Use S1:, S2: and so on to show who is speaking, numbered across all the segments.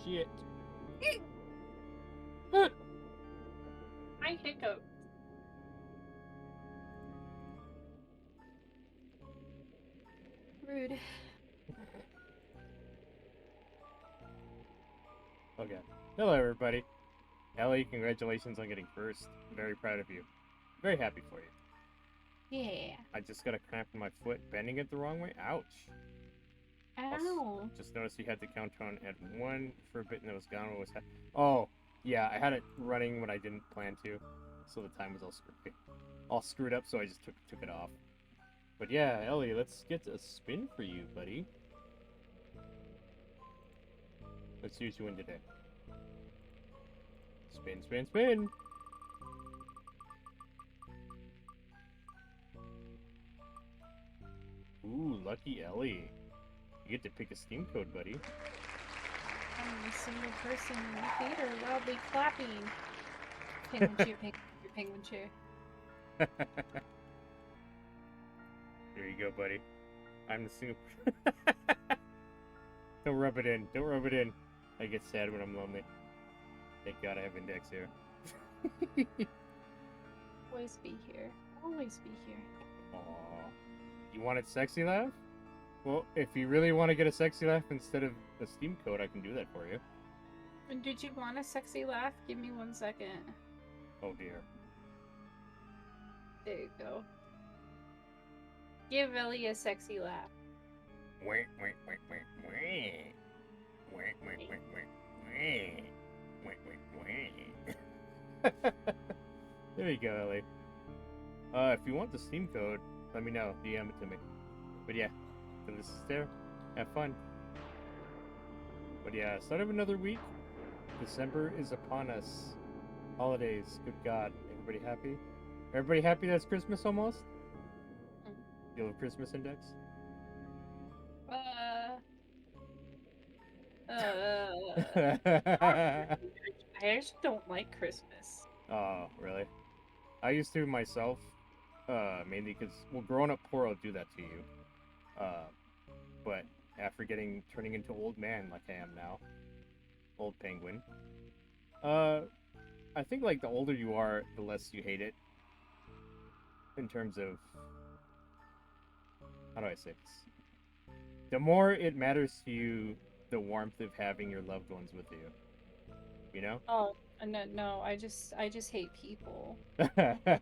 S1: shit.
S2: I hiccup. Rude.
S1: Okay. Hello, everybody. Ellie, congratulations on getting first. Very proud of you. Very happy for you.
S2: Yeah.
S1: I just got a cramp in my foot, bending it the wrong way. Ouch.
S2: Ow.
S1: Just noticed you had the countdown at 1 for a bit and it was gone. What was Oh, yeah, I had it running when I didn't plan to, so the time was all screwed up, so I just took it off. But yeah, Ellie, let's get a spin for you, buddy. Let's see what you win today. Spin, spin, spin! Ooh, lucky Ellie. You get to pick a Steam code, buddy.
S2: I'm a single person in the theater loudly clapping. Penguin cheer, penguin cheer.
S1: There you go, buddy. I'm the single. Don't rub it in. Don't rub it in. I get sad when I'm lonely. Thank God I have Index here.
S2: Always be here. Always be here.
S1: Aww. You wanted sexy laugh? Well, if you really want to get a sexy laugh instead of a Steam code, I can do that for you.
S2: And did you want a sexy laugh? Give me 1 second.
S1: Oh dear.
S2: There you go. Give Ellie a sexy laugh.
S1: Wait, wait, wait, wait, wait. Wait, wait, wait, wait, wait. Wait, wait, wait. There you go, Ellie. If you want the Steam code, let me know. DM it to me. But yeah, then this is there. Have fun. But yeah, start of another week. December is upon us. Holidays. Good God. Everybody happy? Everybody happy that it's Christmas almost? You have a Christmas index?
S2: I actually don't like Christmas.
S1: Oh, really? I used to myself, mainly because, well, growing up poor, I'll do that to you. But after turning into old man like I am now, old penguin, I think, like, the older you are, the less you hate it. In terms of, how do I say this? The more it matters to you, the warmth of having your loved ones with you. You know?
S2: Oh, no, I just hate people.
S1: I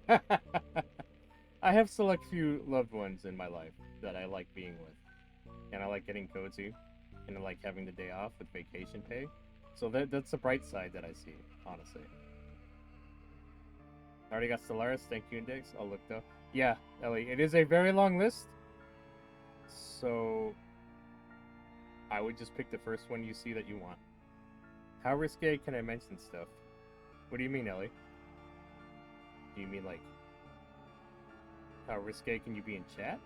S1: have select few loved ones in my life that I like being with. And I like getting cozy. And I like having the day off with vacation pay. So that's the bright side that I see, honestly. I already got Stellaris, thank you, Index. I'll look though. Yeah, Ellie, it is a very long list. So I would just pick the first one you see that you want. How risque can I mention stuff? What do you mean, Ellie? Do you mean, like, how risque can you be in chat?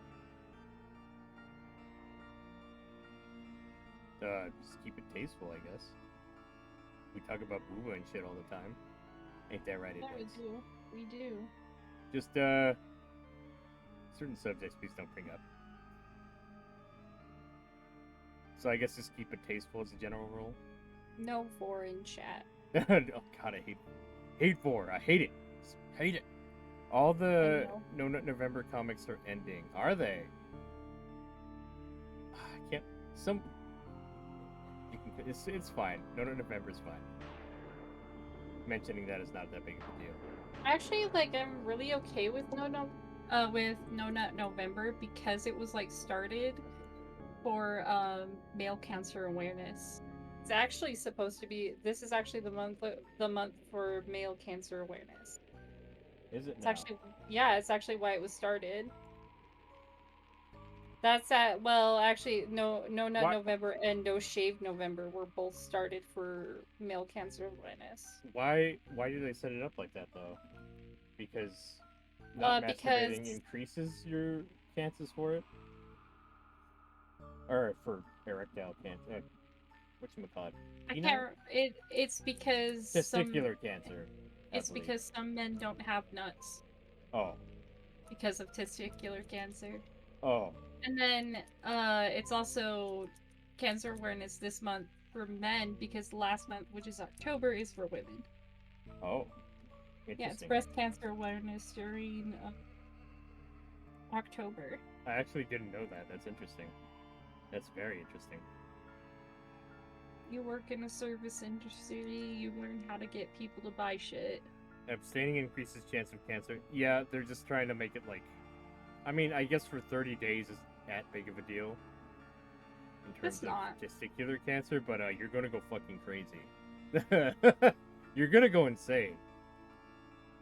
S1: Just keep it tasteful, I guess. We talk about booba and shit all the time. Ain't that right,
S2: Yeah,
S1: Index?
S2: we do.
S1: Just, certain subjects please don't bring up. So I guess just keep it tasteful as a general rule.
S2: No foreign chat.
S1: Oh God, I hate 4. I hate it. Hate it. All the No Nut November comics are ending. Are they? I can't. It's fine. No Nut November is fine. Mentioning that is not that big of a deal.
S2: Actually, like, I'm really okay with No Nut November because it was, like, started for male cancer awareness. It's actually supposed to be. This is actually the month for male cancer awareness.
S1: Is it?
S2: It's actually, yeah, it's actually why it was started. That's well, actually, No Nut November and No Shave November were both started for male cancer awareness.
S1: Why do they set it up like that though? Because not masturbating increases your chances for it, or for erectile cancer. Whatchamacallit?
S2: I can't. It's because
S1: testicular cancer.
S2: It's because some men don't have nuts.
S1: Oh.
S2: Because of testicular cancer.
S1: Oh.
S2: And then it's also cancer awareness this month for men because the last month, which is October, is for women.
S1: Oh,
S2: Yeah, it's
S1: interesting.
S2: breast cancer awareness during October.
S1: I actually didn't know that. That's interesting. That's very interesting.
S2: You work in a service industry, you learn how to get people to buy shit.
S1: Abstaining increases chance of cancer. Yeah, they're just trying to make it like... I mean, I guess for 30 days is that big of a deal. In terms
S2: It's
S1: of
S2: not.
S1: testicular cancer, but you're gonna go fucking crazy. You're gonna go insane.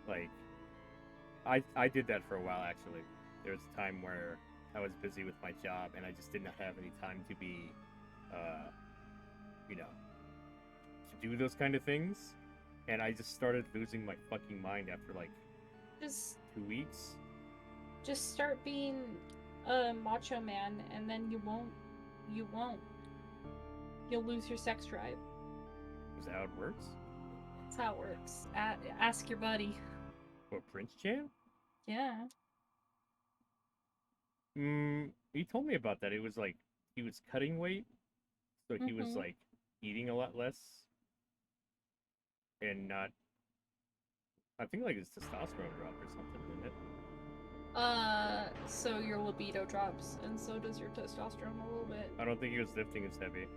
S1: Like, I did that for a while, actually. There was a time where I was busy with my job, and I just did not have any time to be, you know, to do those kind of things. And I just started losing my fucking mind after, like,
S2: Just
S1: 2 weeks.
S2: just start being a macho man, and then you won't. You'll lose your sex drive.
S1: Is that how it works?
S2: That's how it works. Ask your buddy.
S1: What, Prince Chan?
S2: Yeah.
S1: He told me about that. It was like he was cutting weight, so he was
S2: Mhm.
S1: like eating a lot less, and not. I think like his testosterone dropped or something, didn't it?
S2: So your libido drops, and so does your testosterone a little bit.
S1: I don't think he was lifting as heavy,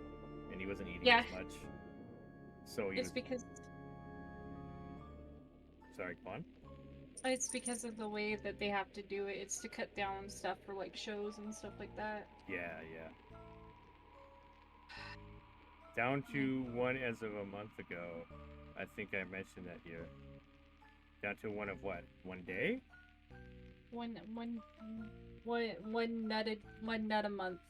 S1: and he wasn't eating
S2: Yeah.
S1: as much. So he
S2: It's
S1: was.
S2: because
S1: Sorry, go on.
S2: it's because of the way that they have to do it. It's to cut down stuff for like shows and stuff like that.
S1: Yeah, yeah. Down to one as of a month ago. I think I mentioned that here. Down to one of what? 1 day?
S2: One nut a month.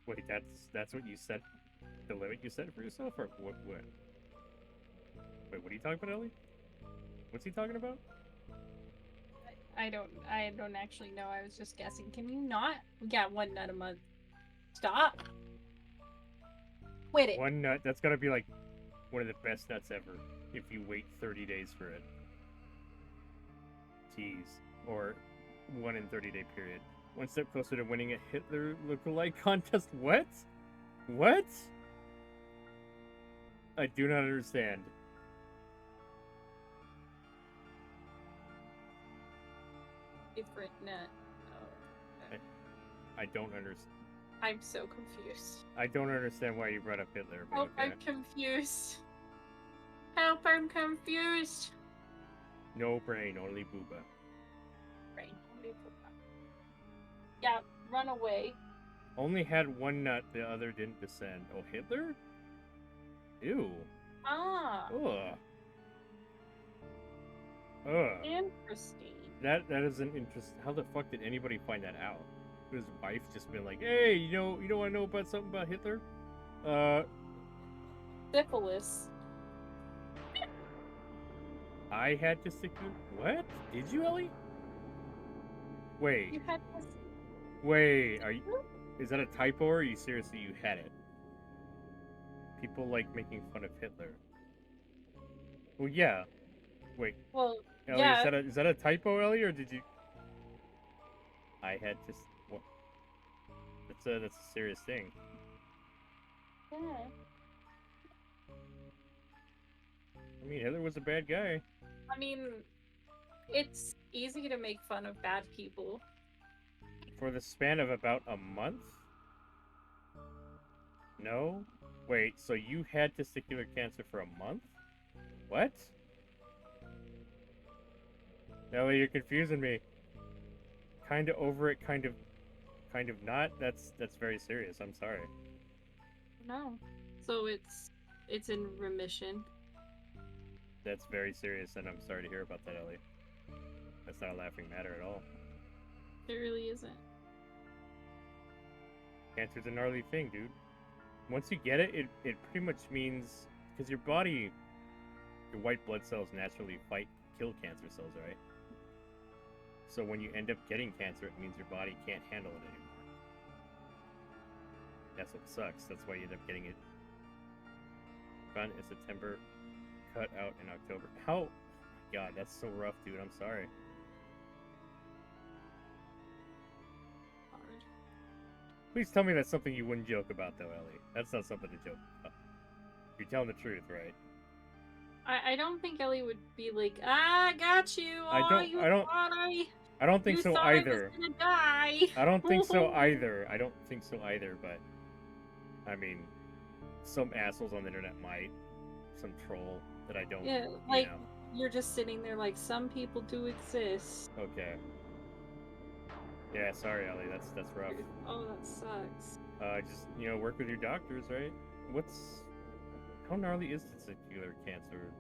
S1: Wait, that's what you set, the limit you set for yourself, or what? What? Wait, what are you talking about, Ellie? What's he talking about?
S2: I don't actually know. I was just guessing. Can you not? Yeah, one nut a month. Stop. Quit it.
S1: One nut. That's gotta be like one of the best nuts ever. If you wait 30 days for it. Tease. Or 1 in 30-day period. One step closer to winning a Hitler lookalike contest. What? What? I do not understand.
S2: Different nut. Oh, okay.
S1: I don't understand.
S2: I'm so confused.
S1: I don't understand why you brought up Hitler. But
S2: Help,
S1: okay.
S2: I'm confused. Help, I'm confused.
S1: No brain, only booba.
S2: Brain. Yeah, run away.
S1: Only had one nut, the other didn't descend. Oh, Hitler? Ew.
S2: Ah.
S1: Ugh. Ugh.
S2: Interesting.
S1: That is an interest. How the fuck did anybody find that out? His wife just been like, "Hey, you don't want to know about something about Hitler?"
S2: Syphilis.
S1: I had to stick to what? Did you, Ellie? Wait.
S2: You had this.
S1: Wait. Are you? Is that a typo, or are you seriously you had it? People like making fun of Hitler. Well, yeah. Wait.
S2: Well,
S1: Ellie,
S2: yeah.
S1: is that a typo, Ellie, or did you? I had to. What? That's a serious thing.
S2: Yeah.
S1: I mean, Hitler was a bad guy.
S2: I mean, it's easy to make fun of bad people.
S1: For the span of about a month? No? Wait, so you had testicular cancer for a month? What? Ellie, you're confusing me. Kinda over it, kind of not. That's very serious. I'm sorry.
S2: No. So it's in remission.
S1: That's very serious, and I'm sorry to hear about that, Ellie. That's not a laughing matter at all.
S2: It really isn't.
S1: Cancer's a gnarly thing, dude. Once you get it, it pretty much means... Because your body... Your white blood cells naturally kill cancer cells, right? So when you end up getting cancer, it means your body can't handle it anymore. That's what sucks. That's why you end up getting it done in September, cut out in October. How? God, that's so rough, dude. I'm sorry. Please tell me that's something you wouldn't joke about, though, Ellie. That's not something to joke about. You're telling the truth, right?
S2: I don't think Ellie would be like, I got you. Oh,
S1: I don't.
S2: you
S1: I don't.
S2: thought
S1: I don't think
S2: you
S1: so
S2: thought I was
S1: either.
S2: gonna die.
S1: I don't think so either. I don't think so either. But I mean, some assholes on the internet might. Some troll that I don't.
S2: Yeah, like you're just sitting there like some people do exist.
S1: Okay. Yeah, sorry, Ellie. That's rough.
S2: Oh, that sucks.
S1: Just work with your doctors, right? How gnarly is testicular cancer?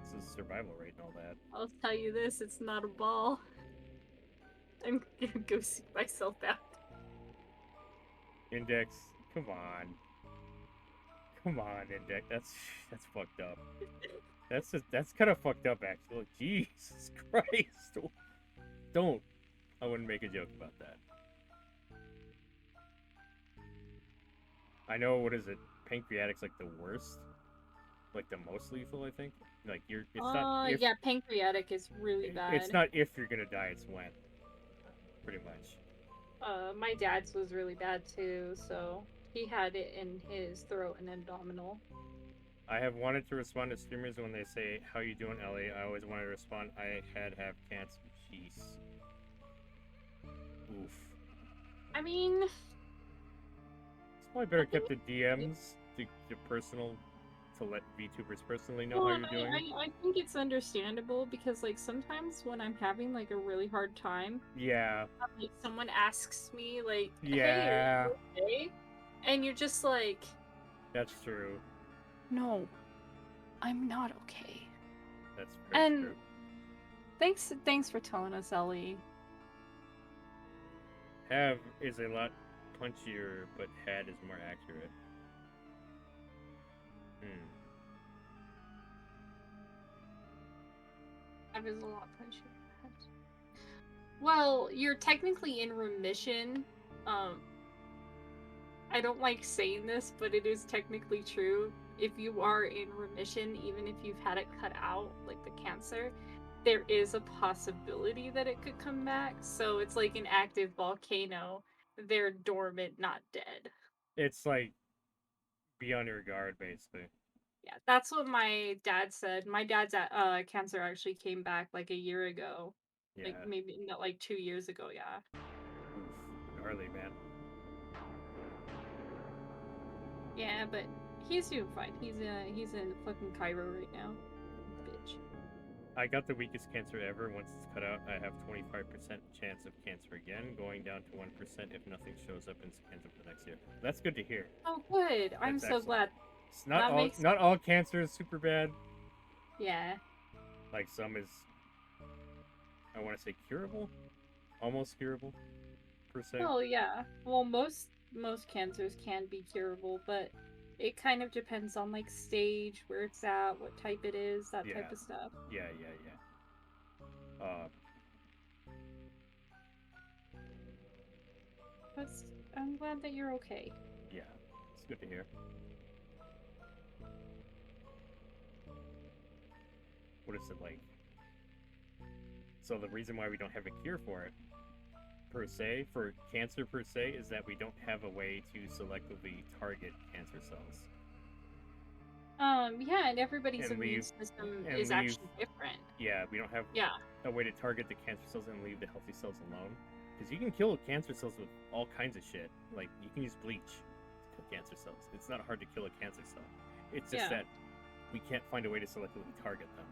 S1: This is survival rate and all that.
S2: I'll tell you this: it's not a ball. I'm gonna go see myself out.
S1: Index, come on. Come on, Index. That's fucked up. That's kind of fucked up, actually. Jesus Christ. Don't. I wouldn't make a joke about that. I know, what is it? Pancreatic's like the worst. Like the most lethal, I think. Like it's not if,
S2: yeah, pancreatic is really bad.
S1: It's not if you're gonna die, it's when. Pretty much.
S2: My dad's was really bad too, so he had it in his throat and abdominal.
S1: I have wanted to respond to streamers when they say, "How you doing, Ellie?" I always wanted to respond, "I have cancer." Jeez. Oof.
S2: I mean,
S1: It's probably better kept the DMs, the personal, to let VTubers personally know how you're doing.
S2: I think it's understandable because, like, sometimes when I'm having like a really hard time,
S1: yeah,
S2: like someone asks me, like,
S1: yeah,
S2: "Hey, are you okay?" And you're just like,
S1: that's true.
S2: "No, I'm not okay."
S1: That's very true.
S2: Thanks for telling us, Ellie.
S1: Have is a lot punchier, but had is more accurate.
S2: Have is a lot punchier. Well, you're technically in remission. I don't like saying this, but it is technically true. If you are in remission, even if you've had it cut out, like the cancer, there is a possibility that it could come back. So it's like an active volcano. They're dormant, not dead.
S1: It's like be on your guard, basically.
S2: Yeah, that's what my dad said. My dad's cancer actually came back like a year ago.
S1: Yeah.
S2: Like maybe not, like 2 years ago, yeah.
S1: Oof, gnarly, man.
S2: Yeah, but he's doing fine. He's in fucking Cairo right now. Bitch.
S1: I got the weakest cancer ever. Once it's cut out, I have 25% chance of cancer again, going down to 1% if nothing shows up in scans over the next year. That's good to hear.
S2: Oh, good. I'm so glad.
S1: It's not all cancer is super bad.
S2: Yeah.
S1: Like some is, I want to say curable, almost curable, per se.
S2: Oh yeah. Well, most cancers can be curable, but it kind of depends on like stage, where it's at, what type it is, that type of stuff.
S1: Yeah.
S2: I'm glad that you're okay.
S1: Yeah, it's good to hear. What is it like? So the reason why we don't have a cure for it, per se, for cancer per se, is that we don't have a way to selectively target cancer cells.
S2: Yeah, and everybody's immune system is actually different.
S1: Yeah, we don't have a way to target the cancer cells and leave the healthy cells alone. Because you can kill cancer cells with all kinds of shit. Like, you can use bleach to kill cancer cells. It's not hard to kill a cancer cell. It's just that we can't find a way to selectively target them.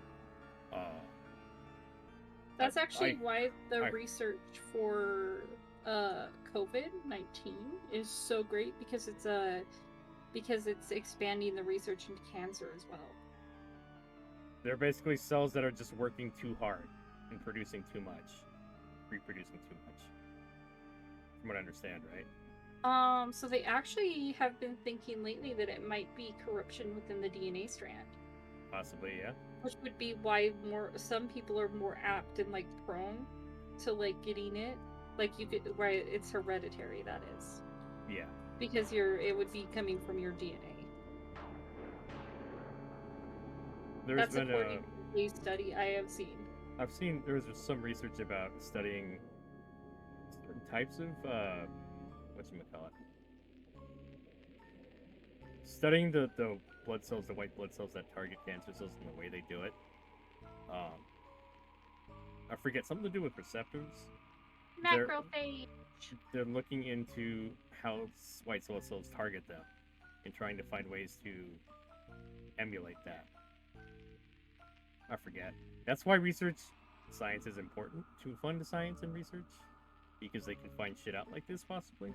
S2: That's actually why the research for COVID-19 is so great, because it's expanding the research into cancer as well.
S1: They're basically cells that are just working too hard and producing too much, reproducing too much. From what I understand, right?
S2: So they actually have been thinking lately that it might be corruption within the DNA strand.
S1: Possibly, yeah.
S2: Which would be why some people are more apt and like prone to like getting it. Like where it's hereditary, that is.
S1: Yeah.
S2: Because it would be coming from your DNA. That's according to a study I have seen.
S1: I've seen there's some research about studying certain types of whatchamacallit. Studying the blood cells, the white blood cells that target cancer cells and the way they do it. I forget, something to do with receptors.
S2: Macrophage.
S1: They're looking into how white blood cells target them and trying to find ways to emulate that. I forget. That's why research science is important to fund science and research, because they can find shit out like this possibly.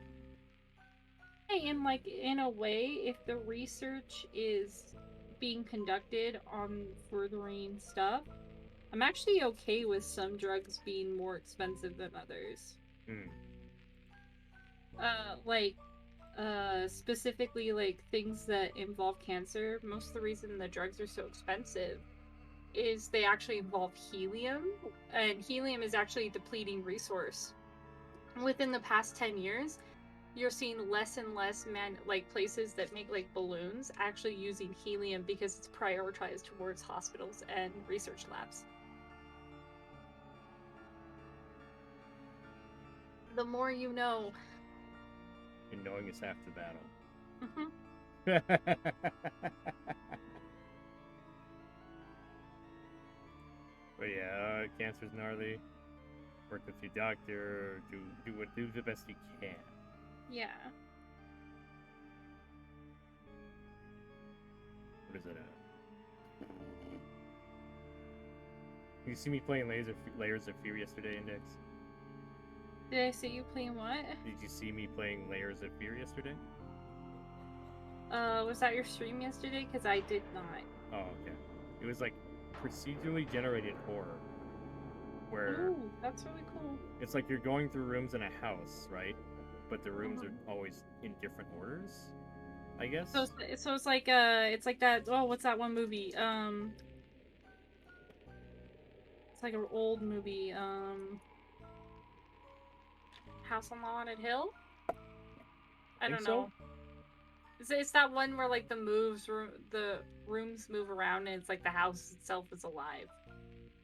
S2: Hey, and like in a way, if the research is being conducted on furthering stuff, I'm actually okay with some drugs being more expensive than others. Specifically like things that involve cancer. Most of the reason the drugs are so expensive is they actually involve helium, and helium is actually a depleting resource. Within the past 10 years, you're seeing less and less places that make like balloons actually using helium because it's prioritized towards hospitals and research labs. The more you know.
S1: And knowing is half the battle. But yeah, cancer's gnarly. Work with your doctor. Do the best you can.
S2: Yeah.
S1: What is it? You see me playing Layers of Fear yesterday, Index?
S2: Did I see you playing what?
S1: Did you see me playing Layers of Fear yesterday?
S2: Was that your stream yesterday? Because I did not.
S1: Oh, okay. It was like procedurally generated horror. Where
S2: ooh, that's really cool.
S1: It's like you're going through rooms in a house, right? But the rooms are always in different orders, I guess.
S2: So it's like that. Oh, what's that one movie? It's like an old movie. House on the Haunted Hill. I don't know. It's that one where like the rooms move around and it's like the house itself is alive.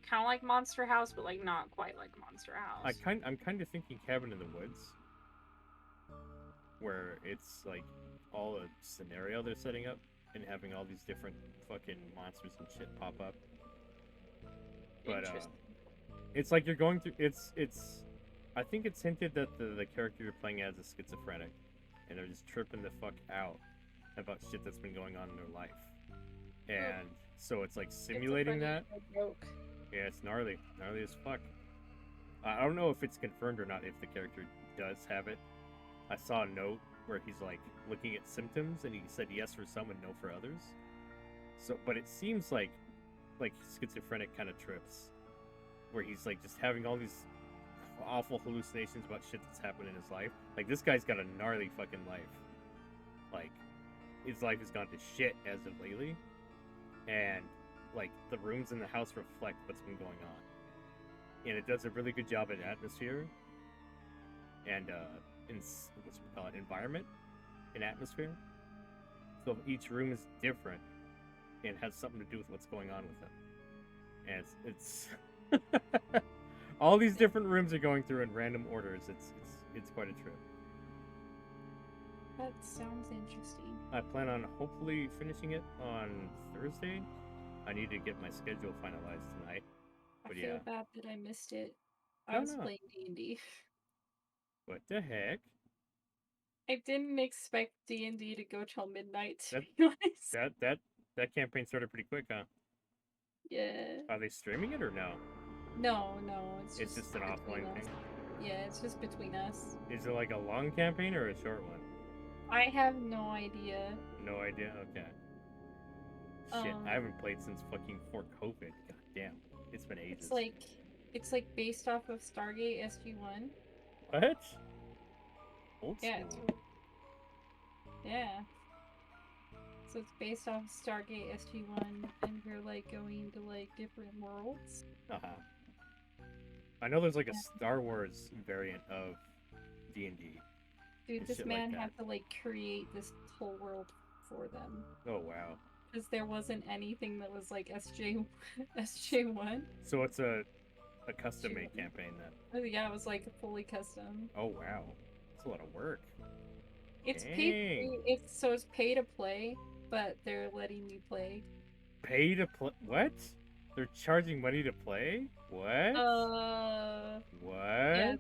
S2: Kind of like Monster House, but like not quite like Monster House.
S1: I'm kind of thinking Cabin in the Woods, where it's like all a scenario they're setting up and having all these different fucking monsters and shit pop up. But it's like you're going through. It's. I think it's hinted that the character you're playing as is schizophrenic, and they're just tripping the fuck out about shit that's been going on in their life, and so it's like simulating that. Yeah, it's gnarly as fuck. I don't know if it's confirmed or not if the character does have it. I saw a note where he's like looking at symptoms and he said yes for some and no for others. So, but it seems like schizophrenic kind of trips, where he's like just having all these awful hallucinations about shit that's happened in his life. Like, this guy's got a gnarly fucking life. Like, his life has gone to shit as of lately, and like the rooms in the house reflect what's been going on, and it does a really good job at atmosphere and environment and atmosphere. So each room is different and has something to do with what's going on with them, and it's all these different rooms are going through in random orders. It's quite a trip.
S2: That sounds interesting.
S1: I plan on hopefully finishing it on Thursday. I need to get my schedule finalized tonight. But
S2: I feel bad that I missed it. I was playing D&D.
S1: What the heck?
S2: I didn't expect D&D to go till midnight, to be honest.
S1: That campaign started pretty quick, huh?
S2: Yeah.
S1: Are they streaming it or no?
S2: No, it's just
S1: an offline thing?
S2: Yeah, it's just between us.
S1: Is it like a long campaign or a short one?
S2: I have no idea.
S1: No idea? Okay. Shit, I haven't played since fucking before COVID. God damn. It's been ages.
S2: It's like based off of Stargate SG-1.
S1: What? Old school.
S2: Yeah. So it's based off Stargate SG-1, and we're like going to like different worlds.
S1: I know there's like a Star Wars variant of D&D.
S2: Dude, this man had to like create this whole world for them.
S1: Oh wow.
S2: Because there wasn't anything that was like SJ1.
S1: So it's a custom made campaign then.
S2: Yeah, it was like fully custom.
S1: Oh wow. It's a lot of work.
S2: It's
S1: Dang.
S2: it's pay to play, but they're letting me play.
S1: Pay to play? What? They're charging money to play? What?
S2: Uh, yeah,
S1: What?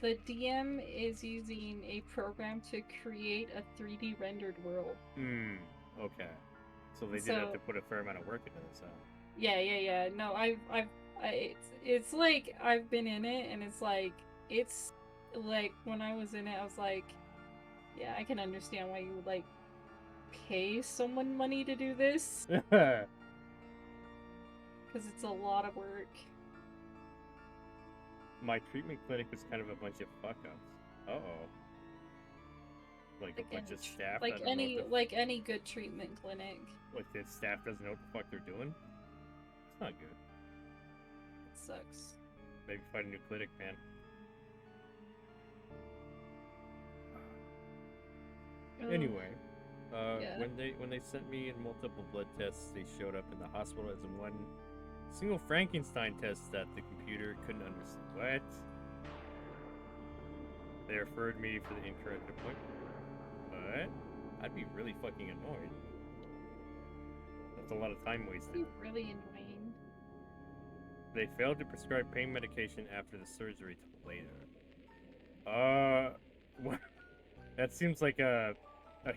S2: the DM is using a program to create a 3D rendered world.
S1: Hmm. Okay. So they did have to put a fair amount of work into this, huh?
S2: Yeah. No, it's like I've been in it, and it's like when I was in it, I was like, yeah, I can understand why you would like pay someone money to do this because it's a lot of work.
S1: My treatment clinic was kind of a bunch of fuck ups. Uh-oh. Like a bunch of staff that don't know what
S2: like any good treatment clinic.
S1: like the staff doesn't know what the fuck they're doing. It's not good.
S2: It sucks.
S1: Maybe find a new clinic, man. Anyway,
S2: Yeah.
S1: when they sent me in multiple blood tests, they showed up in the hospital as in one single Frankenstein test that the computer couldn't understand. What? They referred me for the incorrect appointment. What? I'd be really fucking annoyed. That's a lot of time wasted.
S2: It's really annoying.
S1: They failed to prescribe pain medication after the surgery till later. What? That seems like a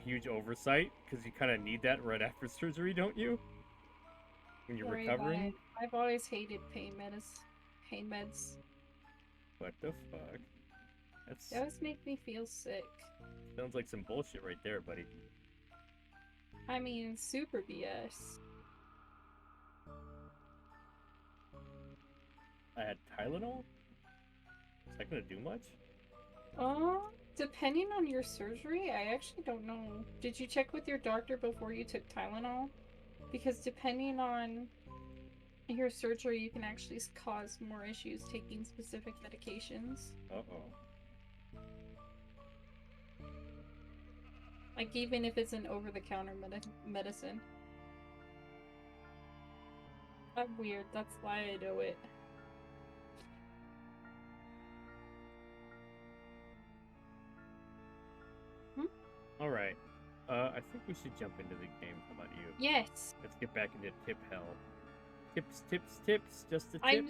S1: huge oversight, because you kind of need that right after surgery, don't you? When you're recovering?
S2: I've always hated pain meds.
S1: What the fuck?
S2: They always make me feel sick.
S1: Sounds like some bullshit right there, buddy.
S2: I mean, super BS.
S1: I had Tylenol? Is that gonna do much?
S2: Depending on your surgery, I actually don't know. Did you check with your doctor before you took Tylenol? Because depending on your surgery, you can actually cause more issues taking specific medications.
S1: Uh-oh.
S2: Like, even if it's an over-the-counter medicine. I'm weird, that's why I know it.
S1: Alright. I think we should jump into the game. How about you?
S2: Yes!
S1: Let's get back into tip hell. Tips, just a tip.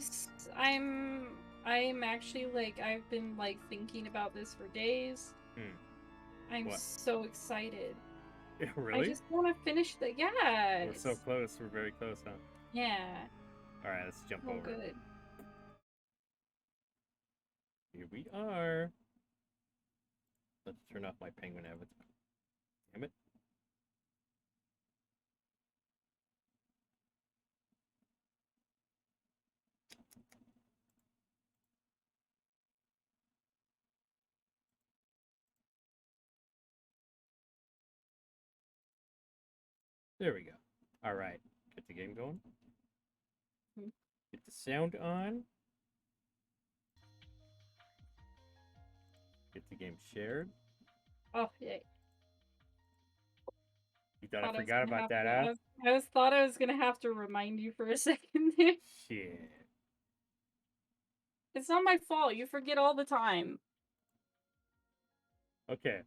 S2: I'm actually, like, I've been, like, thinking about this for days. I'm so excited.
S1: Really?
S2: I just want to finish the... Yeah!
S1: We're so close. We're very close, huh?
S2: Yeah.
S1: Alright, let's jump over.
S2: Good.
S1: Here we are. Let's turn off my penguin avatar. Damn it. There we go. Alright. Get the game going. Get the sound on. Get the game shared.
S2: Oh, yay.
S1: You thought I forgot about that, huh?
S2: I thought I was gonna have to remind you for a second there.
S1: Shit.
S2: It's not my fault. You forget all the time.
S1: Okay.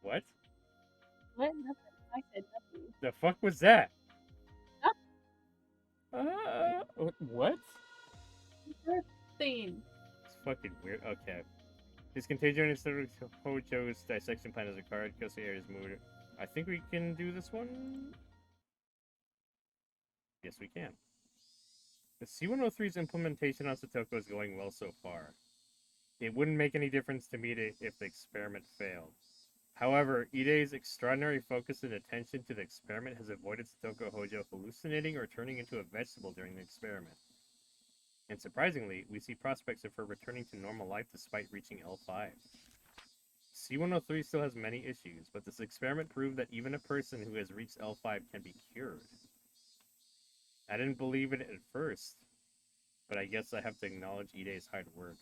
S1: What?
S2: What? Nothing. I said nothing.
S1: The fuck was that?
S2: Huh?
S1: What?
S2: Thing.
S1: It's fucking weird. Okay. Discontagion instead of Hojo's dissection plan as a card. Go see Ares mood. I think we can do this one. Yes, we can. The C-103's implementation on Satoko is going well so far. It wouldn't make any difference to me if the experiment failed. However, Ide's extraordinary focus and attention to the experiment has avoided Satoko Hojo hallucinating or turning into a vegetable during the experiment. And surprisingly, we see prospects of her returning to normal life despite reaching L5. C-103 still has many issues, but this experiment proved that even a person who has reached L5 can be cured. I didn't believe it at first, but I guess I have to acknowledge Ide's hard work.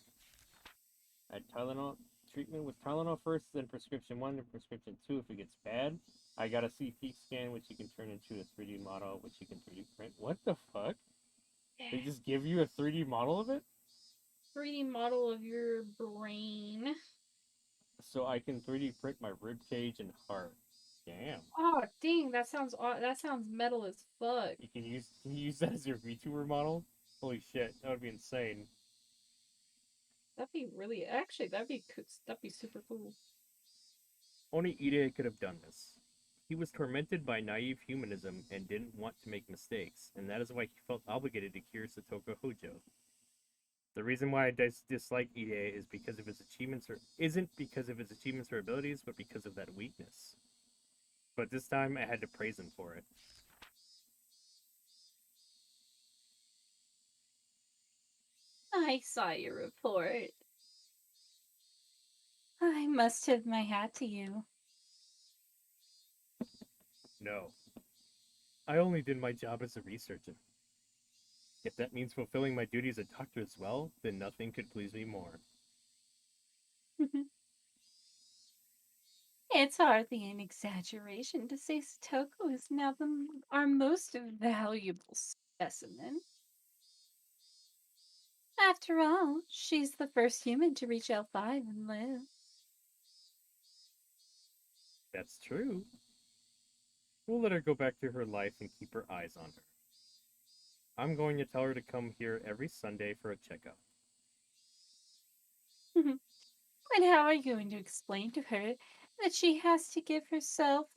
S1: Add Tylenol treatment with Tylenol first, then prescription 1 and prescription 2 if it gets bad. I got a CT scan, which you can turn into a 3D model, which you can 3D print. What the fuck? They just give you a 3D model of it?
S2: 3D model of your brain.
S1: So I can 3D print my rib cage and heart. Damn.
S2: Oh, dang, that sounds metal as fuck.
S1: Can you use that as your VTuber model? Holy shit, that would be insane.
S2: That'd be really actually that'd be super cool.
S1: Only Ide could have done this. He was tormented by naive humanism and didn't want to make mistakes, and that is why he felt obligated to cure Satoko Hojo. The reason why I dislike Ide is because of his achievements, or isn't because of his achievements or abilities, but because of that weakness. But this time I had to praise him for it.
S2: I saw your report. I must tip my hat to you.
S1: No, I only did my job as a researcher. If that means fulfilling my duty as a doctor as well, then nothing could please me more.
S2: It's hardly an exaggeration to say Satoko is now our most valuable specimen. After all, she's the first human to reach L5 and live.
S1: That's true. We'll let her go back to her life and keep her eyes on her. I'm going to tell her to come here every Sunday for a checkup.
S2: And how are you going to explain to her that she has to give herself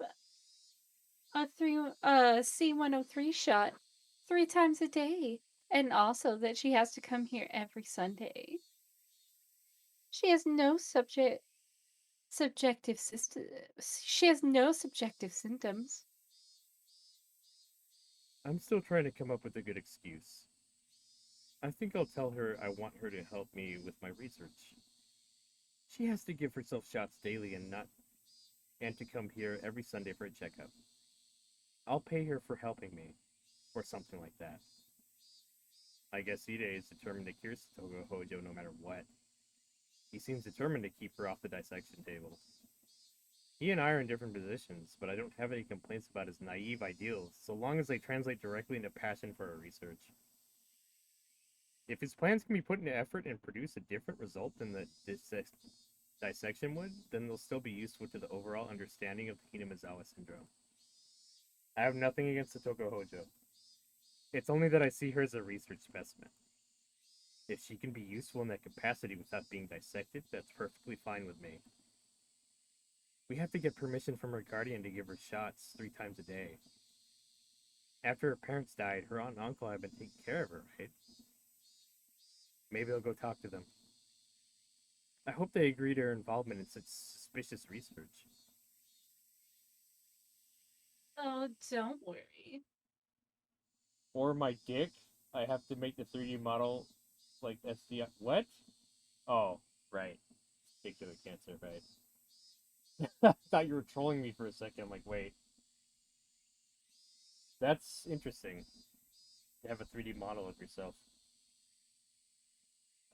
S2: a C103 shot 3 times a day, and also that she has to come here every Sunday? She has no subjective system. She has no subjective symptoms.
S1: I'm still trying to come up with a good excuse. I think I'll tell her I want her to help me with my research. She has to give herself shots daily and to come here every Sunday for a checkup. I'll pay her for helping me, or something like that. I guess Ide is determined to cure Satogo Hojo no matter what. He seems determined to keep her off the dissection table. He and I are in different positions, but I don't have any complaints about his naive ideals, so long as they translate directly into passion for our research. If his plans can be put into effort and produce a different result than the dissection would, then they'll still be useful to the overall understanding of the Hinamizawa syndrome. I have nothing against Satoko Hojo. It's only that I see her as a research specimen. If she can be useful in that capacity without being dissected, that's perfectly fine with me. We have to get permission from her guardian to give her shots 3 times a day. After her parents died, her aunt and uncle have been taking care of her, right? Maybe I'll go talk to them. I hope they agree to her involvement in such suspicious research.
S2: Oh, don't worry.
S1: Or my dick, I have to make the 3D model like SDI. What? Oh, right. Particular cancer, right? I thought you were trolling me for a second. I'm like, wait. That's interesting. To have a 3D model of yourself.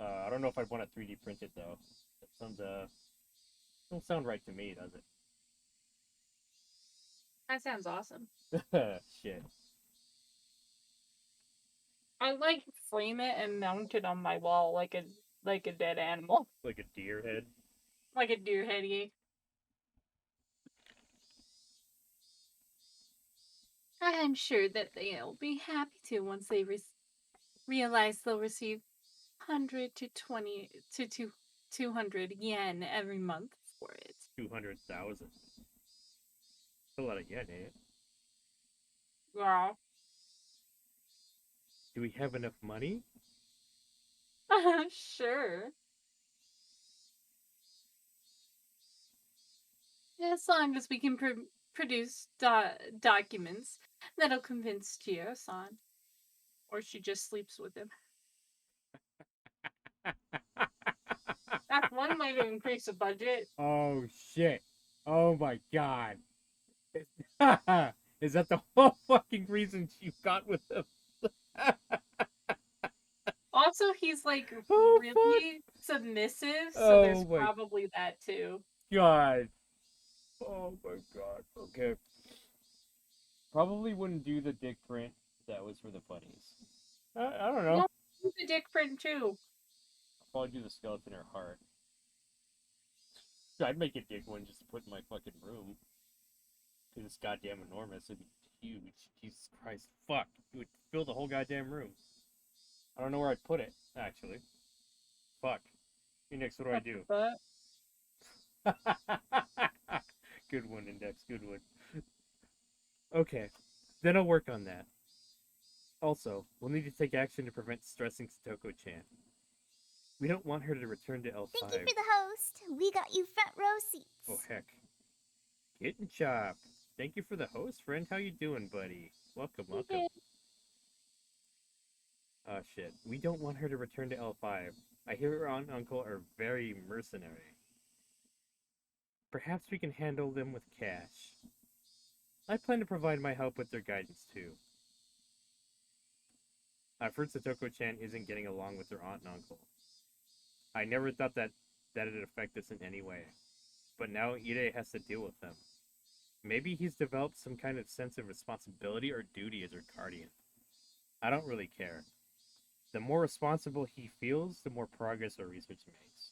S1: I don't know if I'd want to 3D print it though. That sounds don't sound right to me, does
S2: That sounds awesome.
S1: it? Shit.
S2: I like frame it and mount it on my wall like a dead animal,
S1: Like a deer head.
S2: like a deer heady. I'm sure that they'll be happy to once they realize they'll receive 100 to 20 to 200 yen every month for it.
S1: 200,000. A lot of yen, eh?
S2: Yeah.
S1: Do we have enough money?
S2: Sure. As long as we can produce documents that'll convince Chio-san. Or she just sleeps with him. That's one way to increase the budget.
S1: Oh shit. Oh my god. Is that the whole fucking reason you got with him?
S2: Also, he's like
S1: Oh fuck.
S2: really submissive, so there's
S1: Oh my
S2: probably that too.
S1: god. Oh my god. Okay. Probably wouldn't do the dick print. That was for the funnies. I don't know.
S2: No, he's a dick print too.
S1: probably do the skeleton or heart. I'd make a big one just to put in my fucking room. Because it's goddamn enormous. It'd be huge. Jesus Christ. Fuck. It would fill the whole goddamn room. I don't know where I'd put it, actually. Fuck. Index, what do I
S2: Up
S1: do?
S2: the butt.
S1: Good one, Index. Good one. Okay. Then I'll work on that. Also, we'll need to take action to prevent stressing Satoko-chan. We don't want her to return to L5.
S3: Thank you for the host. We got you front row seats.
S1: Oh, heck. Kitten Chop. Thank you for the host, friend. How you doing, buddy? Welcome, welcome. Oh, shit. We don't want her to return to L5. I hear her aunt and uncle are very mercenary. Perhaps we can handle them with cash. I plan to provide my help with their guidance, too. I've heard Satoko-chan isn't getting along with her aunt and uncle. I never thought that it'd affect us in any way. But now Ide has to deal with them. Maybe he's developed some kind of sense of responsibility or duty as her guardian. I don't really care. The more responsible he feels, the more progress our research makes.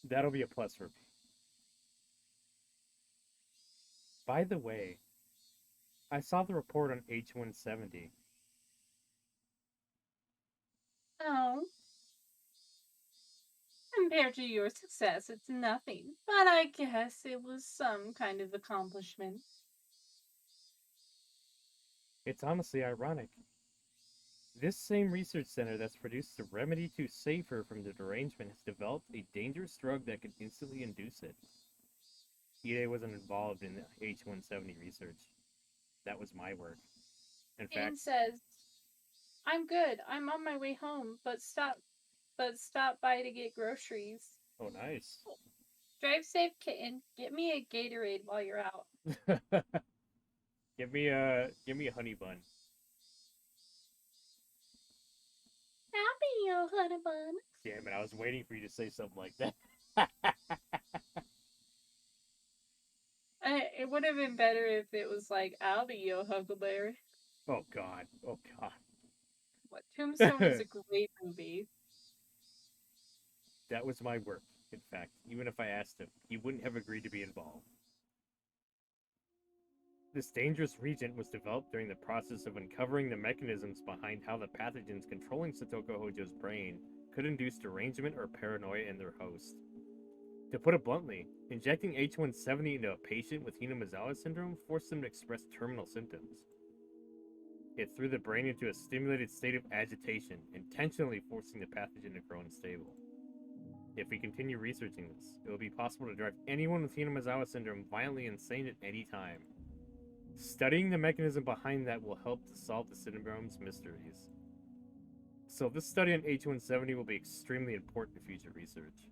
S1: That'll be a plus for me. By the way, I saw the report on H170.
S2: Oh. Compared to your success, it's nothing. But I guess it was some kind of accomplishment.
S1: It's honestly ironic. This same research center that's produced the remedy to save her from the derangement has developed a dangerous drug that can instantly induce it. Ide wasn't involved in the H170 research. That was my work. In
S2: Jane
S1: fact,
S2: says, I'm good. I'm on my way home, but stop by to get groceries.
S1: oh nice.
S2: Drive safe, kitten. Get me a Gatorade while you're out.
S1: Give me a honey bun.
S2: Happy, you honey bun.
S1: Damn it, I was waiting for you to say something like that.
S2: It would have been better if it was like, I'll be your Huckleberry.
S1: Oh god. Oh god.
S2: What? Tombstone is a great movie.
S1: That was my work, in fact. Even if I asked him, he wouldn't have agreed to be involved. This dangerous reagent was developed during the process of uncovering the mechanisms behind how the pathogens controlling Satoko Hojo's brain could induce derangement or paranoia in their host. To put it bluntly, injecting H170 into a patient with Hinamizawa syndrome forced them to express terminal symptoms. It threw the brain into a stimulated state of agitation, intentionally forcing the pathogen to grow unstable. If we continue researching this, it will be possible to drive anyone with Hinamizawa syndrome violently insane at any time. Studying the mechanism behind that will help to solve the syndrome's mysteries. So this study on H170 will be extremely important to future research.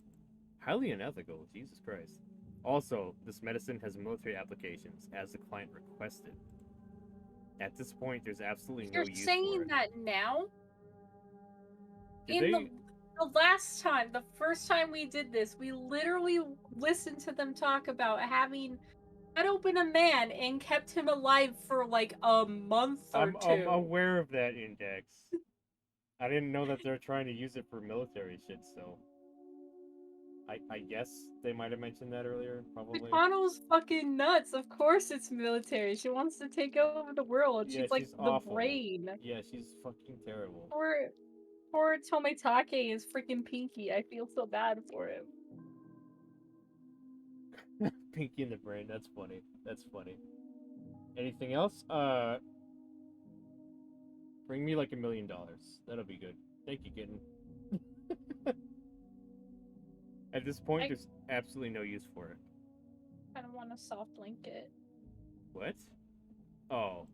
S1: Highly unethical, Jesus Christ. Also, this medicine has military applications, as the client requested. At this point, there's absolutely no use for it.
S2: You're saying that now?
S1: Did
S2: The last time, the first time we did this, we literally listened to them talk about having cut open a man and kept him alive for like a month or two.
S1: I'm aware of that, Index. I didn't know that they're trying to use it for military shit, so... I guess they might have mentioned that earlier, probably.
S2: Mikano's fucking nuts. Of course it's military. She wants to take over the world.
S1: Yeah,
S2: she's like
S1: she's
S2: the
S1: awful.
S2: brain.
S1: Yeah, she's fucking terrible.
S2: Poor Tomitake is freaking Pinky. I feel so bad for him.
S1: Pinky in the brain, that's funny. That's funny. Anything else? Bring me like $1 million. That'll be good. Thank you, kitten. At this point, there's absolutely no use for it.
S2: I don't want a soft blanket.
S1: What? Oh.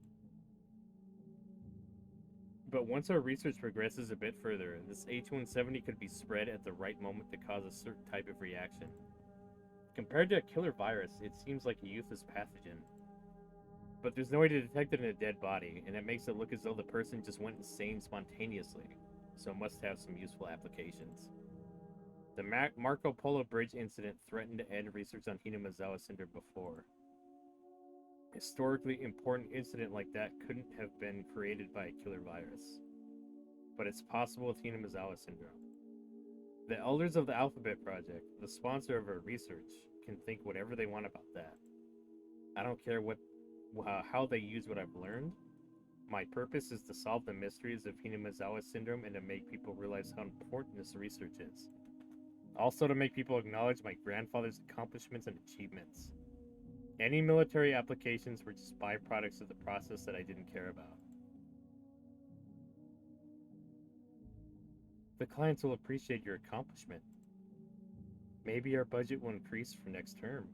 S1: But once our research progresses a bit further, this H170 could be spread at the right moment to cause a certain type of reaction. Compared to a killer virus, it seems like a useless pathogen. But there's no way to detect it in a dead body, and it makes it look as though the person just went insane spontaneously, so it must have some useful applications. The Marco Polo Bridge incident threatened to end research on Hinamizawa syndrome before. Historically important incident like that couldn't have been created by a killer virus. but it's possible with Hinamizawa syndrome. The elders of the Alphabet Project, the sponsor of our research, can think whatever they want about that. I don't care how they use what I've learned. My purpose is to solve the mysteries of Hinamizawa syndrome and to make people realize how important this research is. Also to make people acknowledge my grandfather's accomplishments and achievements. Any military applications were just byproducts of the process that I didn't care about. The clients will appreciate your accomplishment. Maybe our budget will increase for next term.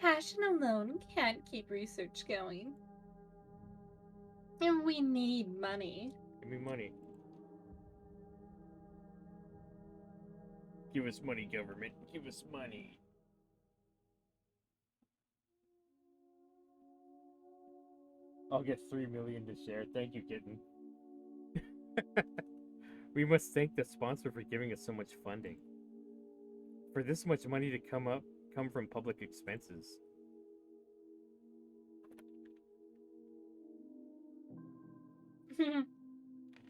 S2: Passion alone can't keep research going. And we need money.
S1: Give me money. Give us money, government. Give us money. I'll get 3 million to share. Thank you, kitten. We must thank the sponsor for giving us so much funding. For this much money to come from public expenses.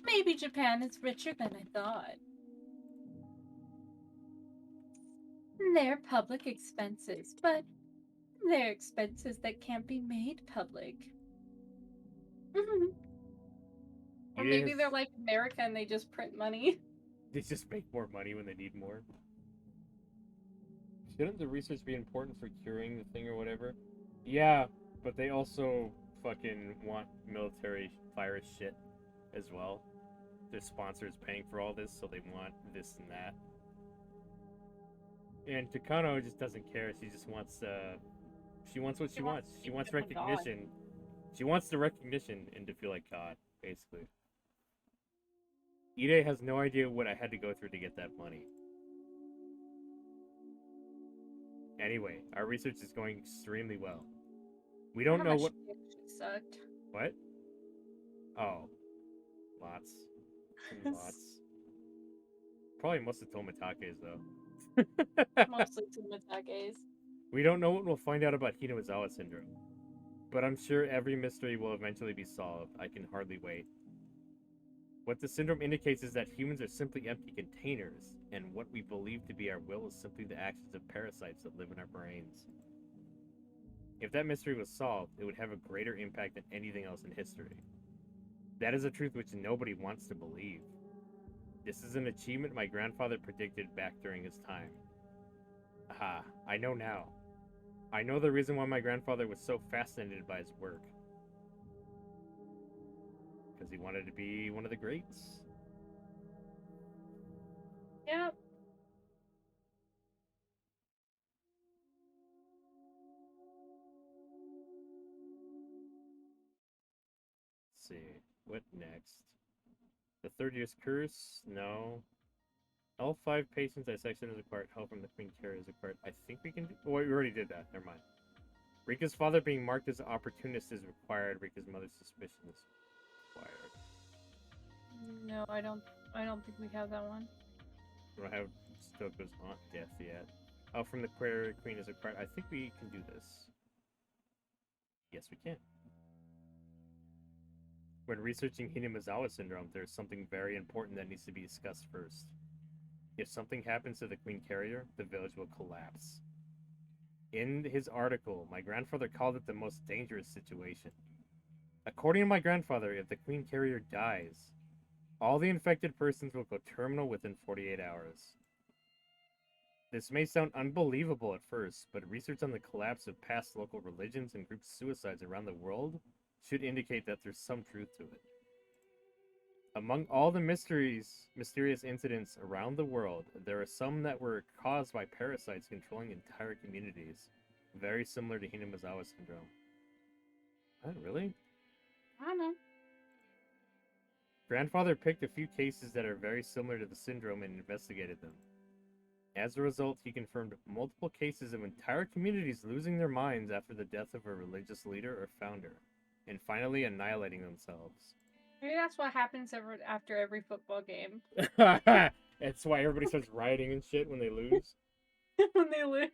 S2: Maybe Japan is richer than I thought. They're public expenses, but they're expenses that can't be made public. Or maybe they're like America and they just print money.
S1: They just make more money when they need more. Shouldn't the research be important for curing the thing or whatever? Yeah, but they also fucking want military virus shit as well. Their sponsor is paying for all this, so they want this and that. And Takano just doesn't care. She just wants, she wants what she wants. She wants recognition. She wants the recognition and to feel like God, basically. Ide has no idea what I had to go through to get that money. Anyway, our research is going extremely well. We don't know what...
S2: Sucked.
S1: What? Oh. Lots. Lots. Probably most of Tomatake's, though.
S2: Mostly Tomatake's.
S1: We don't know what we'll find out about Hinamizawa syndrome. But I'm sure every mystery will eventually be solved. I can hardly wait. What the syndrome indicates is that humans are simply empty containers, and what we believe to be our will is simply the actions of parasites that live in our brains. If that mystery was solved, it would have a greater impact than anything else in history. That is a truth which nobody wants to believe. This is an achievement my grandfather predicted back during his time. Aha, I know now. I know the reason why my grandfather was so fascinated by his work. Because he wanted to be one of the greats.
S2: Yep.
S1: Let's see. What next? The third year's curse? No. All 5 patients dissection is required. Help from the Queen Carrier is required. I think we can do... Oh, we already did that. Never mind. Rika's father being marked as an opportunist is required. Rika's mother's suspicion is required.
S2: No, I don't think we have that one.
S1: We don't have Stoko's aunt death yet. Help from the Queen is required. I think we can do this. Yes, we can. When researching Hinamizawa syndrome, there's something very important that needs to be discussed first. If something happens to the Queen Carrier, the village will collapse. In his article, my grandfather called it the most dangerous situation. According to my grandfather, if the Queen Carrier dies, all the infected persons will go terminal within 48 hours. This may sound unbelievable at first, but research on the collapse of past local religions and group suicides around the world should indicate that there's some truth to it. Among all the mysterious incidents around the world, there are some that were caused by parasites controlling entire communities, very similar to Hinamizawa syndrome. Oh, really?
S2: I don't know.
S1: Grandfather picked a few cases that are very similar to the syndrome and investigated them. As a result, he confirmed multiple cases of entire communities losing their minds after the death of a religious leader or founder, and finally annihilating themselves.
S2: Maybe that's what happens after every football game.
S1: That's why everybody starts rioting and shit when they lose.
S2: When they lose.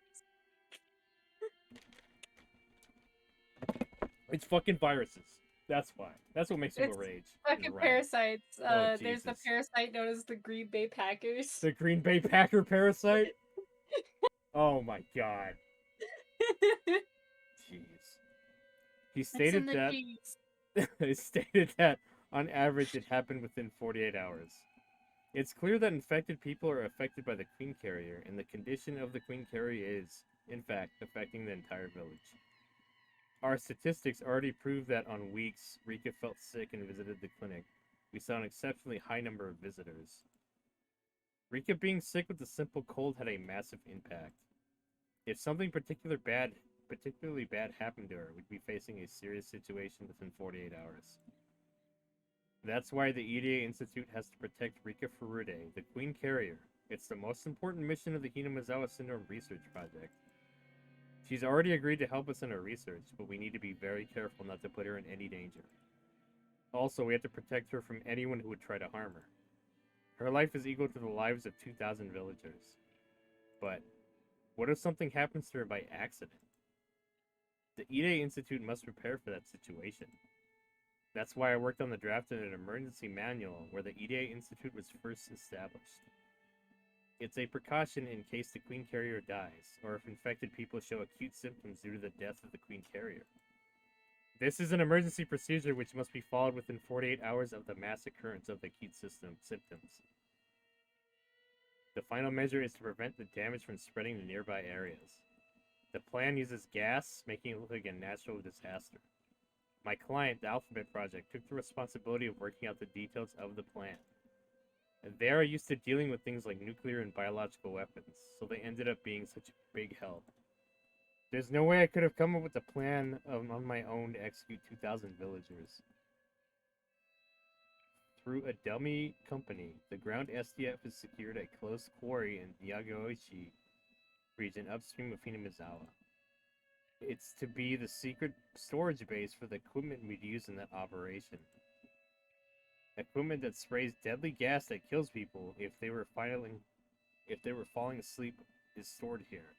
S1: It's fucking viruses. That's why. That's what makes people
S2: It's
S1: rage.
S2: fucking
S1: Right.
S2: parasites.
S1: Oh,
S2: There's the
S1: Jesus.
S2: parasite known as the Green Bay Packers.
S1: The Green Bay Packer parasite? Oh my god. Jeez. He
S2: It's in
S1: stated
S2: the
S1: that
S2: cheese.
S1: he stated that on average it happened within 48 hours. It's clear that infected people are affected by the queen carrier, and the condition of the queen carrier is, in fact, affecting the entire village. Our statistics already prove that on weeks Rika felt sick and visited the clinic. We saw an exceptionally high number of visitors. Rika being sick with a simple cold had a massive impact. If something particularly bad happened to her, we'd be facing a serious situation within 48 hours. That's why the EDA Institute has to protect Rika Furude, the Queen Carrier. It's the most important mission of the Hinamizawa Syndrome Research Project. She's already agreed to help us in our research, but we need to be very careful not to put her in any danger. Also, we have to protect her from anyone who would try to harm her. Her life is equal to the lives of 2,000 villagers. But what if something happens to her by accident? The EDA Institute must prepare for that situation. That's why I worked on the draft of an emergency manual where the EDA Institute was first established. It's a precaution in case the Queen Carrier dies, or if infected people show acute symptoms due to the death of the Queen Carrier. This is an emergency procedure which must be followed within 48 hours of the mass occurrence of the acute symptoms. The final measure is to prevent the damage from spreading to nearby areas. The plan uses gas, making it look like a natural disaster. My client, the Alphabet Project, took the responsibility of working out the details of the plan. They are used to dealing with things like nuclear and biological weapons, so they ended up being such a big help. There's no way I could have come up with a plan on my own to execute 2,000 villagers. Through a dummy company, the ground SDF has secured a close quarry in Yagaoshi region upstream of Hinamizawa. It's to be the secret storage base for the equipment we'd use in that operation. Equipment that sprays deadly gas that kills people if they were falling asleep is stored here.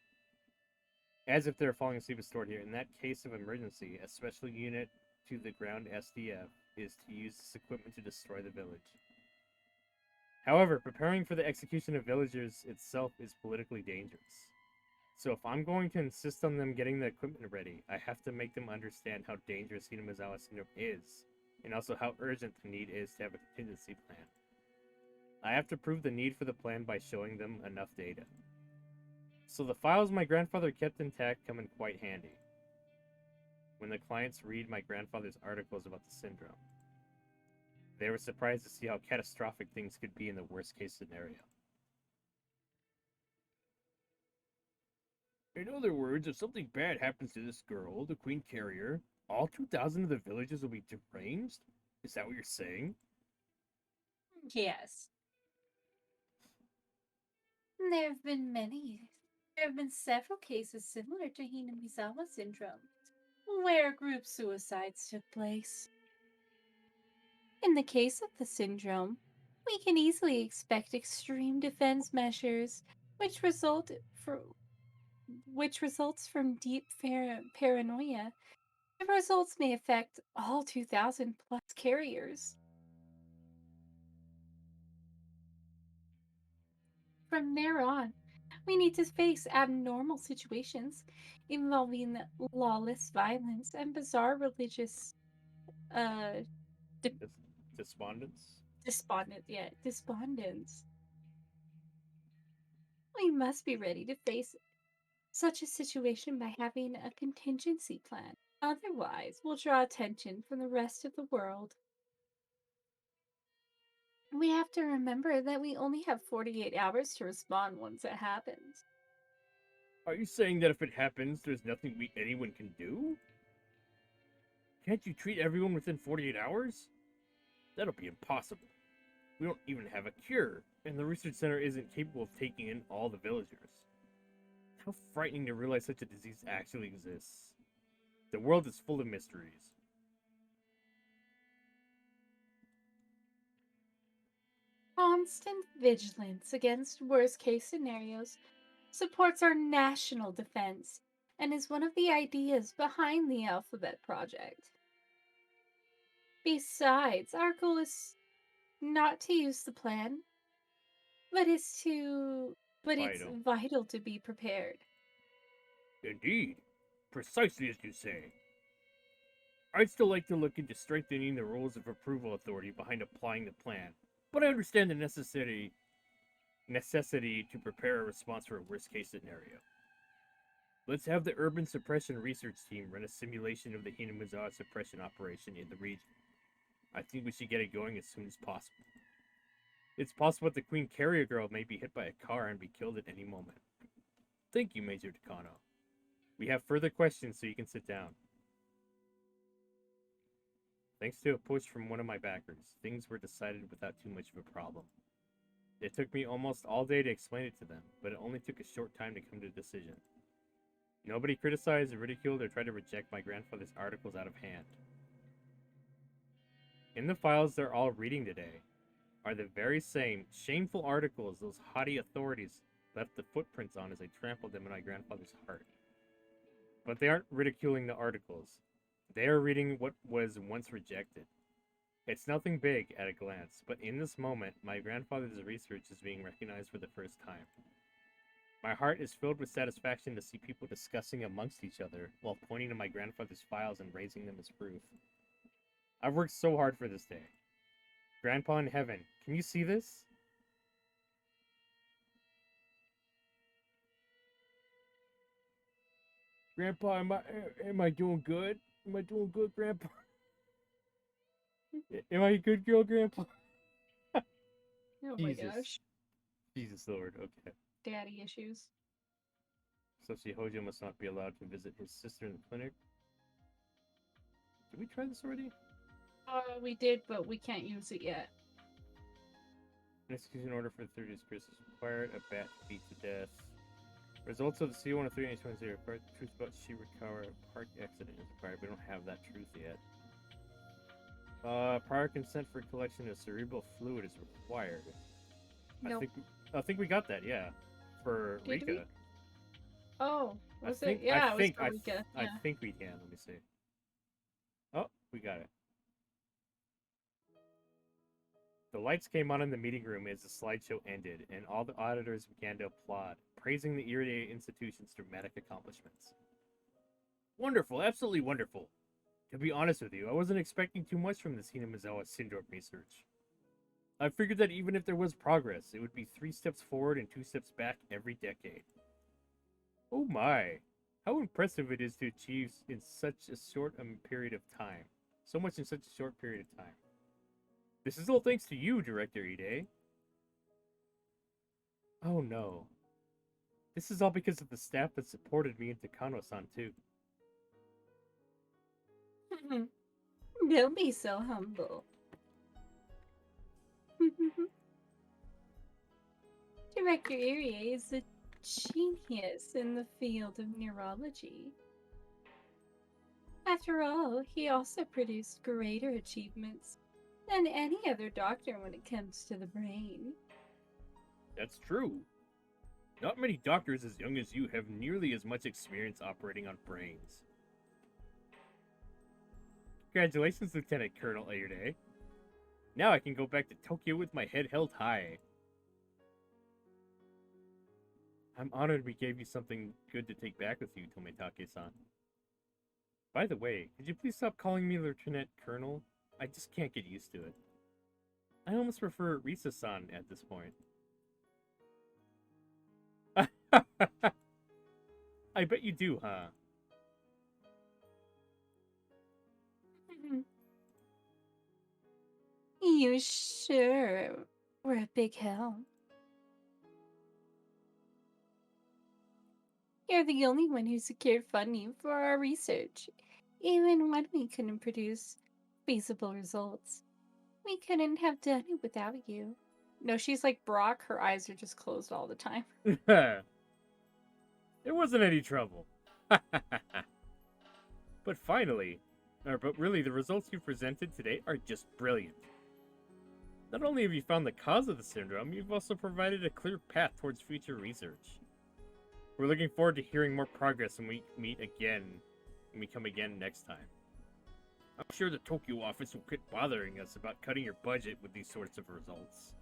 S1: As if they were falling asleep is stored here. In that case of emergency, a special unit to the ground SDF is to use this equipment to destroy the village. However, preparing for the execution of villagers itself is politically dangerous. So if I'm going to insist on them getting the equipment ready, I have to make them understand how dangerous Hinamizawa Syndrome is, and also how urgent the need is to have a contingency plan. I have to prove the need for the plan by showing them enough data. So the files my grandfather kept intact come in quite handy when the clients read my grandfather's articles about the syndrome. They were surprised to see how catastrophic things could be in the worst case scenario. In other words, if something bad happens to this girl, the Queen Carrier, all 2,000 of the villages will be deranged? Is that what you're saying?
S2: Yes. There have been many. There have been several cases similar to Hinamizawa syndrome, where group suicides took place. In the case of the syndrome, we can easily expect extreme defense measures, which results from deep paranoia. The results may affect all 2,000 plus carriers. From there on, we need to face abnormal situations involving lawless violence and bizarre religious uh
S1: Despondence?
S2: despondence. We must be ready to face such a situation by having a contingency plan. Otherwise, we'll draw attention from the rest of the world. We have to remember that we only have 48 hours to respond once it happens.
S1: Are you saying that if it happens, there's nothing anyone can do? Can't you treat everyone within 48 hours? That'll be impossible. We don't even have a cure, and the research center isn't capable of taking in all the villagers. How frightening to realize such a disease actually exists. The world is full of mysteries.
S2: Constant vigilance against worst case scenarios supports our national defense and is one of the ideas behind the Alphabet Project. Besides, our goal is not to use the plan, but it's
S1: Vital.
S2: vital to be prepared.
S1: Indeed. Precisely as you say. I'd still like to look into strengthening the rules of approval authority behind applying the plan, but I understand the necessity to prepare a response for a worst case scenario. Let's have the Urban Suppression Research Team run a simulation of the Hinamizawa suppression operation in the region. I think we should get it going as soon as possible. It's possible that the Queen Carrier Girl may be hit by a car and be killed at any moment. Thank you, Major Takano. We have further questions, so you can sit down. Thanks to a push from one of my backers, things were decided without too much of a problem. It took me almost all day to explain it to them, but it only took a short time to come to a decision. Nobody criticized, ridiculed, or tried to reject my grandfather's articles out of hand. In the files they're all reading today are the very same shameful articles those haughty authorities left the footprints on as I trampled them in my grandfather's heart. But they aren't ridiculing the articles. They are reading what was once rejected. It's nothing big at a glance, but in this moment, my grandfather's research is being recognized for the first time. My heart is filled with satisfaction to see people discussing amongst each other while pointing to my grandfather's files and raising them as proof. I've worked so hard for this day. Grandpa in heaven, can you see this? Grandpa, am I doing good? Am I doing good, Grandpa? Am I a good girl, Grandpa?
S2: Oh my
S1: Jesus.
S2: gosh.
S1: Jesus Lord, okay.
S2: Daddy issues.
S1: Soshi Hojo must not be allowed to visit his sister in the clinic. Did we try this already?
S2: We did, but we can't use it yet.
S1: An execution order for the 30th Pierce is required. A bat beat to death. Results of the C-103 H-1Z required. The truth about Shirakawa Park accident is required. We don't have that truth yet. Prior consent for collection of cerebral fluid is required.
S2: Nope.
S1: I think we got that, yeah. For
S2: Did
S1: Rika.
S2: we? Oh, was
S1: think,
S2: it? Yeah,
S1: I think,
S2: it was for Rika.
S1: I think we can. Let me see. Oh, we got it. The lights came on in the meeting room as the slideshow ended, and all the auditors began to applaud, praising the Irie institution's dramatic accomplishments. Wonderful, absolutely wonderful. To be honest with you, I wasn't expecting too much from this Hinamizawa syndrome research. I figured that even if there was progress, it would be 3 steps forward and 2 steps back every decade. Oh my, how impressive it is to achieve in such a short period of time. So much in such a short period of time. This is all thanks to you, Director Ide. Oh no. This is all because of the staff that supported me and Takano-san too.
S2: Don't be so humble. Director Irie is a genius in the field of neurology. After all, he also produced greater achievements than any other doctor when it comes to the brain.
S1: That's true. Not many doctors as young as you have nearly as much experience operating on brains. Congratulations, Lieutenant Colonel Ayerde. Now I can go back to Tokyo with my head held high. I'm honored we gave you something good to take back with you, Tomitake-san. By the way, could you please stop calling me Lieutenant Colonel? I just can't get used to it. I almost prefer Risa-san at this point. I bet you do, huh?
S2: You sure were a big help. You're the only one who secured funding for our research, even when we couldn't produce feasible results. We couldn't have done it without you. No, she's like Brock. Her eyes are just closed all the time.
S1: It wasn't any trouble. But really, the results you presented today are just brilliant. Not only have you found the cause of the syndrome, you've also provided a clear path towards future research. We're looking forward to hearing more progress when we meet again, when we come again next time. I'm sure the Tokyo office will quit bothering us about cutting your budget with these sorts of results.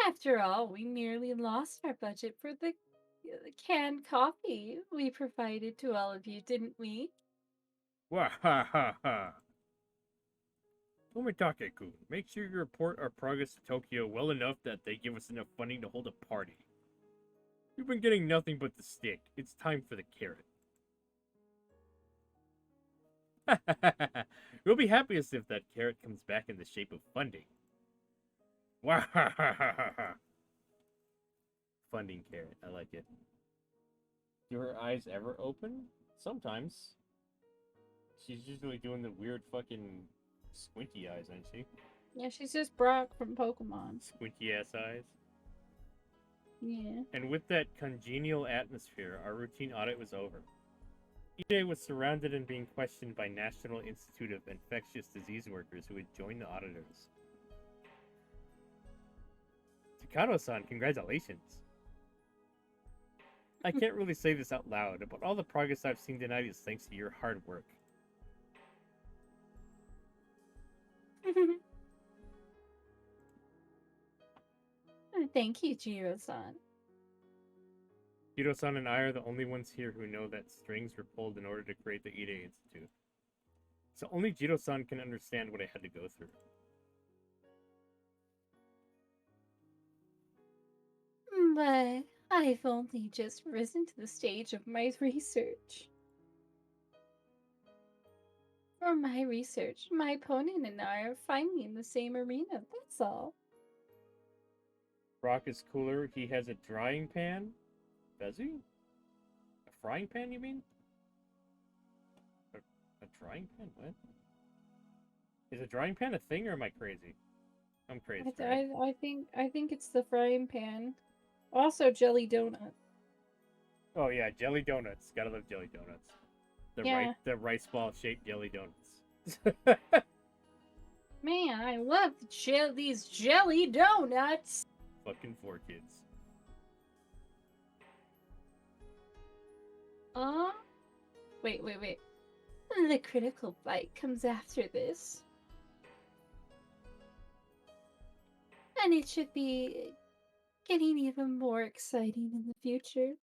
S2: After all, we merely lost our budget for the canned coffee we provided to all of you, didn't we?
S1: Wah ha ha ha. Tomitake-kun, make sure you report our progress to Tokyo well enough that they give us enough funding to hold a party. We've been getting nothing but the stick. It's time for the carrot. We'll be happiest if that carrot comes back in the shape of funding. Wah ha ha ha ha ha. Funding carrot, I like it. Do her eyes ever open? Sometimes. She's usually doing the weird fucking squinty eyes, isn't she?
S2: Yeah, she's just Brock from Pokemon.
S1: Squinty ass eyes.
S2: Yeah.
S1: And with that congenial atmosphere, our routine audit was over. EJ was surrounded and being questioned by National Institute of Infectious Disease workers who had joined the auditors. Takano-san, congratulations! I can't really say this out loud, but all the progress I've seen tonight is thanks to your hard work.
S2: Thank you, Jiro-san.
S1: Jiro-san and I are the only ones here who know that strings were pulled in order to create the Ide Institute. So only Jiro-san can understand what I had to go through.
S2: But I've only just risen to the stage of my research. For my research, my opponent and I are fighting in the same arena, that's all.
S1: Brock is cooler. He has a drying pan. Does he? A frying pan, you mean? A drying pan? What? Is a drying pan a thing, or am I crazy? I'm crazy. Right?
S2: I think it's the frying pan. Also, jelly donut.
S1: Oh yeah, jelly donuts. Gotta love jelly donuts. The rice ball shaped jelly donuts.
S2: Man, I love these jelly donuts.
S1: Fucking 4Kids.
S2: Wait. The critical bite comes after this. And it should be getting even more exciting in the future.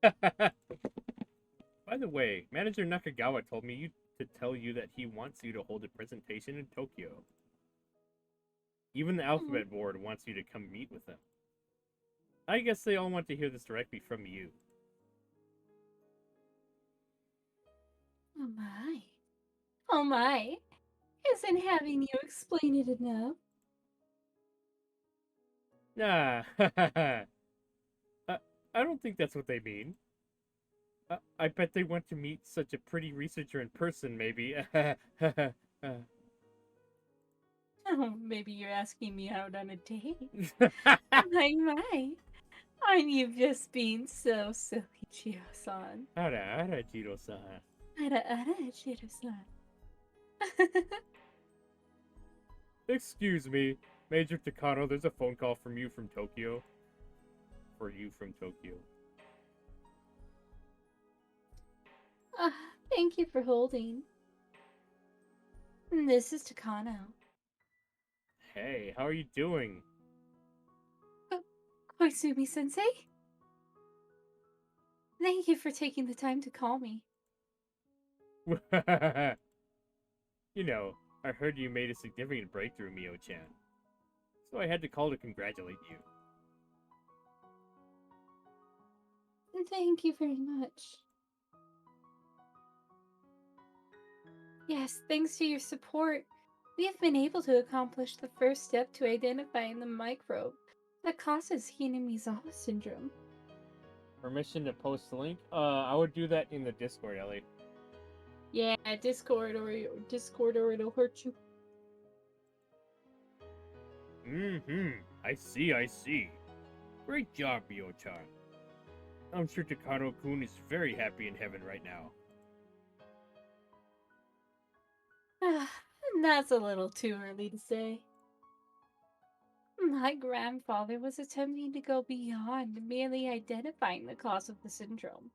S1: By the way, Manager Nakagawa told me to tell you that he wants you to hold a presentation in Tokyo. Even the Alphabet Board wants you to come meet with them. I guess they all want to hear this directly from you.
S2: Oh my. Oh my. Isn't having you explain it enough?
S1: Nah. I don't think that's what they mean. I bet they want to meet such a pretty researcher in person, maybe.
S2: Oh, maybe you're asking me out on a date. My. Aren't you just being so silly, Jiro-san?
S1: Ara, Jiro-san.
S2: Ara, Jiro-san.
S1: Excuse me, Major Takano, there's a phone call from you from Tokyo. For you from Tokyo.
S2: Thank you for holding. This is Takano.
S1: Hey, how are you doing?
S2: Koizumi-sensei? Thank you for taking the time to call me.
S1: You know, I heard you made a significant breakthrough, Mio-chan. So I had to call to congratulate you.
S2: Thank you very much. Yes, thanks to your support, we have been able to accomplish the first step to identifying the microbe that causes Hinamizawa syndrome.
S1: Permission to post the link? I would do that in the Discord, Ellie.
S2: Yeah, Discord or it'll hurt you.
S1: I see. Great job, Mio-chan. I'm sure Takano-kun is very happy in heaven right now.
S2: That's a little too early to say. My grandfather was attempting to go beyond merely identifying the cause of the syndrome.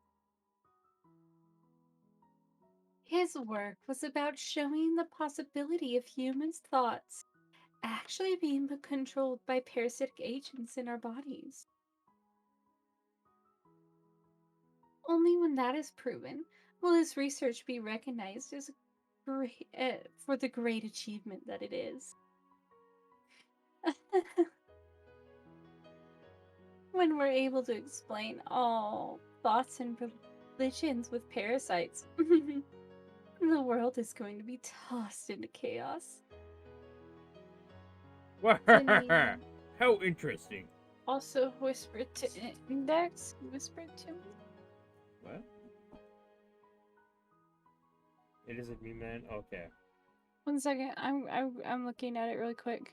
S2: His work was about showing the possibility of humans' thoughts actually being controlled by parasitic agents in our bodies. Only when that is proven will his research be recognized as great, for the great achievement that it is. When we're able to explain all thoughts and religions with parasites, the world is going to be tossed into chaos. Denise
S1: How interesting.
S2: also whispered to Index. Whispered to me.
S1: What? It isn't me, man. Okay.
S2: 1 second. I'm looking at it really quick.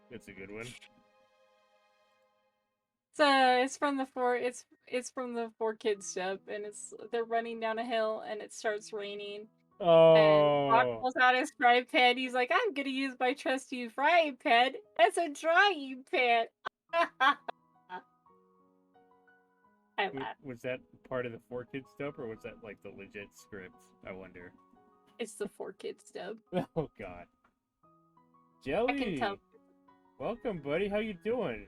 S1: That's a good one.
S2: It's from the four. It's from the 4 Kids step, and they're running down a hill, and it starts raining. And Rock
S1: Oh.
S2: pulls out his frying pan. He's like, "I'm gonna use my trusty frying pan as a drying pan." I laugh.
S1: Was that part of the 4 Kids stuff, or was that like the legit script? I wonder.
S2: It's the 4 Kids dub.
S1: Oh God.
S2: I
S1: Jelly.
S2: can tell.
S1: Welcome, buddy. How you doing?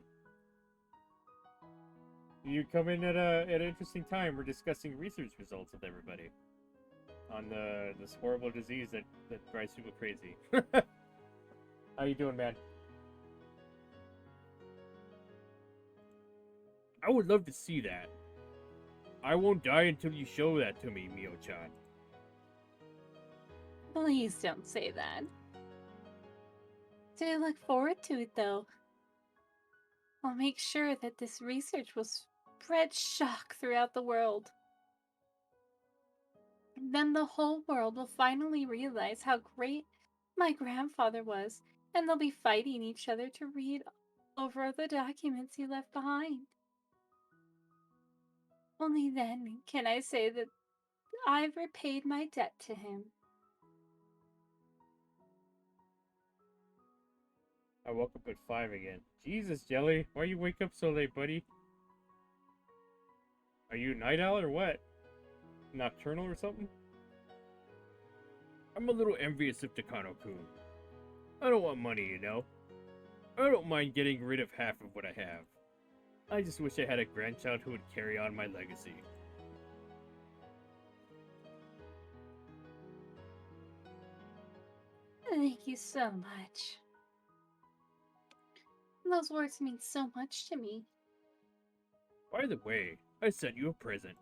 S1: You come in at an interesting time. We're discussing research results with everybody on this horrible disease that drives people crazy. How you doing, man? I would love to see that. I won't die until you show that to me, Mio-chan.
S2: Please don't say that. Do look forward to it, though. I'll make sure that this research will spread shock throughout the world. Then the whole world will finally realize how great my grandfather was, and they'll be fighting each other to read over the documents he left behind. Only then can I say that I've repaid my debt to him.
S1: I woke up at 5 again. Jesus, Jelly, why you wake up so late, buddy? Are you a night owl or what? Nocturnal or something? I'm a little envious of Takano-kun. I don't want money, you know. I don't mind getting rid of half of what I have. I just wish I had a grandchild who would carry on my legacy.
S2: Thank you so much. Those words mean so much to me.
S1: By the way, I sent you a present.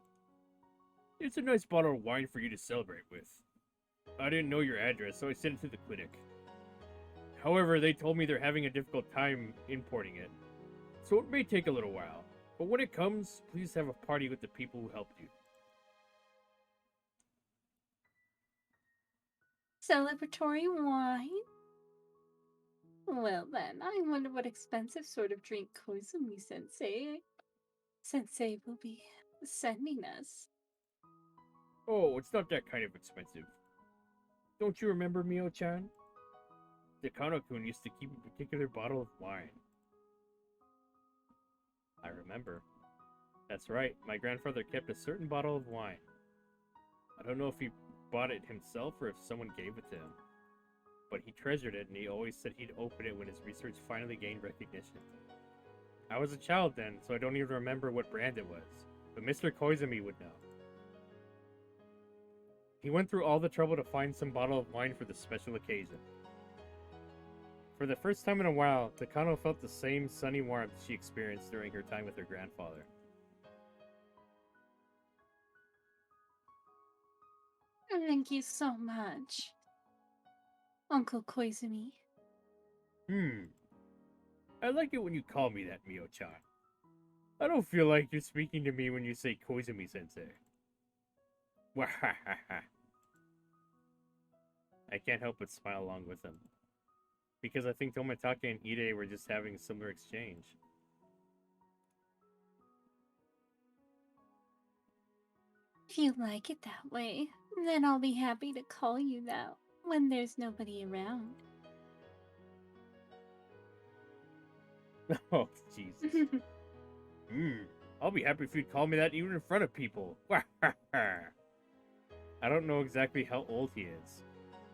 S1: It's a nice bottle of wine for you to celebrate with. I didn't know your address, so I sent it to the clinic. However, they told me they're having a difficult time importing it, so it may take a little while. But when it comes, please have a party with the people who helped you.
S2: Celebratory wine? Well then, I wonder what expensive sort of drink Koizumi-sensei will be sending us.
S1: Oh, it's not that kind of expensive. Don't you remember, Mio-chan? Takano-kun used to keep a particular bottle of wine. I remember. That's right, my grandfather kept a certain bottle of wine. I don't know if he bought it himself or if someone gave it to him. But he treasured it, and he always said he'd open it when his research finally gained recognition. I was a child then, so I don't even remember what brand it was. But Mr. Koizumi would know. He went through all the trouble to find some bottle of wine for this special occasion. For the first time in a while, Takano felt the same sunny warmth she experienced during her time with her grandfather.
S2: Thank you so much, Uncle Koizumi.
S1: I like it when you call me that, Mio-chan. I don't feel like you're speaking to me when you say Koizumi-sensei. Wahahaha. I can't help but smile along with him. Because I think Tomitake and Ide were just having a similar exchange.
S4: If you like it that way, then I'll be happy to call you that when there's nobody around.
S1: Oh, Jesus. I'll be happy if you'd call me that even in front of people. I don't know exactly how old he is,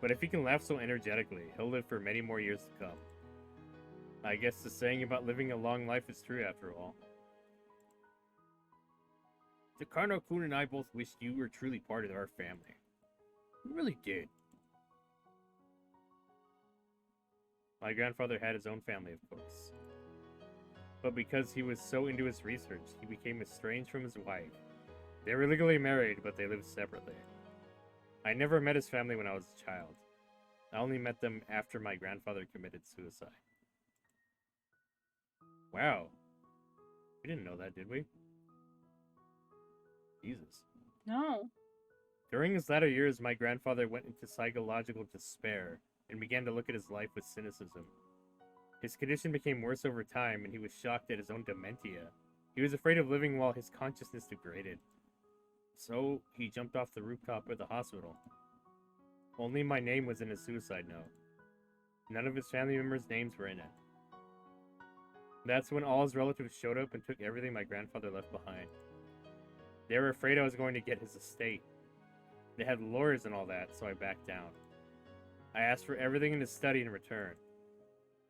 S1: but if he can laugh so energetically, he'll live for many more years to come. I guess the saying about living a long life is true after all. Takano-kun and I both wished you were truly part of our family. We really did. My grandfather had his own family, of course. But because he was so into his research, he became estranged from his wife. They were legally married, but they lived separately. I never met his family when I was a child. I only met them after my grandfather committed suicide. Wow. We didn't know that, did we? Jesus.
S2: No.
S1: During his latter years, my grandfather went into psychological despair and began to look at his life with cynicism. His condition became worse over time, and he was shocked at his own dementia. He was afraid of living while his consciousness degraded. So, he jumped off the rooftop of the hospital. Only my name was in his suicide note. None of his family members' names were in it. That's when all his relatives showed up and took everything my grandfather left behind. They were afraid I was going to get his estate. They had lawyers and all that, so I backed down. I asked for everything in his study in return.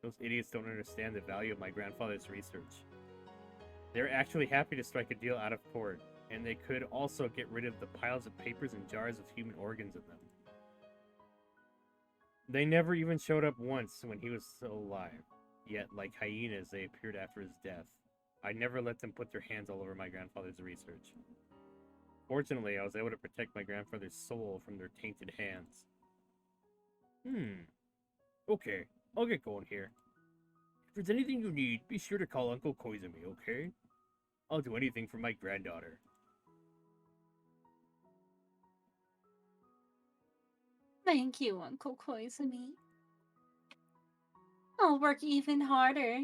S1: Those idiots don't understand the value of my grandfather's research. They're actually happy to strike a deal out of court, and they could also get rid of the piles of papers and jars with human organs in them. They never even showed up once when he was still alive, yet like hyenas they appeared after his death. I never let them put their hands all over my grandfather's research. Fortunately, I was able to protect my grandfather's soul from their tainted hands. Okay, I'll get going here. If there's anything you need, be sure to call Uncle Koizumi, okay? I'll do anything for my granddaughter.
S4: Thank you, Uncle Koizumi. I'll work even harder.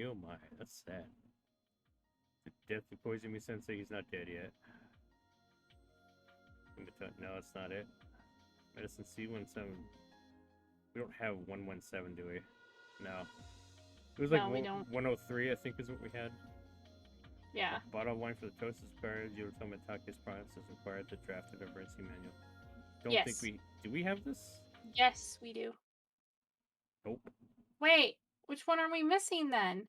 S1: Oh my, that's sad. The death of Koizumi Sensei, he's not dead yet. No, it's not it. Medicine C17. We don't have 117, do we? No. It was like
S2: No, we don't.
S1: 103, I think, is what we had.
S2: Yeah.
S1: Bottle of wine for the toast is required. Yotomi Take's process is required. The drafted emergency manual. Don't think we... Do we have this?
S2: Yes, we do.
S1: Nope.
S2: Wait, which one are we missing then?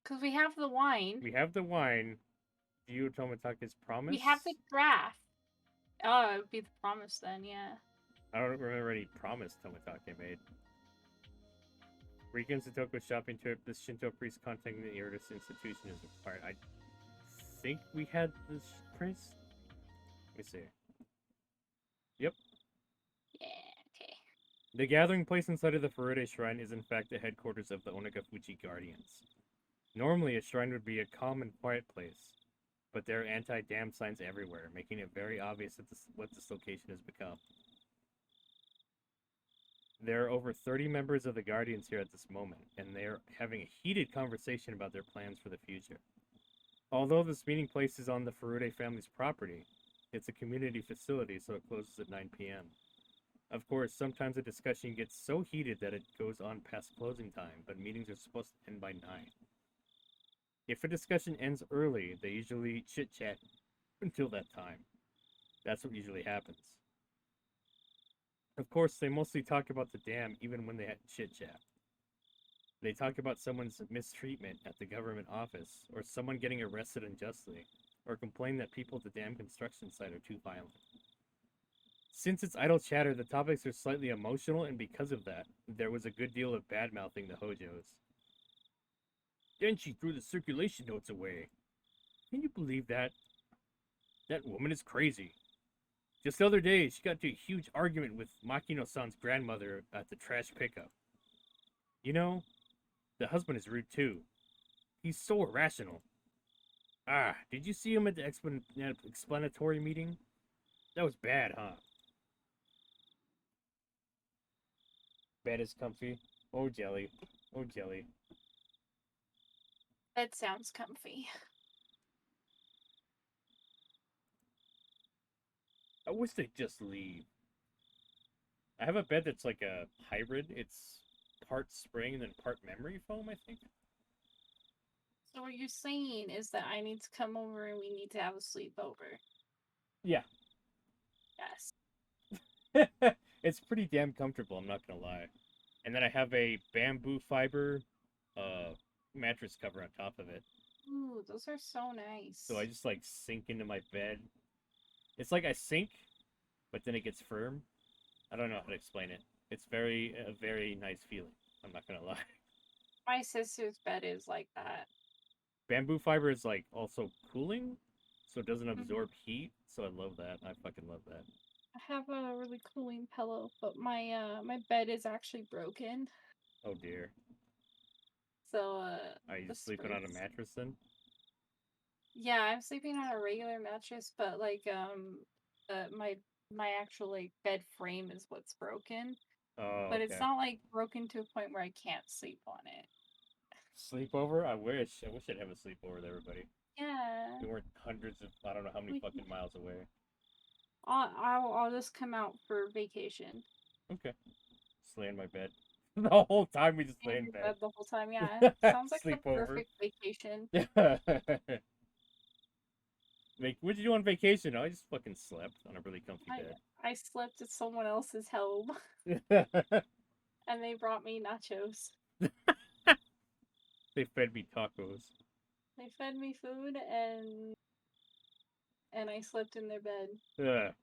S2: Because we have the wine.
S1: We have the wine. Yotomi Take's promise?
S2: We have the draft. Oh, it would be the promise then, yeah.
S1: I don't remember any promise Tomitake made. Weekend Satoko shopping trip. This Shinto priest contacting the Iridis institution is required. I think we had this priest. Let me see. Yep.
S2: Yeah, okay.
S1: The gathering place inside of the Furude Shrine is in fact the headquarters of the Onagafuchi Guardians. Normally, a shrine would be a calm and quiet place, but there are anti-dam signs everywhere, making it very obvious that what this location has become. There are over 30 members of the Guardians here at this moment, and they are having a heated conversation about their plans for the future. Although this meeting place is on the Furude family's property, it's a community facility, so it closes at 9 p.m. Of course, sometimes the discussion gets so heated that it goes on past closing time, but meetings are supposed to end by 9. If a discussion ends early, they usually chit-chat until that time. That's what usually happens. Of course, they mostly talk about the dam even when they chit-chat. They talk about someone's mistreatment at the government office, or someone getting arrested unjustly, or complain that people at the dam construction site are too violent. Since it's idle chatter, the topics are slightly emotional, and because of that, there was a good deal of bad-mouthing the Hojos. Then she threw the circulation notes away. Can you believe that? That woman is crazy. Just the other day, she got into a huge argument with Makino-san's grandmother at the trash pickup. You know, the husband is rude too. He's so irrational. Ah, did you see him at the explanatory meeting? That was bad, huh? Bed is comfy. Oh, jelly. Oh, jelly.
S2: That sounds comfy.
S1: I wish they'd just leave. I have a bed that's like a hybrid. It's part spring and then part memory foam, I think.
S2: So what you're saying is that I need to come over and we need to have a sleepover.
S1: Yeah.
S2: Yes.
S1: It's pretty damn comfortable, I'm not gonna lie. And then I have a bamboo fiber mattress cover on top of it.
S2: Ooh, those are so nice.
S1: So I just like sink into my bed. It's like I sink, but then it gets firm. I don't know how to explain it. It's a very nice feeling. I'm not gonna lie.
S2: My sister's bed is like that.
S1: Bamboo fiber is like also cooling, so it doesn't absorb heat. So I love that. I fucking love that.
S2: I have a really cooling pillow, but my bed is actually broken.
S1: Oh dear.
S2: So
S1: Are you
S2: the
S1: sleeping on a
S2: springs-
S1: mattress then?
S2: Yeah, I'm sleeping on a regular mattress, but like my actual like bed frame is what's broken.
S1: Oh,
S2: But
S1: okay.
S2: it's not like broken to a point where I can't sleep on it.
S1: Sleepover? I wish. I wish I'd have a sleepover with everybody.
S2: Yeah.
S1: We weren't hundreds of, I don't know how many fucking miles away.
S2: I'll just come out for vacation.
S1: Okay. Just lay in my bed. The whole time we just lay in
S2: Your
S1: bed.
S2: the whole time, yeah. Sounds like the
S1: Sleepover.
S2: perfect vacation.
S1: What'd you do on vacation? Oh, I just fucking slept on a really comfy
S2: I slept at someone else's home
S1: bed.
S2: and they brought me nachos.
S1: They fed me tacos.
S2: They fed me food and I slept in their bed.
S1: Ugh.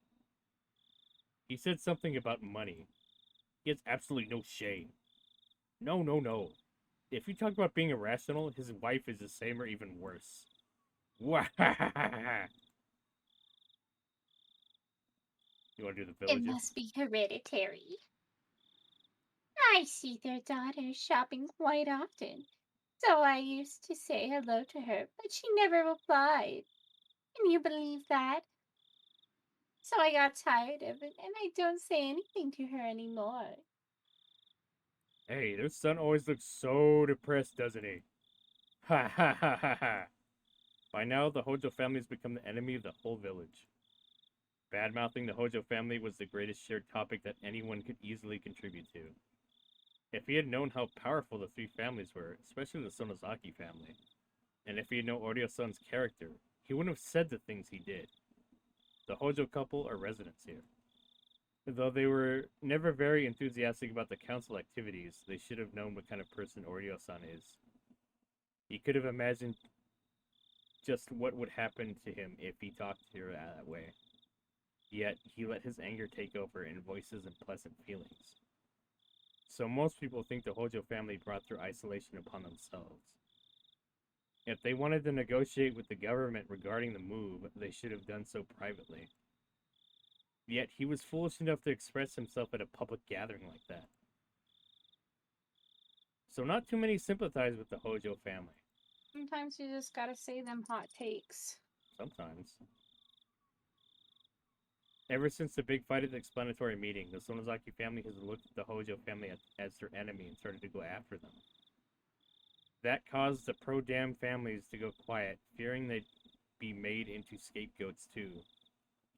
S1: He said something about money. He has absolutely no shame. No, no, no. If you talk about being irrational, his wife is the same or even worse. You want to do the
S4: It
S1: villages?
S4: must be hereditary. I see their daughter shopping quite often, so I used to say hello to her, but she never replied. Can you believe that? So I got tired of it, and I don't say anything to her anymore.
S1: Hey, their son always looks so depressed, doesn't he? Ha ha ha ha ha. By now, the Hojo family has become the enemy of the whole village. Bad-mouthing the Hojo family was the greatest shared topic that anyone could easily contribute to. If he had known how powerful the three families were, especially the Sonozaki family, and if he had known Oryo-san's character, he wouldn't have said the things he did. The Hojo couple are residents here. Though they were never very enthusiastic about the council activities, they should have known what kind of person Oryo-san is. He could have imagined just what would happen to him if he talked to her that way. Yet, he let his anger take over and voices unpleasant feelings. So most people think the Hojo family brought their isolation upon themselves. If they wanted to negotiate with the government regarding the move, they should have done so privately. Yet he was foolish enough to express himself at a public gathering like that. So not too many sympathize with the Hojo family.
S2: Sometimes you just gotta say them hot takes.
S1: Sometimes. Ever since the big fight at the explanatory meeting, the Sonozaki family has looked at the Hojo family as their enemy and started to go after them. That caused the pro-dam families to go quiet, fearing they'd be made into scapegoats too.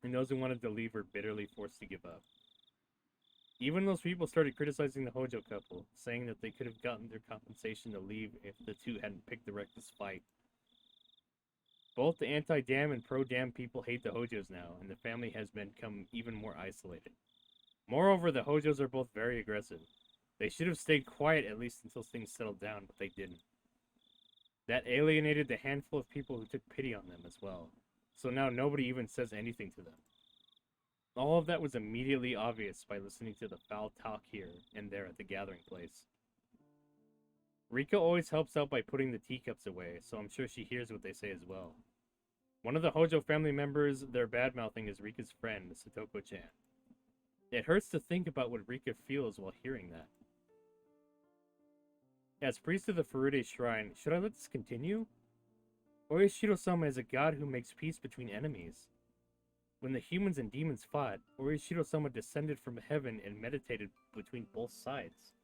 S1: And those who wanted to leave were bitterly forced to give up. Even those people started criticizing the Hojo couple, saying that they could have gotten their compensation to leave if the two hadn't picked the reckless fight. Both the anti-dam and pro-dam people hate the Hojos now, and the family has become even more isolated. Moreover, the Hojos are both very aggressive. They should have stayed quiet at least until things settled down, but they didn't. That alienated the handful of people who took pity on them as well, so now nobody even says anything to them. All of that was immediately obvious by listening to the foul talk here and there at the gathering place. Rika always helps out by putting the teacups away, so I'm sure she hears what they say as well. One of the Hojo family members they're bad-mouthing is Rika's friend, Satoko-chan. It hurts to think about what Rika feels while hearing that. As priest of the Furude Shrine, should I let this continue? Orishiro-sama is a god who makes peace between enemies. When the humans and demons fought, Orishiro-sama descended from heaven and meditated between both sides.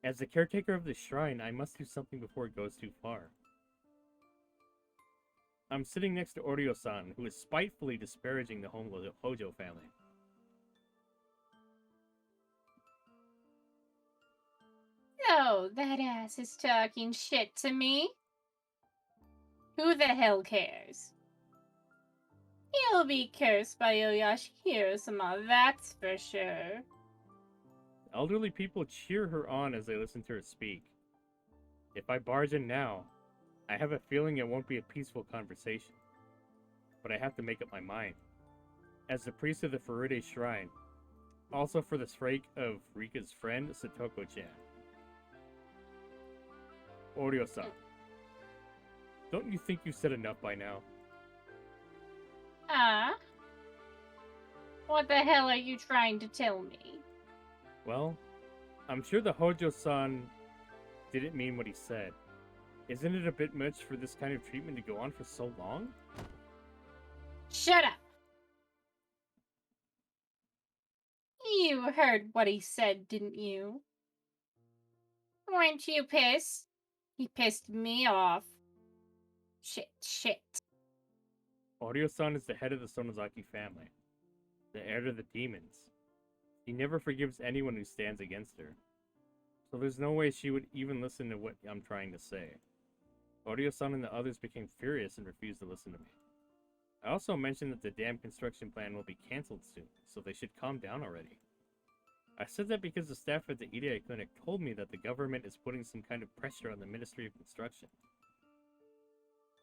S1: As the caretaker of the shrine, I must do something before it goes too far. I'm sitting next to Oryo-san, who is spitefully disparaging the Hojo family.
S4: So, that ass is talking shit to me? Who the hell cares? He'll be cursed by Oyashihiro-sama, that's for sure.
S1: Elderly people cheer her on as they listen to her speak. If I barge in now, I have a feeling it won't be a peaceful conversation. But I have to make up my mind. As the priest of the Furude Shrine, also for the sake of Rika's friend, Satoko-chan. Oryo-san, don't you think you said enough by now?
S4: What the hell are you trying to tell me?
S1: Well, I'm sure the Hojo-san didn't mean what he said. Isn't it a bit much for this kind of treatment to go on for so long?
S4: Shut up! You heard what he said, didn't you? Weren't you pissed? He pissed me off. Shit.
S1: Oryo-san is the head of the Sonozaki family, the heir to the demons. He never forgives anyone who stands against her. So there's no way she would even listen to what I'm trying to say. Oryo-san and the others became furious and refused to listen to me. I also mentioned that the dam construction plan will be cancelled soon, so they should calm down already. I said that because the staff at the Irei clinic told me that the government is putting some kind of pressure on the Ministry of Construction.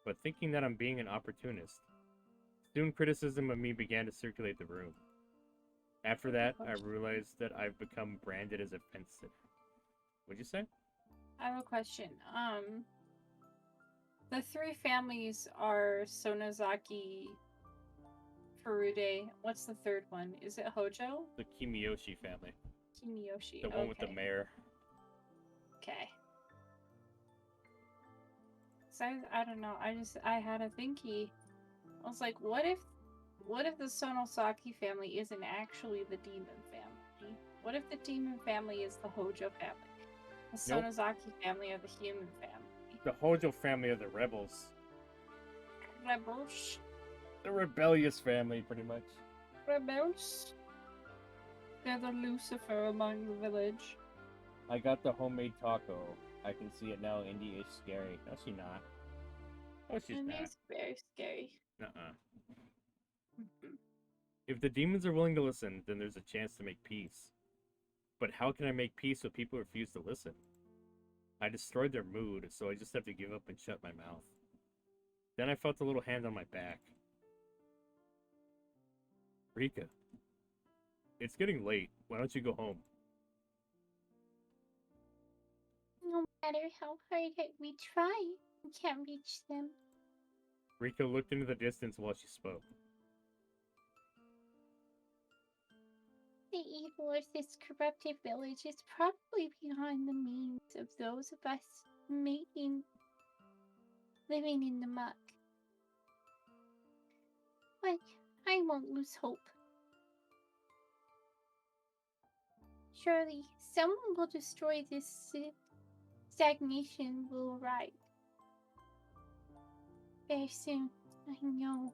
S1: But thinking that I'm being an opportunist, soon criticism of me began to circulate the room. After that, I realized that I've become branded as a fence sitter. What'd you say?
S2: I have a question. The three families are Sonozaki, Furude. What's the third one? Is it Hojo?
S1: The Kimiyoshi family.
S2: Kimiyoshi.
S1: The one with the mayor.
S2: Okay. So I don't know. I had a thinky. I was like, what if the Sonosaki family isn't actually the demon family? What if the demon family is the Hojo family? The Sonozaki family are the human family.
S1: The Hojo family are the rebels.
S2: Rebels.
S1: The rebellious family, pretty much.
S2: Rebels. They're the Lucifer among the village.
S1: I got the homemade taco. I can see it now. Indy is scary. No, she's not. No, she's
S2: And
S1: not.
S2: it's very scary.
S1: If the demons are willing to listen, then there's a chance to make peace. But how can I make peace with people who refuse to listen? I destroyed their mood, so I just have to give up and shut my mouth. Then I felt a little hand on my back. Rika, it's getting late. Why don't you go home?
S4: No matter how hard we try, we can't reach them.
S1: Rika looked into the distance while she spoke.
S4: The evil of this corrupted village is probably behind the means of those of us living in the muck. But I won't lose hope. Surely someone will destroy this stagnation will arrive. Very soon, I know.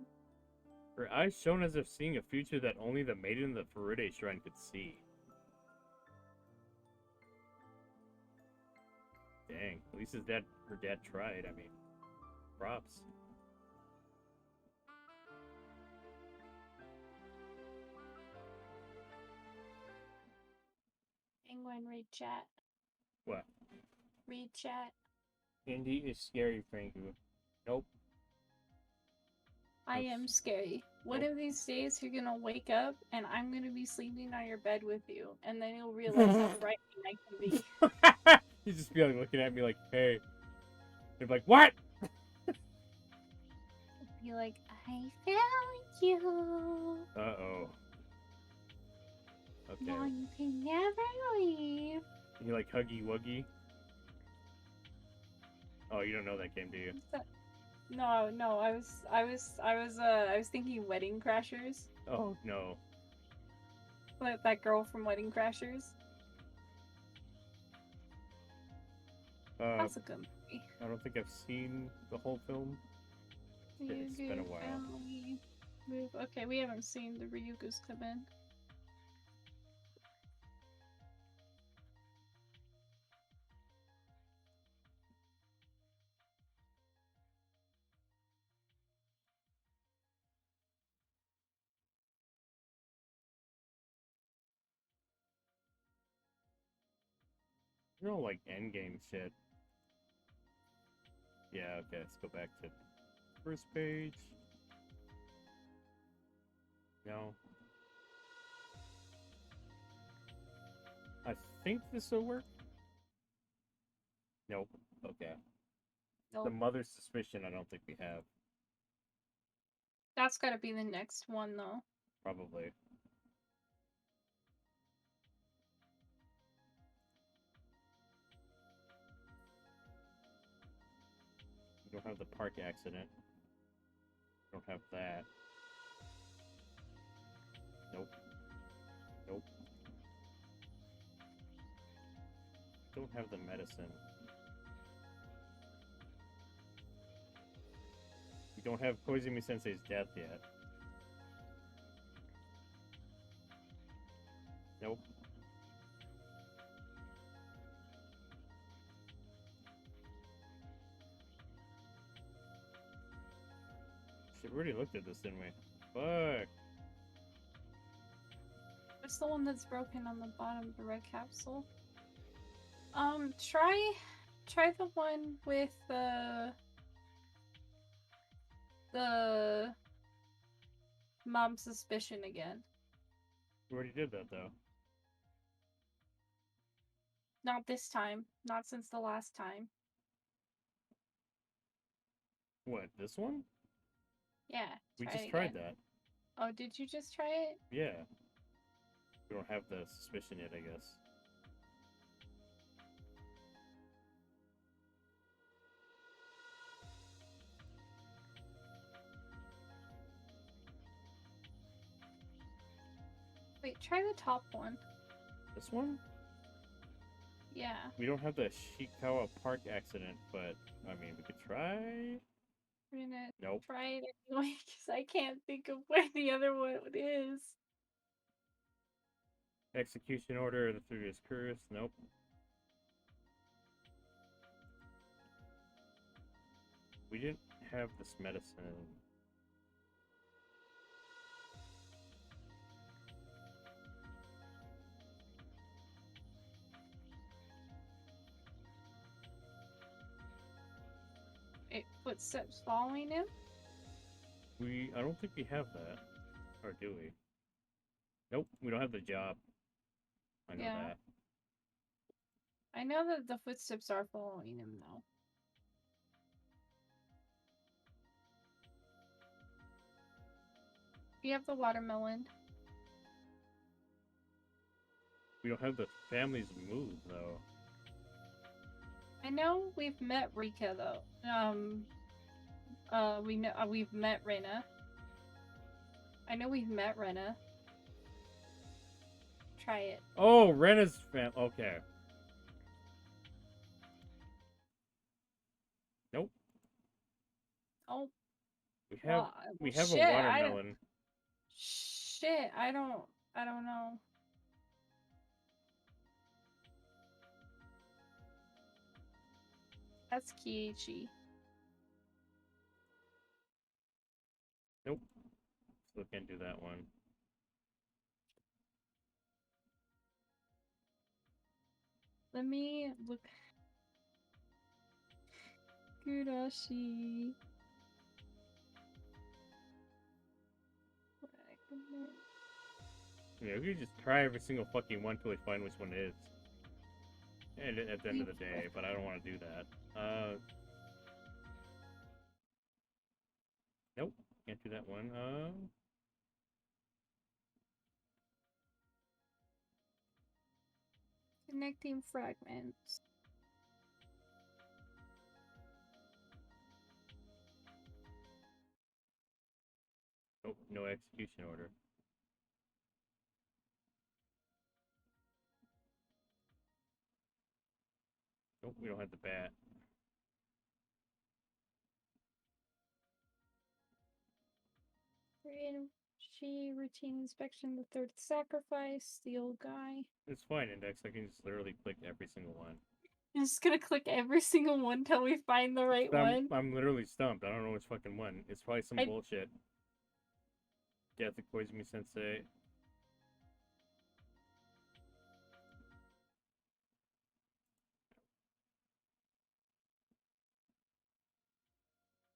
S1: Her eyes shone as if seeing a future that only the maiden of the Furude Shrine could see. Dang, at least her dad tried. I mean, props.
S2: Penguin, read chat.
S1: What?
S2: Read chat.
S1: Indy is scary, Franku. Nope.
S2: I am scary. One of these days you're gonna wake up and I'm gonna be sleeping on your bed with you, and then you'll realize how frightening I can be.
S1: He's just be like looking at me like, hey. They're like, what?
S4: be like, I found you.
S1: Uh-oh. Okay.
S4: Now you can never leave.
S1: You like Huggy Wuggy? Oh, you don't know that game, do you?
S2: No, I was thinking Wedding Crashers.
S1: Oh, no.
S2: Like that girl from Wedding Crashers. That's a good movie.
S1: I don't think I've seen the whole film. It's been a while.
S2: Family move. Okay, we haven't seen the Ryugus come in.
S1: You know, like endgame shit. Yeah, okay, let's go back to first page. No. I think this will work. Nope. Okay.
S2: Nope.
S1: The mother's suspicion, I don't think we have.
S2: That's gotta be the next one, though.
S1: Probably. We don't have the park accident. We don't have that. Nope. Nope. Don't have the medicine. We don't have Koizumi Sensei's death yet. Nope. Shit, we already looked at this, didn't we? Fuck.
S2: It's the one that's broken on the bottom of the red capsule. Try the one with the mom suspicion again.
S1: We already did that, though.
S2: Not this time. Not since the last time.
S1: What, this one?
S2: Yeah.
S1: We
S2: try
S1: just
S2: it
S1: tried
S2: again.
S1: that.
S2: Oh, did you just try it?
S1: Yeah. We don't have the suspicion yet, I guess.
S2: Wait, try the top one.
S1: This one?
S2: Yeah.
S1: We don't have the Shikawa Park accident, but, I mean, we could try?
S2: We're gonna
S1: Nope.
S2: try it anyway, because I can't think of where the other one is.
S1: Execution order, the Furious Curse, nope. We didn't have this medicine.
S2: Footsteps following him?
S1: I don't think we have that. Or do we? Nope, we don't have the job. I know
S2: Yeah.
S1: that.
S2: I know that the footsteps are following him, though. You have the watermelon.
S1: We don't have the family's move, though.
S2: I know we've met Rika, though. We've met Rena. I know we've met Rena. Try it.
S1: Oh, Rena's fam. Okay. Nope.
S2: Oh.
S1: We have a
S2: shit,
S1: watermelon.
S2: Shit, I don't know. That's Kiichi.
S1: Nope. Still can't do that one.
S2: Let me look. Higurashi.
S1: Yeah, we could just try every single fucking one till we find which one it is. And at the end of the day, but I don't want to do that. Nope, can't do that one.
S2: Connecting fragments.
S1: Nope, no execution order. Nope, we don't have the bat.
S2: She routine inspection, the third sacrifice, the old guy.
S1: It's fine, Index. I can just literally click every single one.
S2: I'm just gonna click every single one until we find the right one.
S1: I'm literally stumped. I don't know which fucking one. It's probably some bullshit. Death of Koizumi Sensei.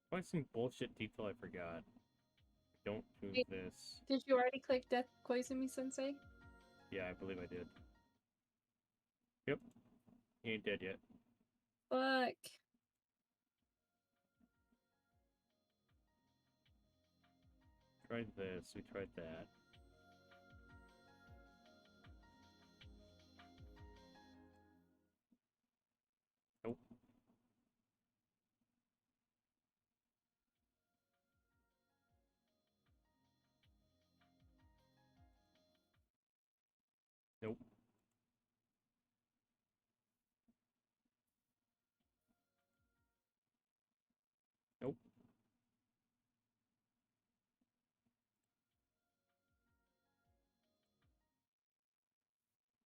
S1: Probably some bullshit detail I forgot. Don't do
S2: Wait.
S1: this.
S2: Did you already click Death Koizumi Sensei?
S1: Yeah, I believe I did. Yep. He ain't dead yet.
S2: Fuck.
S1: Tried this. We tried that. Nope. Nope. Nope.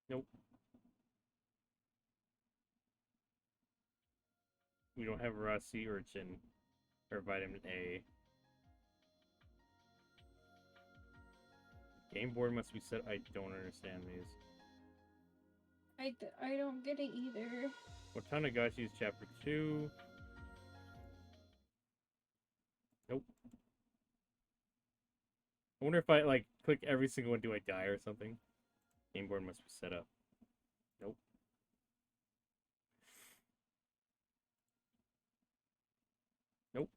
S1: Nope. We don't have raw sea urchin or vitamin A. Game board must be set. I don't understand these.
S2: I don't get it either.
S1: Watanagashi is chapter 2. Nope. I wonder if I like click every single one, do I die or something? Game board must be set up. Nope. Nope.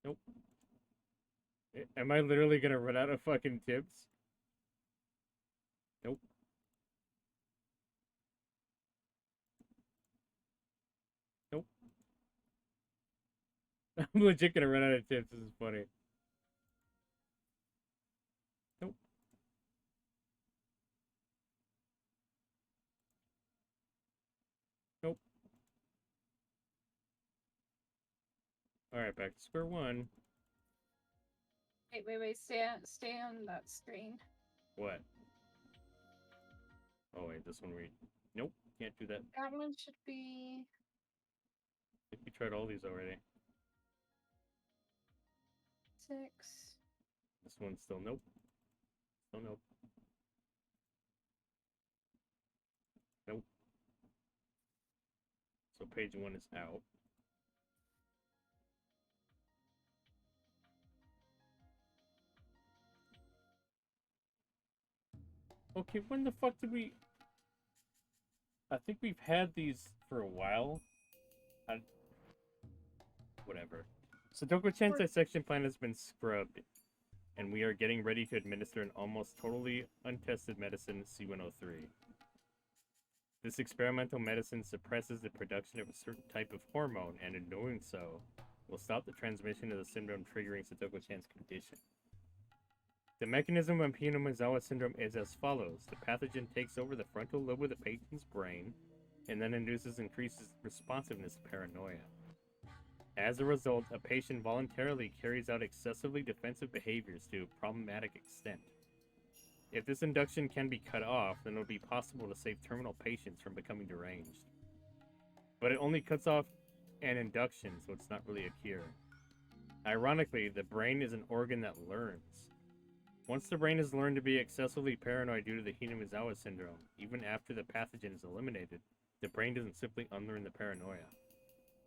S1: Nope. Am I literally gonna run out of fucking tips? Nope. Nope. I'm legit gonna run out of tips. This is funny. Nope. Nope. Alright, back to square one.
S2: Wait. Stay on that screen.
S1: What? Oh wait, this one we... Nope, can't do that.
S2: That one should be...
S1: I think we tried all these already.
S2: 6.
S1: This one's still nope. Still nope. Nope. So page 1 is out. Okay, when the fuck did we... I think we've had these for a while. Whatever. Sudoku-chan's dissection plan has been scrubbed, and we are getting ready to administer an almost totally untested medicine, C103. This experimental medicine suppresses the production of a certain type of hormone, and in doing so, will stop the transmission of the syndrome triggering Sudoku-chan's condition. The mechanism of Hinomizawa syndrome is as follows. The pathogen takes over the frontal lobe of the patient's brain, and then induces increased responsiveness to paranoia. As a result, a patient voluntarily carries out excessively defensive behaviors to a problematic extent. If this induction can be cut off, then it will be possible to save terminal patients from becoming deranged. But it only cuts off an induction, so it's not really a cure. Ironically, the brain is an organ that learns. Once the brain has learned to be excessively paranoid due to the Hinomizawa syndrome, even after the pathogen is eliminated, the brain doesn't simply unlearn the paranoia.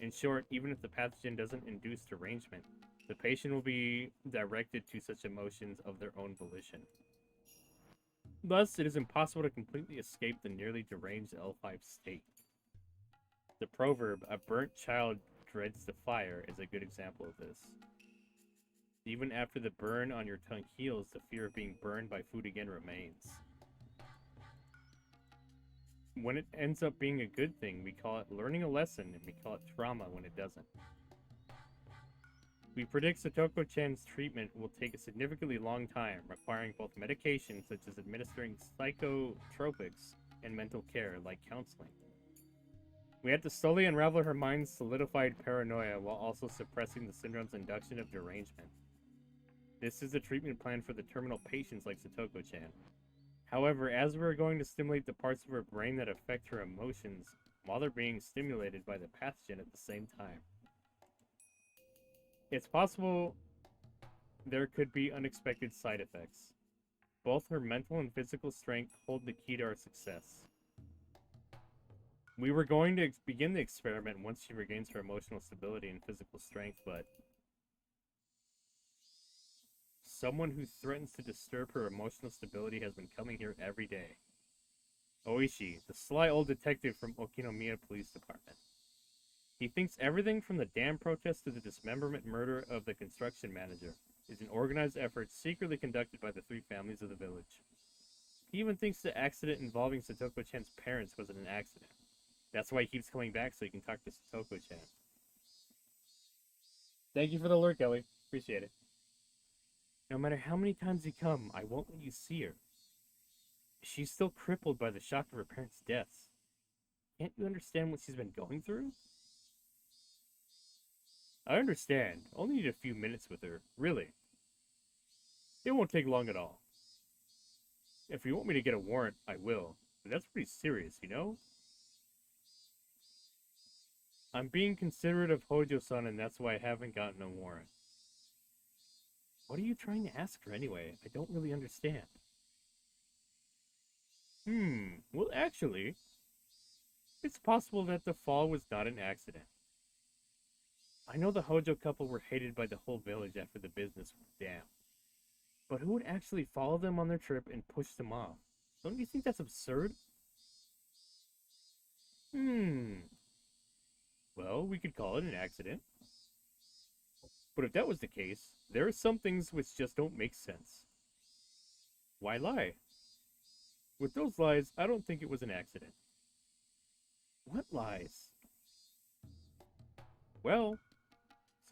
S1: In short, even if the pathogen doesn't induce derangement, the patient will be directed to such emotions of their own volition. Thus, it is impossible to completely escape the nearly deranged L5 state. The proverb, a burnt child dreads the fire, is a good example of this. Even after the burn on your tongue heals, the fear of being burned by food again remains. When it ends up being a good thing, we call it learning a lesson, and we call it trauma when it doesn't. We predict Satoko-chan's treatment will take a significantly long time, requiring both medication, such as administering psychotropics, and mental care, like counseling. We had to slowly unravel her mind's solidified paranoia while also suppressing the syndrome's induction of derangement. This is a treatment plan for the terminal patients like Satoko-chan. However, as we're going to stimulate the parts of her brain that affect her emotions, while they're being stimulated by the pathogen at the same time. It's possible there could be unexpected side effects. Both her mental and physical strength hold the key to our success. We were going to begin the experiment once she regains her emotional stability and physical strength, but someone who threatens to disturb her emotional stability has been coming here every day. Oishi, the sly old detective from Okinomiya Police Department. He thinks everything from the dam protest to the dismemberment murder of the construction manager is an organized effort secretly conducted by the three families of the village. He even thinks the accident involving Satoko-chan's parents wasn't an accident. That's why he keeps coming back so he can talk to Satoko-chan. Thank you for the alert, Kelly. Appreciate it. No matter how many times you come, I won't let you see her. She's still crippled by the shock of her parents' deaths. Can't you understand what she's been going through? I understand. Only need a few minutes with her. Really. It won't take long at all. If you want me to get a warrant, I will. But that's pretty serious, you know? I'm being considerate of Hojo-san, and that's why I haven't gotten a warrant. What are you trying to ask her anyway? I don't really understand. Well actually, it's possible that the fall was not an accident. I know the Hojo couple were hated by the whole village after the business went down. But who would actually follow them on their trip and push them off? Don't you think that's absurd? Well, we could call it an accident. But if that was the case, there are some things which just don't make sense. Why lie? With those lies, I don't think it was an accident. What lies? Well,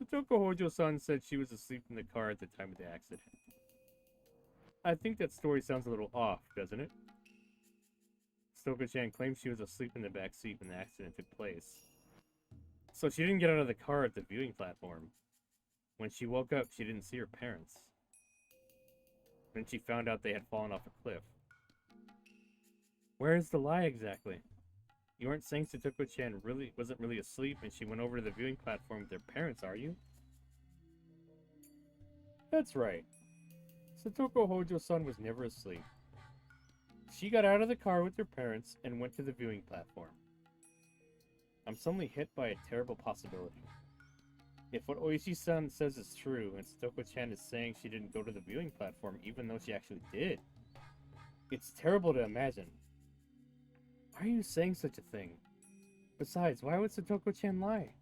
S1: Satoko Hojo-san said she was asleep in the car at the time of the accident. I think that story sounds a little off, doesn't it? Satoko-chan claims she was asleep in the back seat when the accident took place. So she didn't get out of the car at the viewing platform. When she woke up, she didn't see her parents. Then she found out they had fallen off a cliff. Where is the lie exactly? You aren't saying Satoko-chan wasn't really asleep and she went over to the viewing platform with their parents, are you? That's right. Satoko Hojo-san was never asleep. She got out of the car with her parents and went to the viewing platform. I'm suddenly hit by a terrible possibility. If what Oishi-san says is true, and Satoko-chan is saying she didn't go to the viewing platform even though she actually did, it's terrible to imagine. Why are you saying such a thing? Besides, why would Satoko-chan lie?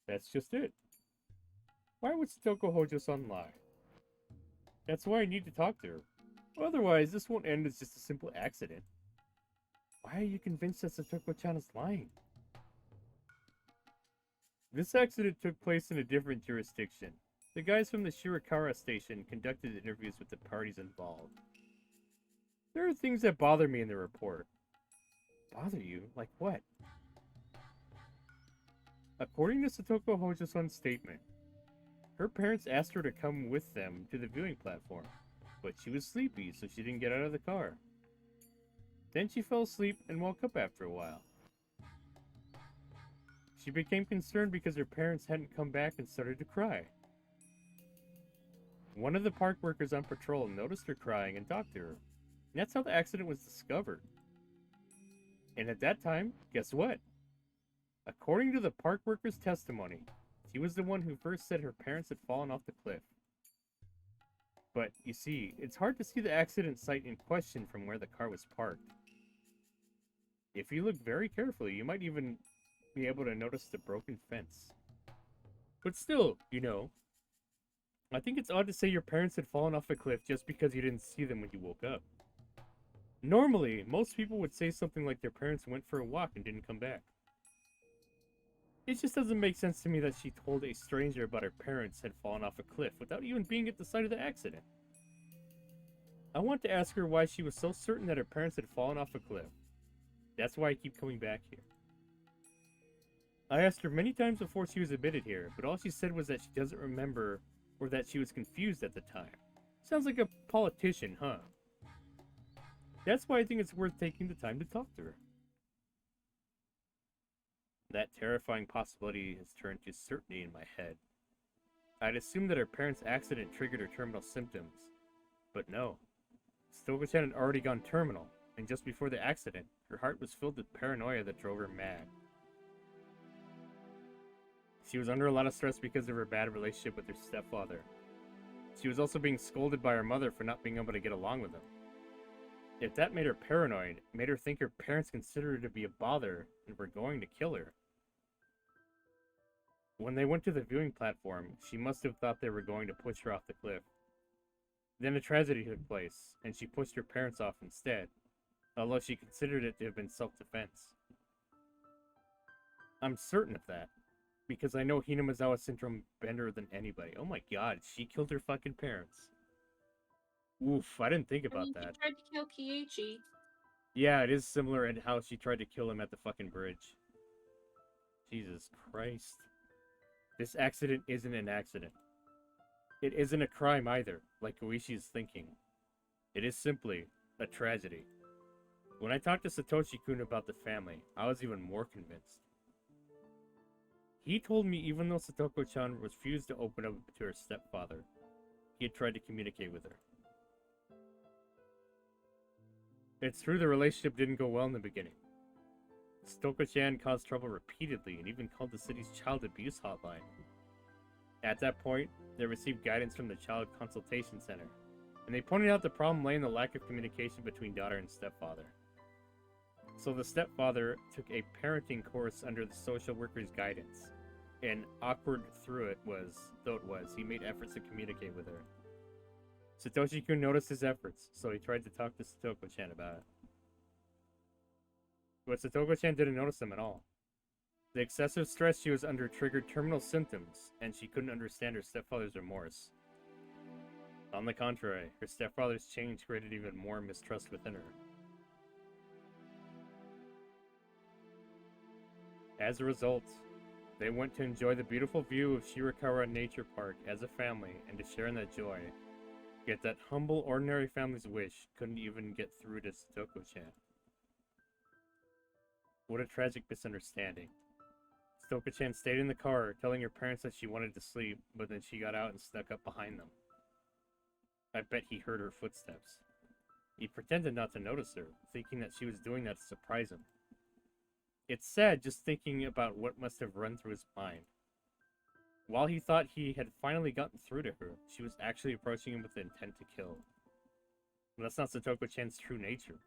S1: That's just it. Why would Satoko Hojo-san lie? That's why I need to talk to her. Otherwise, this won't end as just a simple accident. Why are you convinced that Satoko-chan is lying? This accident took place in a different jurisdiction. The guys from the Shirakawa station conducted interviews with the parties involved. There are things that bother me in the report. Bother you? Like what? According to Satoko Hojo-san's statement, her parents asked her to come with them to the viewing platform, but she was sleepy, so she didn't get out of the car. Then she fell asleep and woke up after a while. She became concerned because her parents hadn't come back and started to cry. One of the park workers on patrol noticed her crying and talked to her. And that's how the accident was discovered. And at that time, guess what? According to the park worker's testimony, she was the one who first said her parents had fallen off the cliff. But, you see, it's hard to see the accident site in question from where the car was parked. If you look very carefully, you might even be able to notice the broken fence. But still, you know, I think it's odd to say your parents had fallen off a cliff just because you didn't see them when you woke up. Normally, most people would say something like their parents went for a walk and didn't come back. It just doesn't make sense to me that she told a stranger about her parents had fallen off a cliff without even being at the site of the accident. I want to ask her why she was so certain that her parents had fallen off a cliff. That's why I keep coming back here. I asked her many times before she was admitted here, but all she said was that she doesn't remember or that she was confused at the time. Sounds like a politician, huh? That's why I think it's worth taking the time to talk to her. That terrifying possibility has turned to certainty in my head. I'd assumed that her parents' accident triggered her terminal symptoms, but no. Stoko-chan had already gone terminal, and just before the accident, her heart was filled with paranoia that drove her mad. She was under a lot of stress because of her bad relationship with her stepfather. She was also being scolded by her mother for not being able to get along with him. If that made her paranoid, it made her think her parents considered her to be a bother and were going to kill her. When they went to the viewing platform, she must have thought they were going to push her off the cliff. Then a tragedy took place, and she pushed her parents off instead, although she considered it to have been self-defense. I'm certain of that, because I know Hinamizawa syndrome better than anybody. Oh my god, she killed her fucking parents. Oof, I didn't think about that.
S2: She tried to kill Kiichi.
S1: Yeah, it is similar in how she tried to kill him at the fucking bridge. Jesus Christ. This accident isn't an accident. It isn't a crime either, like Koichi is thinking. It is simply a tragedy. When I talked to Satoshi-kun about the family, I was even more convinced. He told me even though Satoko-chan refused to open up to her stepfather, he had tried to communicate with her. It's true the relationship didn't go well in the beginning. Satoko-chan caused trouble repeatedly and even called the city's child abuse hotline. At that point, they received guidance from the Child Consultation Center, and they pointed out the problem lay in the lack of communication between daughter and stepfather. So the stepfather took a parenting course under the social worker's guidance, and awkward through it though it was, he made efforts to communicate with her. Satoshi-kun noticed his efforts, so he tried to talk to Satoko-chan about it. But Satoko-chan didn't notice them at all. The excessive stress she was under triggered terminal symptoms, and she couldn't understand her stepfather's remorse. On the contrary, her stepfather's change created even more mistrust within her. As a result, they went to enjoy the beautiful view of Shirakawa Nature Park as a family and to share in that joy. Yet that humble, ordinary family's wish couldn't even get through to Satoko-chan. What a tragic misunderstanding. Satoko-chan stayed in the car, telling her parents that she wanted to sleep, but then she got out and snuck up behind them. I bet he heard her footsteps. He pretended not to notice her, thinking that she was doing that to surprise him. It's sad just thinking about what must have run through his mind. While he thought he had finally gotten through to her, she was actually approaching him with the intent to kill. But that's not Satoko-chan's true nature.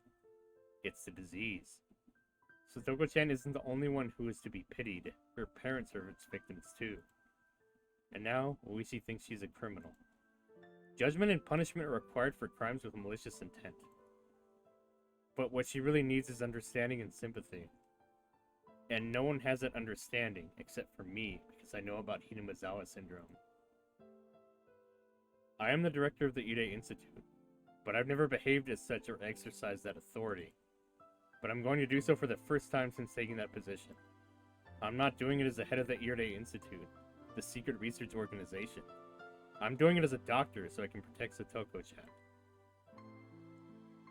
S1: It's the disease. Satoko-chan isn't the only one who is to be pitied. Her parents are its victims too. And now, Oishi thinks she's a criminal. Judgment and punishment are required for crimes with malicious intent. But what she really needs is understanding and sympathy. And no one has that understanding, except for me, because I know about Hinamizawa syndrome. I am the director of the Ide Institute, but I've never behaved as such or exercised that authority. But I'm going to do so for the first time since taking that position. I'm not doing it as the head of the Ide Institute, the secret research organization. I'm doing it as a doctor so I can protect Satoko-chan.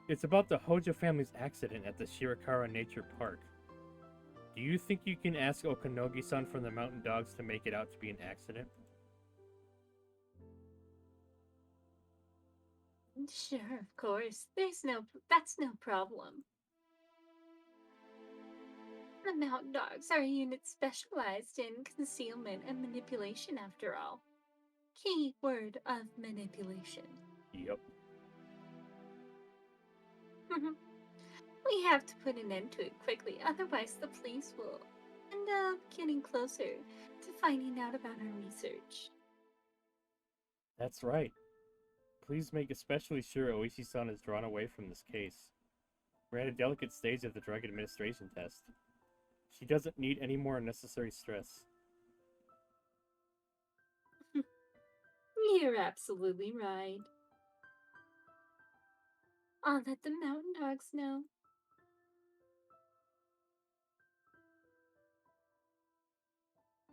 S1: It's about the Hojo family's accident at the Shirakawa Nature Park. Do you think you can ask Okanogi-san from the Mountain Dogs to make it out to be an accident?
S4: Sure, of course. That's no problem. The Mountain Dogs are a unit specialized in concealment and manipulation, after all. Key word of manipulation.
S1: Yep.
S4: We have to put an end to it quickly, otherwise the police will end up getting closer to finding out about our research.
S1: That's right. Please make especially sure Oishi-san is drawn away from this case. We're at a delicate stage of the drug administration test. She doesn't need any more unnecessary stress.
S4: You're absolutely right. I'll let the mountain dogs know.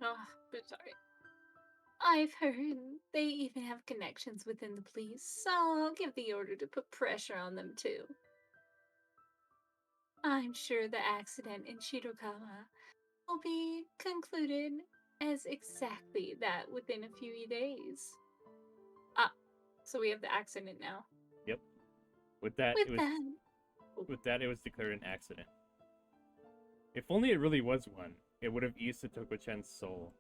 S2: Oh, but sorry.
S4: I've heard they even have connections within the police, so I'll give the order to put pressure on them too. I'm sure the accident in Shirokawa will be concluded as exactly that within a few days.
S2: So we have the accident now.
S1: Yep. With that, it was declared an accident. If only it really was one, it would have eased Satoko-chan's soul.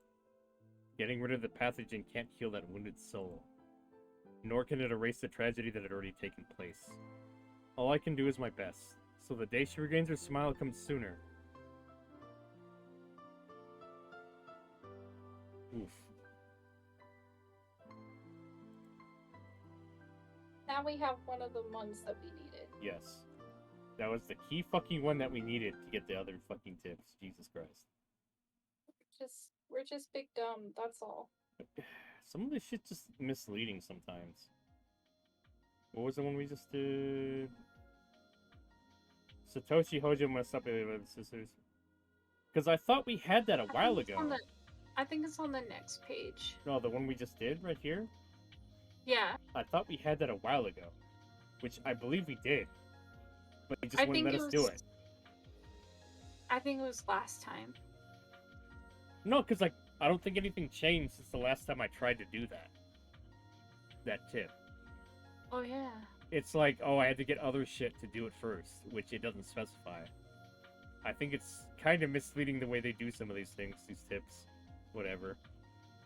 S1: Getting rid of the pathogen can't heal that wounded soul. Nor can it erase the tragedy that had already taken place. All I can do is my best, so the day she regains her smile comes sooner. Oof.
S2: Now we have one of the ones that we needed.
S1: Yes. That was the key fucking one that we needed to get the other fucking tips. Jesus Christ.
S2: We're just big dumb, that's all.
S1: Some of this shit's just misleading sometimes. What was the one we just did? Satoshi Hojo must up with sisters. Because I thought we had that a while ago.
S2: I think it's on the next page.
S1: No, the one we just did right here?
S2: Yeah.
S1: I thought we had that a while ago. Which I believe we did. But they just wouldn't let us do it.
S2: I think it was last time.
S1: No, because like, I don't think anything changed since the last time I tried to do that. That tip.
S2: Oh, yeah.
S1: It's like, oh, I had to get other shit to do it first, which it doesn't specify. I think it's kind of misleading the way they do some of these things, these tips. Whatever.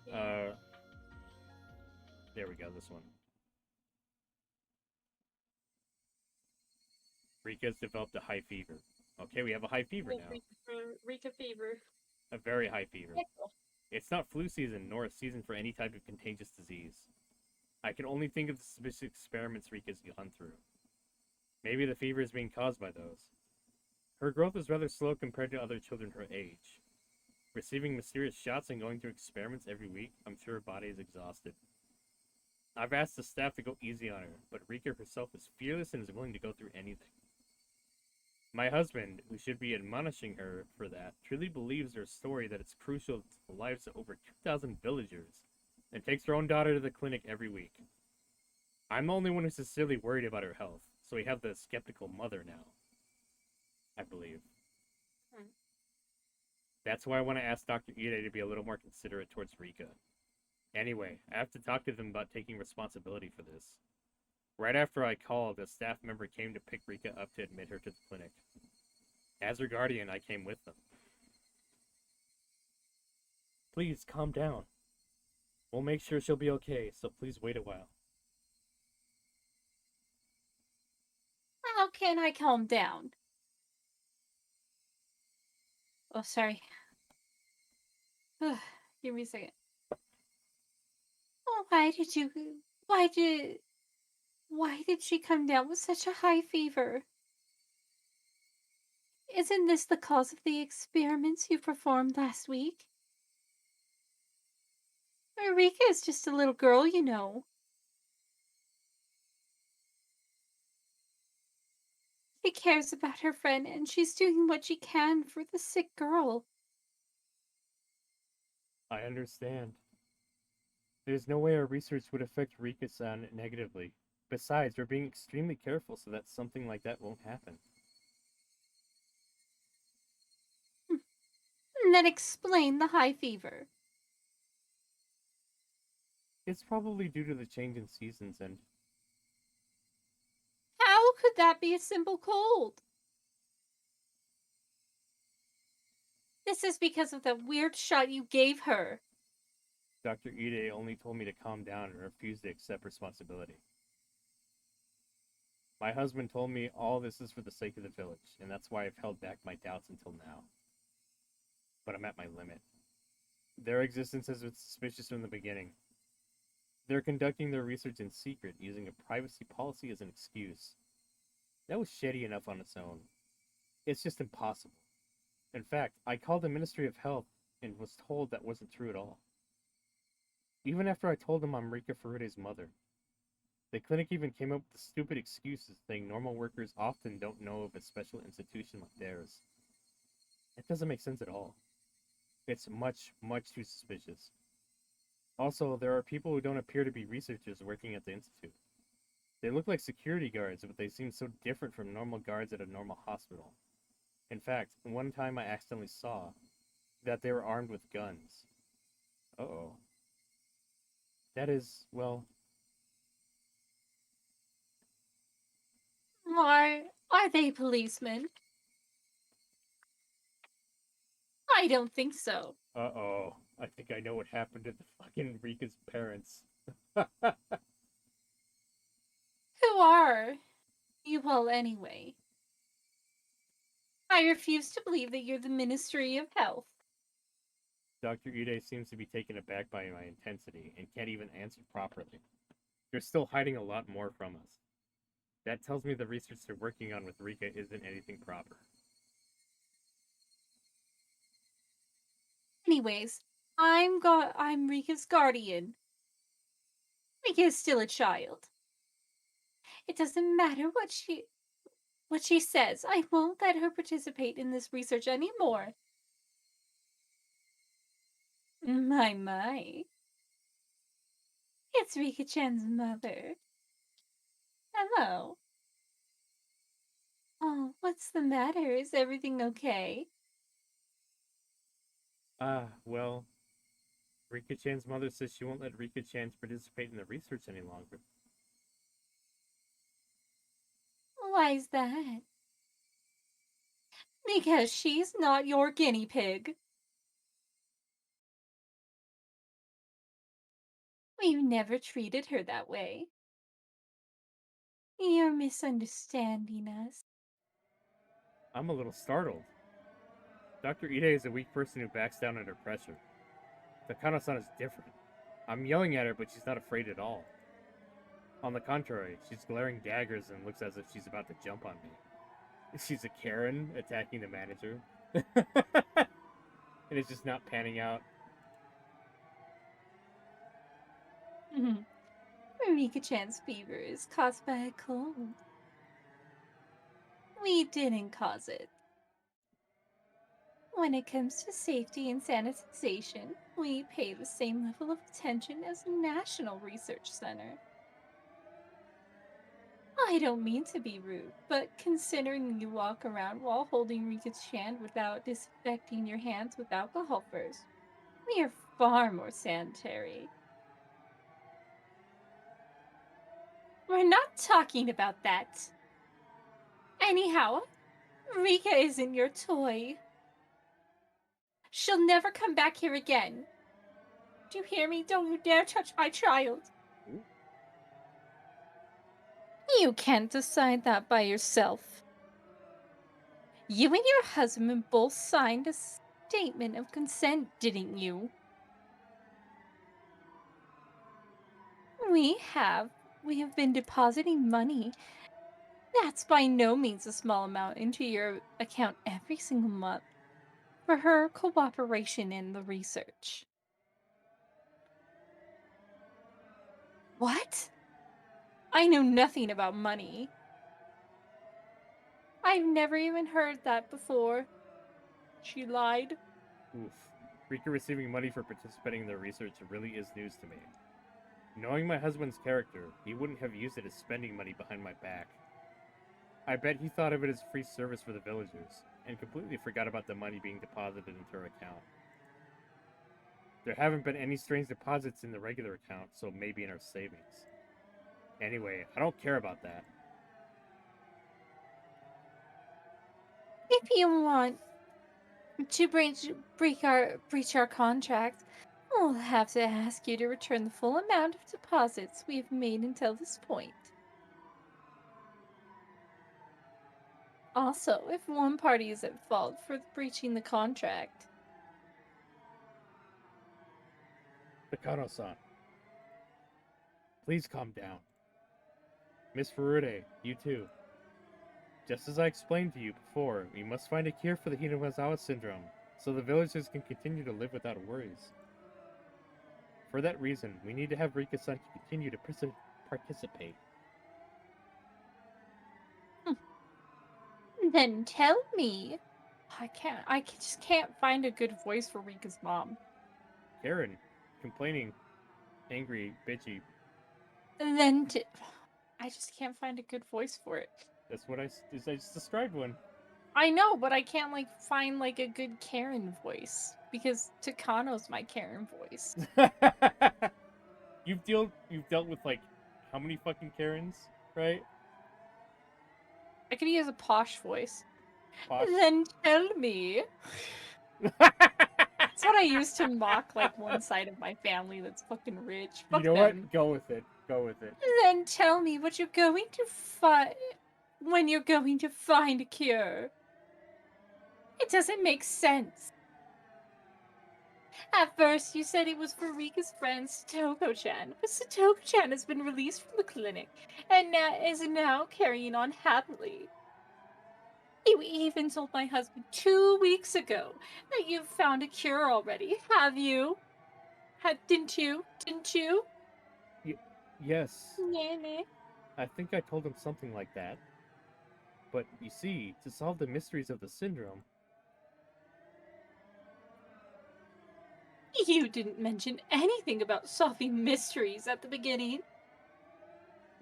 S2: Yeah.
S1: There we go, this one. Rika's developed a high fever. Okay, we have a high fever now.
S2: Rika fever.
S1: A very high fever. It's not flu season, nor a season for any type of contagious disease. I can only think of the specific experiments Rika's gone through. Maybe the fever is being caused by those. Her growth is rather slow compared to other children her age. Receiving mysterious shots and going through experiments every week, I'm sure her body is exhausted. I've asked the staff to go easy on her, but Rika herself is fearless and is willing to go through anything. My husband, who should be admonishing her for that, truly believes her story that it's crucial to the lives of over 2,000 villagers, and takes her own daughter to the clinic every week. I'm the only one who's sincerely worried about her health, so we have the skeptical mother now. I believe. That's why I want to ask Dr. Ide to be a little more considerate towards Rika. Anyway, I have to talk to them about taking responsibility for this. Right after I called, a staff member came to pick Rika up to admit her to the clinic. As her guardian, I came with them. Please, calm down. We'll make sure she'll be okay, so please wait a while.
S4: How can I calm down? Oh, sorry.
S2: Give me a second.
S4: Oh, why did she come down with such a high fever? Isn't this the cause of the experiments you performed last week? Eureka is just a little girl, you know. She cares about her friend, and she's doing what she can for the sick girl.
S1: I understand. There's no way our research would affect Rika-san negatively. Besides, we're being extremely careful so that something like that won't happen.
S4: Then explain the high fever.
S1: It's probably due to the change in seasons and...
S4: How could that be a simple cold? This is because of the weird shot you gave her.
S1: Dr. Ide only told me to calm down and refuse to accept responsibility. My husband told me all this is for the sake of the village, and that's why I've held back my doubts until now. But I'm at my limit. Their existence has been suspicious from the beginning. They're conducting their research in secret, using a privacy policy as an excuse. That was shady enough on its own. It's just impossible. In fact, I called the Ministry of Health and was told that wasn't true at all. Even after I told them I'm Rika Furude's mother. The clinic even came up with stupid excuses saying normal workers often don't know of a special institution like theirs. It doesn't make sense at all. It's much, much too suspicious. Also, there are people who don't appear to be researchers working at the institute. They look like security guards, but they seem so different from normal guards at a normal hospital. In fact, one time I accidentally saw that they were armed with guns. Uh-oh. That is, well,
S2: Are they policemen? I don't think so.
S1: uh-oh. I think I know what happened to the fucking Rika's parents.
S2: Who are you all anyway? I refuse to believe that you're the Ministry of Health.
S1: Dr. Ide seems to be taken aback by my intensity and can't even answer properly. You're still hiding a lot more from us. That tells me the research they're working on with Rika isn't anything proper.
S2: Anyways, I'm Rika's guardian. Rika is still a child. It doesn't matter what she says. I won't let her participate in this research anymore. My. It's Rika-chan's mother. Hello. Oh, what's the matter? Is everything okay?
S1: Well, Rika-chan's mother says she won't let Rika-chan participate in the research any longer.
S2: Why is that? Because she's not your guinea pig. We've never treated her that way. You're misunderstanding us.
S1: I'm a little startled. Dr. Ide is a weak person who backs down under pressure. Takano-san is different. I'm yelling at her, but she's not afraid at all. On the contrary, she's glaring daggers and looks as if she's about to jump on me. She's a Karen attacking the manager. And it's just not panning out.
S2: Rika-chan's fever is caused by a cold. We didn't cause it. When it comes to safety and sanitization, we pay the same level of attention as a national research center. I don't mean to be rude, but considering you walk around while holding Rika's hand without disinfecting your hands with alcohol first, we are far more sanitary. We're not talking about that. Anyhow, Rika isn't your toy. She'll never come back here again. Do you hear me? Don't you dare touch my child.
S1: Ooh.
S2: You can't decide that by yourself. You and your husband both signed a statement of consent, didn't you? We have been depositing money. That's by no means a small amount into your account every single month for her cooperation in the research. What? I know nothing about money. I've never even heard that before. She lied.
S1: Oof. Rika receiving money for participating in the research really is news to me. Knowing my husband's character, he wouldn't have used it as spending money behind my back. I bet he thought of it as free service for the villagers, and completely forgot about the money being deposited into her account. There haven't been any strange deposits in the regular account, so maybe in our savings. Anyway, I don't care about that.
S2: If you want to breach our contract, we'll have to ask you to return the full amount of deposits we've made until this point. Also, if one party is at fault for breaching the contract.
S1: Takano-san, please calm down. Miss Furude, you too. Just as I explained to you before, we must find a cure for the Hinawazawa syndrome, so the villagers can continue to live without worries. For that reason, we need to have Rika-san continue to participate.
S2: Then tell me. I just can't find a good voice for Rika's mom.
S1: Karen, complaining, angry, bitchy.
S2: Then I just can't find a good voice for it.
S1: That's what I just described one.
S2: I know, but I can't find a good Karen voice because Takano's my Karen voice.
S1: You've dealt with how many fucking Karens, right?
S2: I could use a posh voice.
S1: Posh.
S2: Then tell me. That's what I use to mock one side of my family that's fucking rich. Fuck
S1: You know
S2: them.
S1: what? Go with it. Go with it.
S2: Then tell me what you're going to find when you're going to find a cure. It doesn't make sense. At first, you said it was for Rika's friend Satoko-chan, but Satoko-chan has been released from the clinic and is now carrying on happily. You even told my husband 2 weeks ago that you've found a cure already, have you? Didn't you? Didn't you?
S1: Yes.
S2: Nene.
S1: I think I told him something like that. But you see, to solve the mysteries of the syndrome...
S2: You didn't mention anything about solving mysteries at the beginning.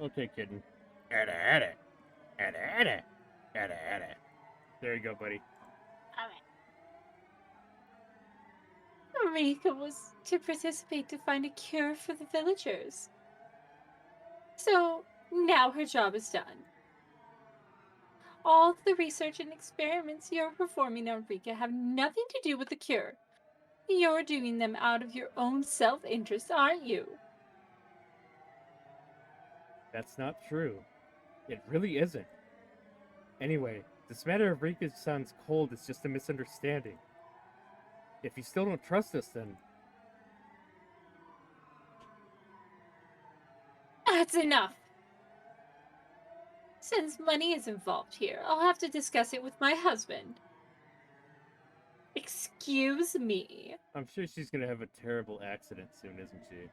S1: Okay, kitten. Ada. There you go, buddy.
S2: Rika was to participate to find a cure for the villagers. So, now her job is done. All the research and experiments you're performing on Rika have nothing to do with the cure. You're doing them out of your own self-interest, aren't you?
S1: That's not true. It really isn't. Anyway, this matter of Rika-san's cold is just a misunderstanding. If you still don't trust us, then...
S2: That's enough! Since money is involved here, I'll have to discuss it with my husband. Excuse me.
S1: I'm sure she's gonna have a terrible accident soon, isn't she?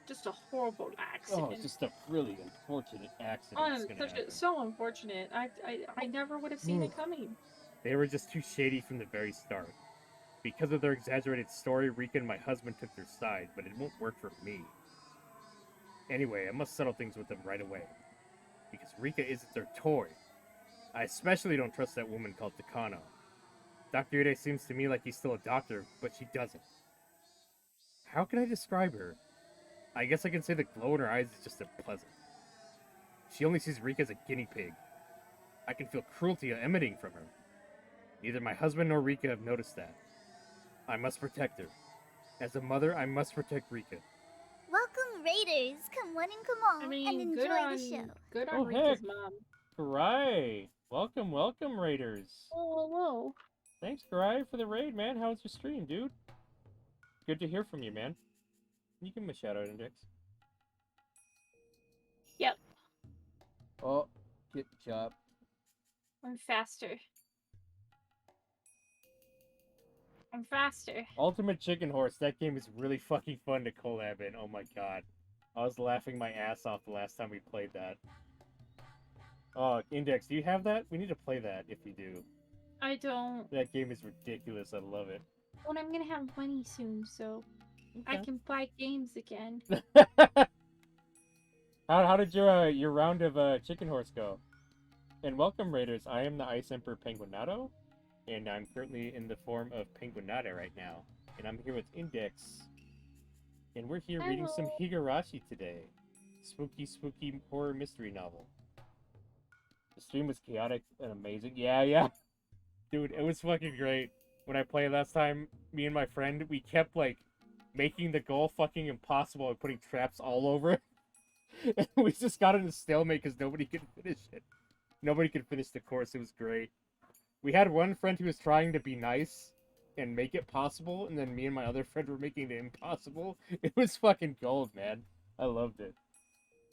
S2: Just a horrible accident.
S1: Oh, it's just a really unfortunate accident.
S2: So unfortunate. I never would have seen it coming.
S1: They were just too shady from the very start. Because of their exaggerated story, Rika and my husband took their side, but it won't work for me. Anyway, I must settle things with them right away. Because Rika isn't their toy. I especially don't trust that woman called Takano. Dr. Ide seems to me like he's still a doctor, but she doesn't. How can I describe her? I guess I can say the glow in her eyes is just unpleasant. She only sees Rika as a guinea pig. I can feel cruelty emanating from her. Neither my husband nor Rika have noticed that. I must protect her. As a mother, I must protect Rika.
S3: Welcome, Raiders. Come on and come on and enjoy the show.
S2: Good on
S1: Oh,
S2: Rika's
S1: heck.
S2: mom.
S1: Karai! Welcome, Raiders.
S2: Oh, hello.
S1: Thanks, Karai, for the raid, man. How was your stream, dude? Good to hear from you, man. You give him a shout-out, Index.
S2: Yep.
S1: Oh, get chop.
S2: I'm faster. I'm faster.
S1: Ultimate Chicken Horse. That game is really fucking fun to collab in. Oh my god. I was laughing my ass off the last time we played that. Oh, Index, do you have that? We need to play that if you do.
S2: I don't.
S1: That game is ridiculous. I love it.
S2: Well, I'm gonna have money soon, so I can buy games again.
S1: How did your round of Chicken Horse go? And welcome, Raiders. I am the Ice Emperor Penguinato, and I'm currently in the form of Penguinata right now. And I'm here with Index, and we're here reading some Higurashi today. Spooky horror mystery novel. The stream was chaotic and amazing. Yeah. Dude, it was fucking great. When I played last time, me and my friend, we kept, making the goal fucking impossible and putting traps all over it. And we just got in a stalemate because nobody could finish it. Nobody could finish the course. It was great. We had one friend who was trying to be nice and make it possible, and then me and my other friend were making it impossible. It was fucking gold, man. I loved it.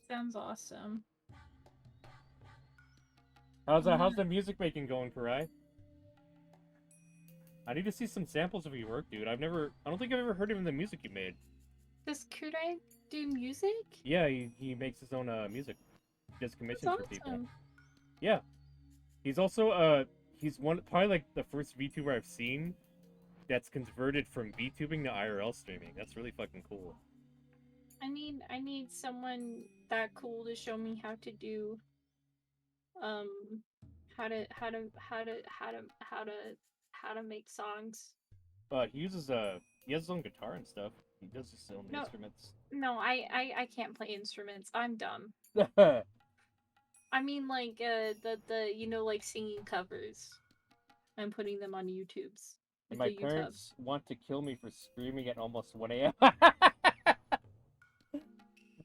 S2: Sounds awesome.
S1: How's the music making going, Karai? I need to see some samples of your work, dude. I don't think I've ever heard of the music you made.
S2: Does Kurai do music?
S1: Yeah, he makes his own music. He does commissions
S2: That's
S1: for people.
S2: awesome.
S1: Yeah. He's also he's probably like the first VTuber I've seen that's converted from VTubing to IRL streaming. That's really fucking cool.
S2: I need someone that cool to show me how to do how to make songs.
S1: He has his own guitar and stuff. He does his own instruments.
S2: No, I can't play instruments. I'm dumb. I mean like the you know, like singing covers and putting them on YouTube's. Like
S1: My parents want to kill me for screaming at almost 1 a.m.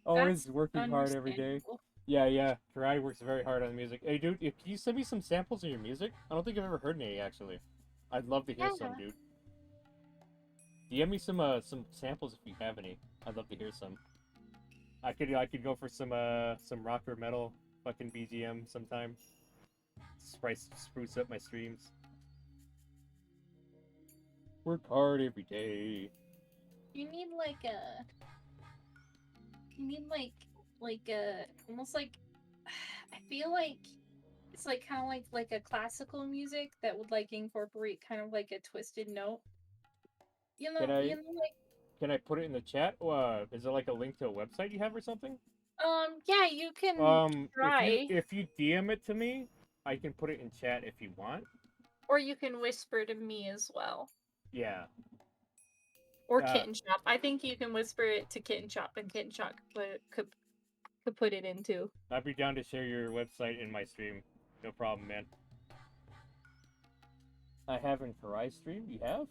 S1: Always working hard every day. Yeah. Karate works very hard on the music. Hey, dude, can you send me some samples of your music? I don't think I've ever heard any, actually. I'd love to hear some, dude. DM me some samples if you have any. I'd love to hear some. I could go for some rock or metal fucking BGM sometime. Spruce up my streams. Work hard every day.
S2: You need like a almost like I feel like it's like kind of like a classical music that would like incorporate kind of like a twisted note. You know,
S1: Can I put it in the chat? Is it like a link to a website you have or something?
S2: Yeah, you can try.
S1: If you DM it to me, I can put it in chat if you want.
S2: Or you can whisper to me as well.
S1: Yeah.
S2: Or Kitten Shop. I think you can whisper it to Kitten Shop, and Kitten Shop could put it in too.
S1: I'd be down to share your website in my stream. No problem, man. I haven't Karai stream. You have?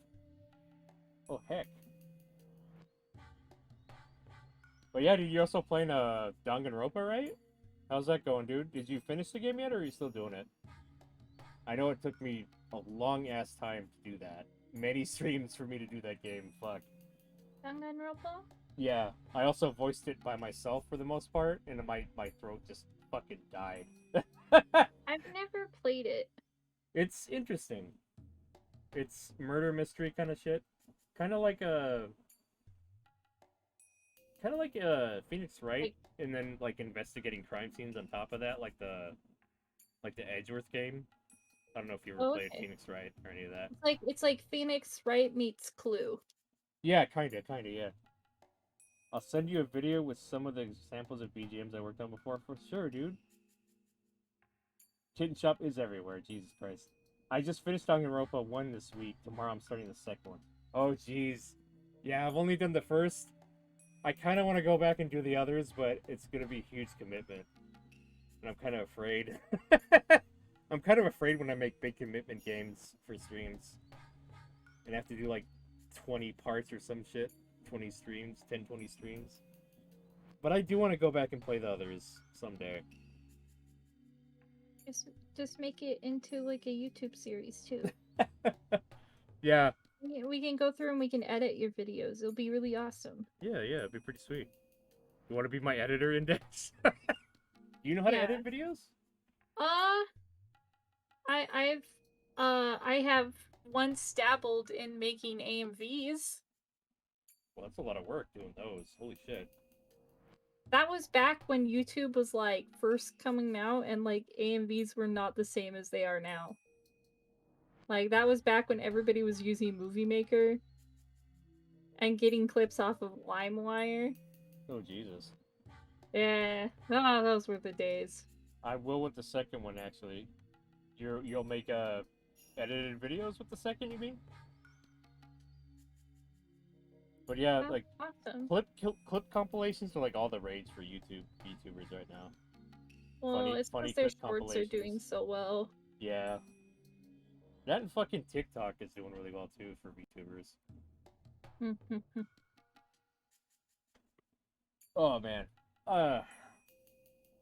S1: Oh heck. But yeah, dude, you're also playing Danganronpa, right? How's that going, dude? Did you finish the game yet, or are you still doing it? I know it took me a long-ass time to do that. Many streams for me to do that game. Fuck.
S2: Danganronpa?
S1: Yeah, I also voiced it by myself for the most part, and my throat just fucking died.
S2: I've never played it.
S1: It's interesting. It's murder mystery kind of shit. Kind of like Phoenix Wright, and then like investigating crime scenes on top of that, like the Edgeworth game. I don't know if you ever played Phoenix Wright or any of that.
S2: It's like Phoenix Wright meets Clue.
S1: Yeah, kinda, yeah. I'll send you a video with some of the samples of BGMs I worked on before, for sure, dude. Kitten Shop is everywhere, Jesus Christ. I just finished Danganronpa 1 this week. Tomorrow I'm starting the second one. Oh, jeez. Yeah, I've only done the first. I kind of want to go back and do the others, but it's going to be a huge commitment. And I'm kind of afraid. I'm kind of afraid when I make big commitment games for streams. And I have to do like 20 parts or some shit. 20 streams, 20 streams. But I do want to go back and play the others someday.
S2: Just make it into like a YouTube series too.
S1: Yeah.
S2: We can go through and we can edit your videos. It'll be really awesome.
S1: Yeah, it'd be pretty sweet. You want to be my editor, Index? Do you know how to edit videos?
S2: I have once dabbled in making AMVs.
S1: Well, that's a lot of work doing those. Holy shit.
S2: That was back when YouTube was like first coming out and like AMVs were not the same as they are now. Like that was back when everybody was using Movie Maker and getting clips off of LimeWire.
S1: Oh Jesus.
S2: Yeah, oh, those were the days.
S1: I will with the second one actually. You'll make edited videos with the second, you mean? But yeah,
S2: That's
S1: like
S2: awesome.
S1: clip compilations are like all the rage for YouTubers right now.
S2: Well, it's because their shorts are doing so well.
S1: Yeah. That and fucking TikTok is doing really well too for VTubers. Oh man.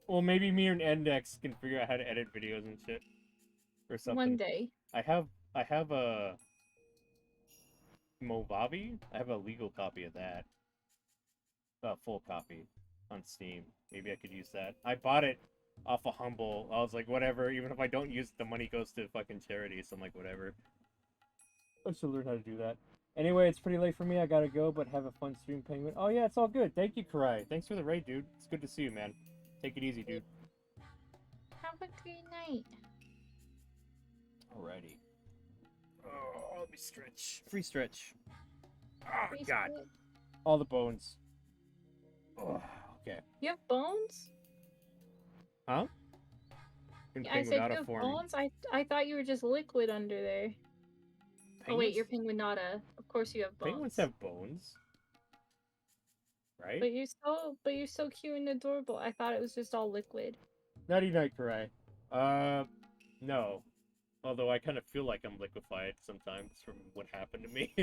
S1: Well, maybe me and Index can figure out how to edit videos and shit. Or something.
S2: One day.
S1: I have a Movavi. I have a legal copy of that. A full copy on Steam. Maybe I could use that. I bought it off of Humble. I was like, whatever. Even if I don't use it, the money goes to fucking charity. So I'm like, whatever. I should learn how to do that. Anyway, it's pretty late for me. I gotta go, but have a fun stream, Penguin. Oh yeah, it's all good. Thank you, Karai. Thanks for the raid, dude. It's good to see you, man. Take it easy, dude.
S4: Have a great night.
S1: Alrighty. Oh, let me stretch. Free stretch. Oh,
S4: Free
S1: God.
S4: stretch.
S1: All the bones. Oh, okay.
S2: You have bones?
S1: Huh? In
S2: I said you have
S1: form.
S2: bones? I thought you were just liquid under there. Oh wait, you're penguinata. Of course you have bones.
S1: Penguins have bones. Right?
S2: But you're so cute and adorable. I thought it was just all liquid.
S1: Nighty night, Karai. No. Although I kind of feel like I'm liquefied sometimes from what happened to me.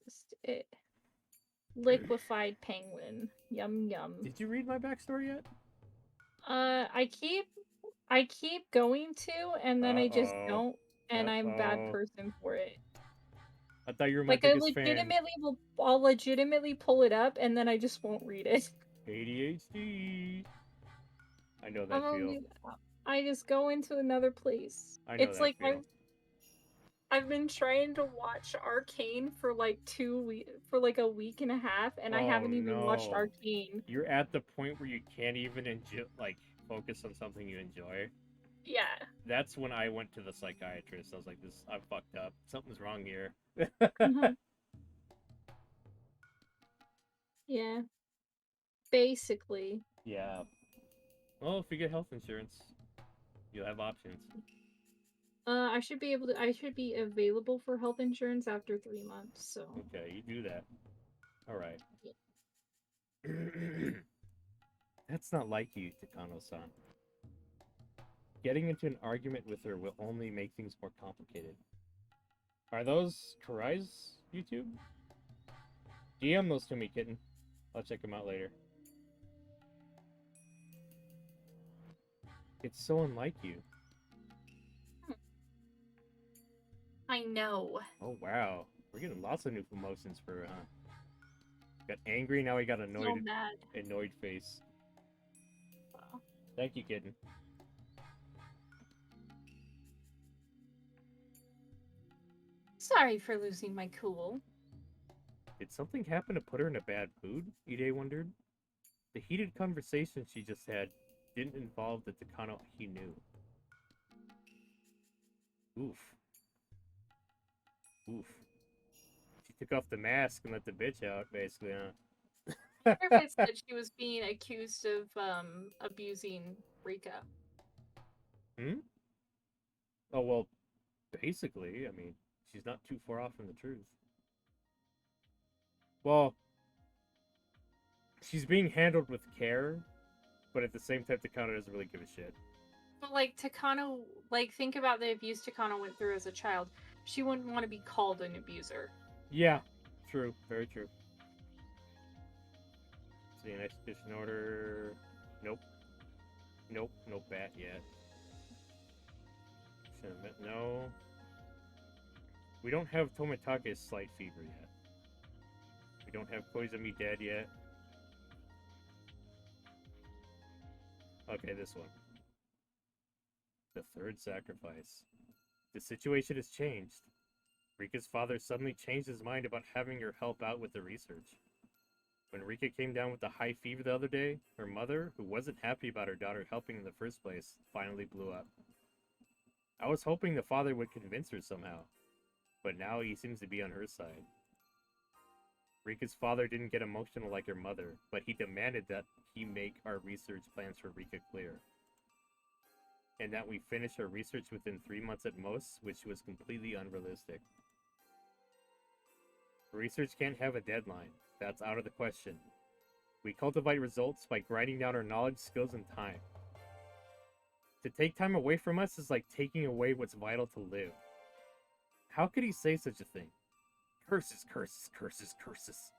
S2: Just it. Liquefied penguin. Yum yum.
S1: Did you read my backstory yet?
S2: I keep going to, and then I just don't, and I'm a bad person for it.
S1: I thought you were my
S2: Like
S1: biggest fan.
S2: I'll legitimately pull it up, and then I just won't read it.
S1: ADHD. I know that feel.
S2: I just go into another place.
S1: I know
S2: it's
S1: that
S2: like
S1: feel.
S2: I've been trying to watch Arcane for like a week and a half, and I haven't even watched Arcane.
S1: You're at the point where you can't even focus on something you enjoy.
S2: Yeah.
S1: That's when I went to the psychiatrist. I was like, I'm fucked up. Something's wrong here.
S2: Yeah. Basically.
S1: Yeah. Well, if you get health insurance, you'll have options.
S2: I should be available for health insurance after 3 months, so.
S1: Okay, you do that. Alright.
S2: Yeah.
S1: That's not like you, Takano-san. Getting into an argument with her will only make things more complicated. Are those Karai's YouTube? DM those to me, kitten. I'll check them out later. It's so unlike you.
S2: I know.
S1: Oh, wow. We're getting lots of new promotions for, Got angry, now we got annoyed.
S2: So mad.
S1: Annoyed face.
S2: Wow.
S1: Thank you, kitten.
S2: Sorry for losing my cool.
S1: Did something happen to put her in a bad mood? Ide wondered. The heated conversation she just had didn't involve the Takano he knew. Oof. Oof. She took off the mask and let the bitch out, basically, huh?
S2: I wonder if it's that she was being accused of abusing Rika.
S1: Oh, well, basically, I mean, she's not too far off from the truth. Well, she's being handled with care, but at the same time, Takano doesn't really give a shit.
S2: But, like, Takano, think about the abuse Takano went through as a child. She wouldn't want to be called an abuser.
S1: Yeah, true. Very true. See an expedition order. Nope. Nope. No bat yet. No. We don't have Tomitake's slight fever yet. We don't have Koizumi dead yet. Okay, this one. The third sacrifice. The situation has changed. Rika's father suddenly changed his mind about having her help out with the research. When Rika came down with the high fever the other day, her mother, who wasn't happy about her daughter helping in the first place, finally blew up. I was hoping the father would convince her somehow, but now he seems to be on her side. Rika's father didn't get emotional like her mother, but he demanded that he make our research plans for Rika clear. And that we finish our research within 3 months at most, which was completely unrealistic. Research can't have a deadline. That's out of the question. We cultivate results by grinding down our knowledge, skills, and time. To take time away from us is like taking away what's vital to live. How could he say such a thing? Curses, curses, curses, curses.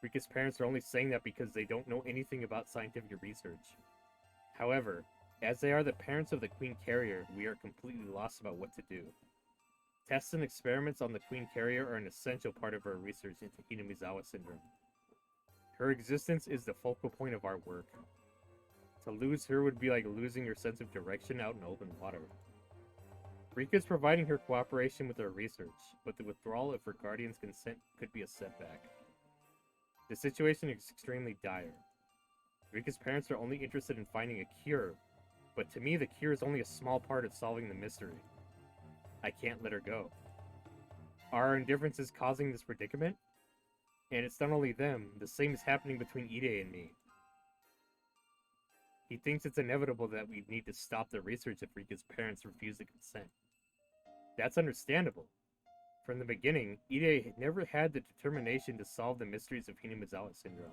S1: Rika's parents are only saying that because they don't know anything about scientific research. However, as they are the parents of the Queen Carrier, we are completely lost about what to do. Tests and experiments on the Queen Carrier are an essential part of our research into Hinamizawa syndrome. Her existence is the focal point of our work. To lose her would be like losing your sense of direction out in open water. Rika is providing her cooperation with our research, but the withdrawal of her guardian's consent could be a setback. The situation is extremely dire. Rika's parents are only interested in finding a cure, but to me the cure is only a small part of solving the mystery. I can't let her go. Our indifference is causing this predicament? And it's not only them, the same is happening between Ide and me. He thinks it's inevitable that we need to stop the research if Rika's parents refuse to consent. That's understandable. From the beginning, Ide never had the determination to solve the mysteries of Hinamizawa syndrome.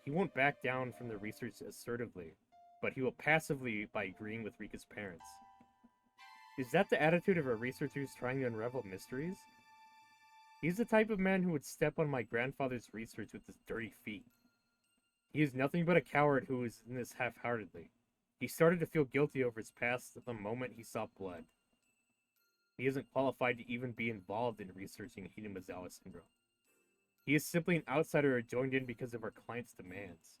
S1: He won't back down from the research assertively, but he will passively by agreeing with Rika's parents. Is that the attitude of our researchers trying to unravel mysteries? He's the type of man who would step on my grandfather's research with his dirty feet. He is nothing but a coward who is in this half-heartedly. He started to feel guilty over his past the moment he saw blood. He isn't qualified to even be involved in researching Hinamizawa syndrome. He is simply an outsider who joined in because of our client's demands.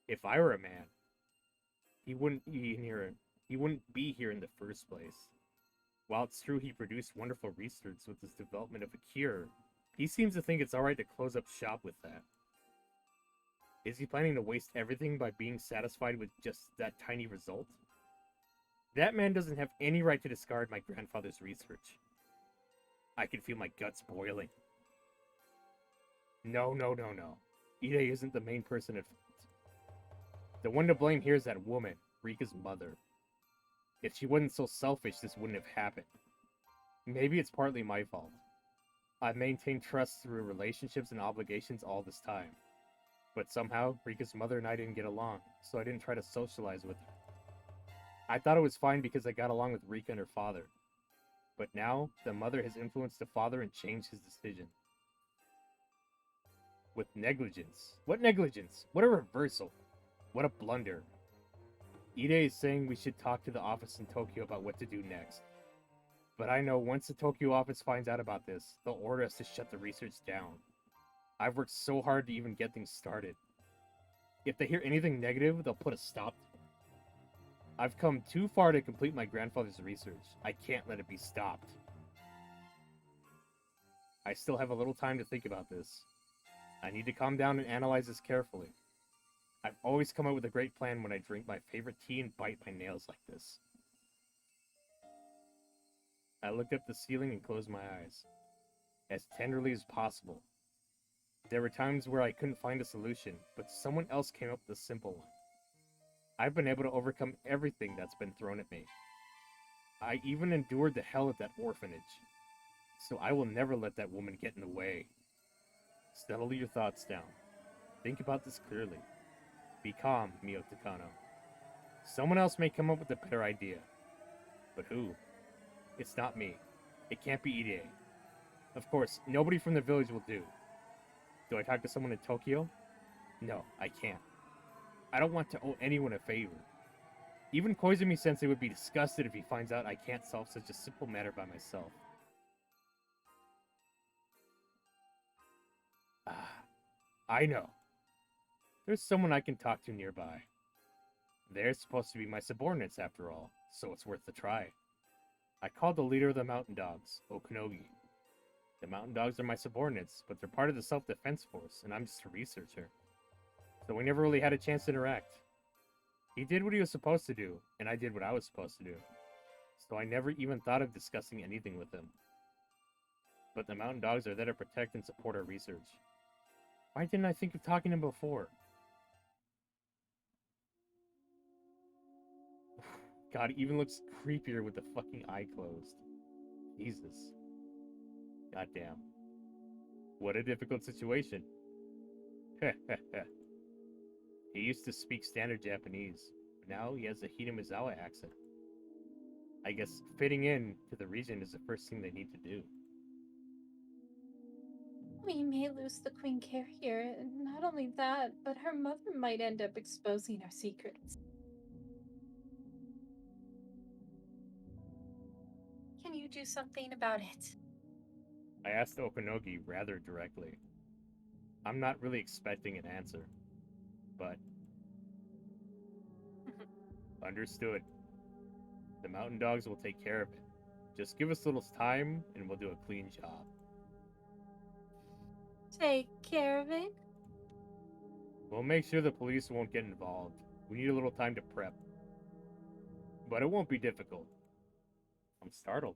S1: If I were a man, he wouldn't be here. He wouldn't be here in the first place. While it's true he produced wonderful research with his development of a cure, he seems to think it's alright to close up shop with that. Is he planning to waste everything by being satisfied with just that tiny result? That man doesn't have any right to discard my grandfather's research. I can feel my guts boiling. No. Ide isn't the main person at fault. The one to blame here is that woman, Rika's mother. If she wasn't so selfish, this wouldn't have happened. Maybe it's partly my fault. I've maintained trust through relationships and obligations all this time. But somehow, Rika's mother and I didn't get along, so I didn't try to socialize with her. I thought it was fine because I got along with Rika and her father. But now, the mother has influenced the father and changed his decision. With negligence. What negligence? What a reversal. What a blunder. Ide is saying we should talk to the office in Tokyo about what to do next. But I know once the Tokyo office finds out about this, they'll order us to shut the research down. I've worked so hard to even get things started. If they hear anything negative, they'll put a stop to it. I've come too far to complete my grandfather's research. I can't let it be stopped. I still have a little time to think about this. I need to calm down and analyze this carefully. I've always come up with a great plan when I drink my favorite tea and bite my nails like this. I looked up the ceiling and closed my eyes, as tenderly as possible. There were times where I couldn't find a solution, but someone else came up with a simple one. I've been able to overcome everything that's been thrown at me. I even endured the hell of that orphanage. So I will never let that woman get in the way. Settle your thoughts down. Think about this clearly. Be calm, Mio Takano. Someone else may come up with a better idea. But who? It's not me. It can't be Ide. Of course, nobody from the village will do. Do I talk to someone in Tokyo? No, I can't. I don't want to owe anyone a favor. Even Koizumi-sensei would be disgusted if he finds out I can't solve such a simple matter by myself. I know. There's someone I can talk to nearby. They're supposed to be my subordinates after all, so it's worth the try. I called the leader of the Mountain Dogs, Okunogi. The Mountain Dogs are my subordinates, but they're part of the self-defense force, and I'm just a researcher. So we never really had a chance to interact. He did what he was supposed to do, and I did what I was supposed to do. So I never even thought of discussing anything with him. But the Mountain Dogs are there to protect and support our research. Why didn't I think of talking to him before? God, he even looks creepier with the fucking eye closed. Jesus. Goddamn. What a difficult situation. He used to speak standard Japanese, but now he has a Hinamizawa accent. I guess fitting in to the region is the first thing they need to do.
S2: We may lose the Queen Carrier, and not only that, but her mother might end up exposing our secrets. Can you do something about it?
S1: I asked Okanogi rather directly. I'm not really expecting an answer, but... Understood. The mountain dogs will take care of it. Just give us a little time, and we'll do a clean job.
S2: Take care of it?
S1: We'll make sure the police won't get involved. We need a little time to prep. But it won't be difficult. I'm startled.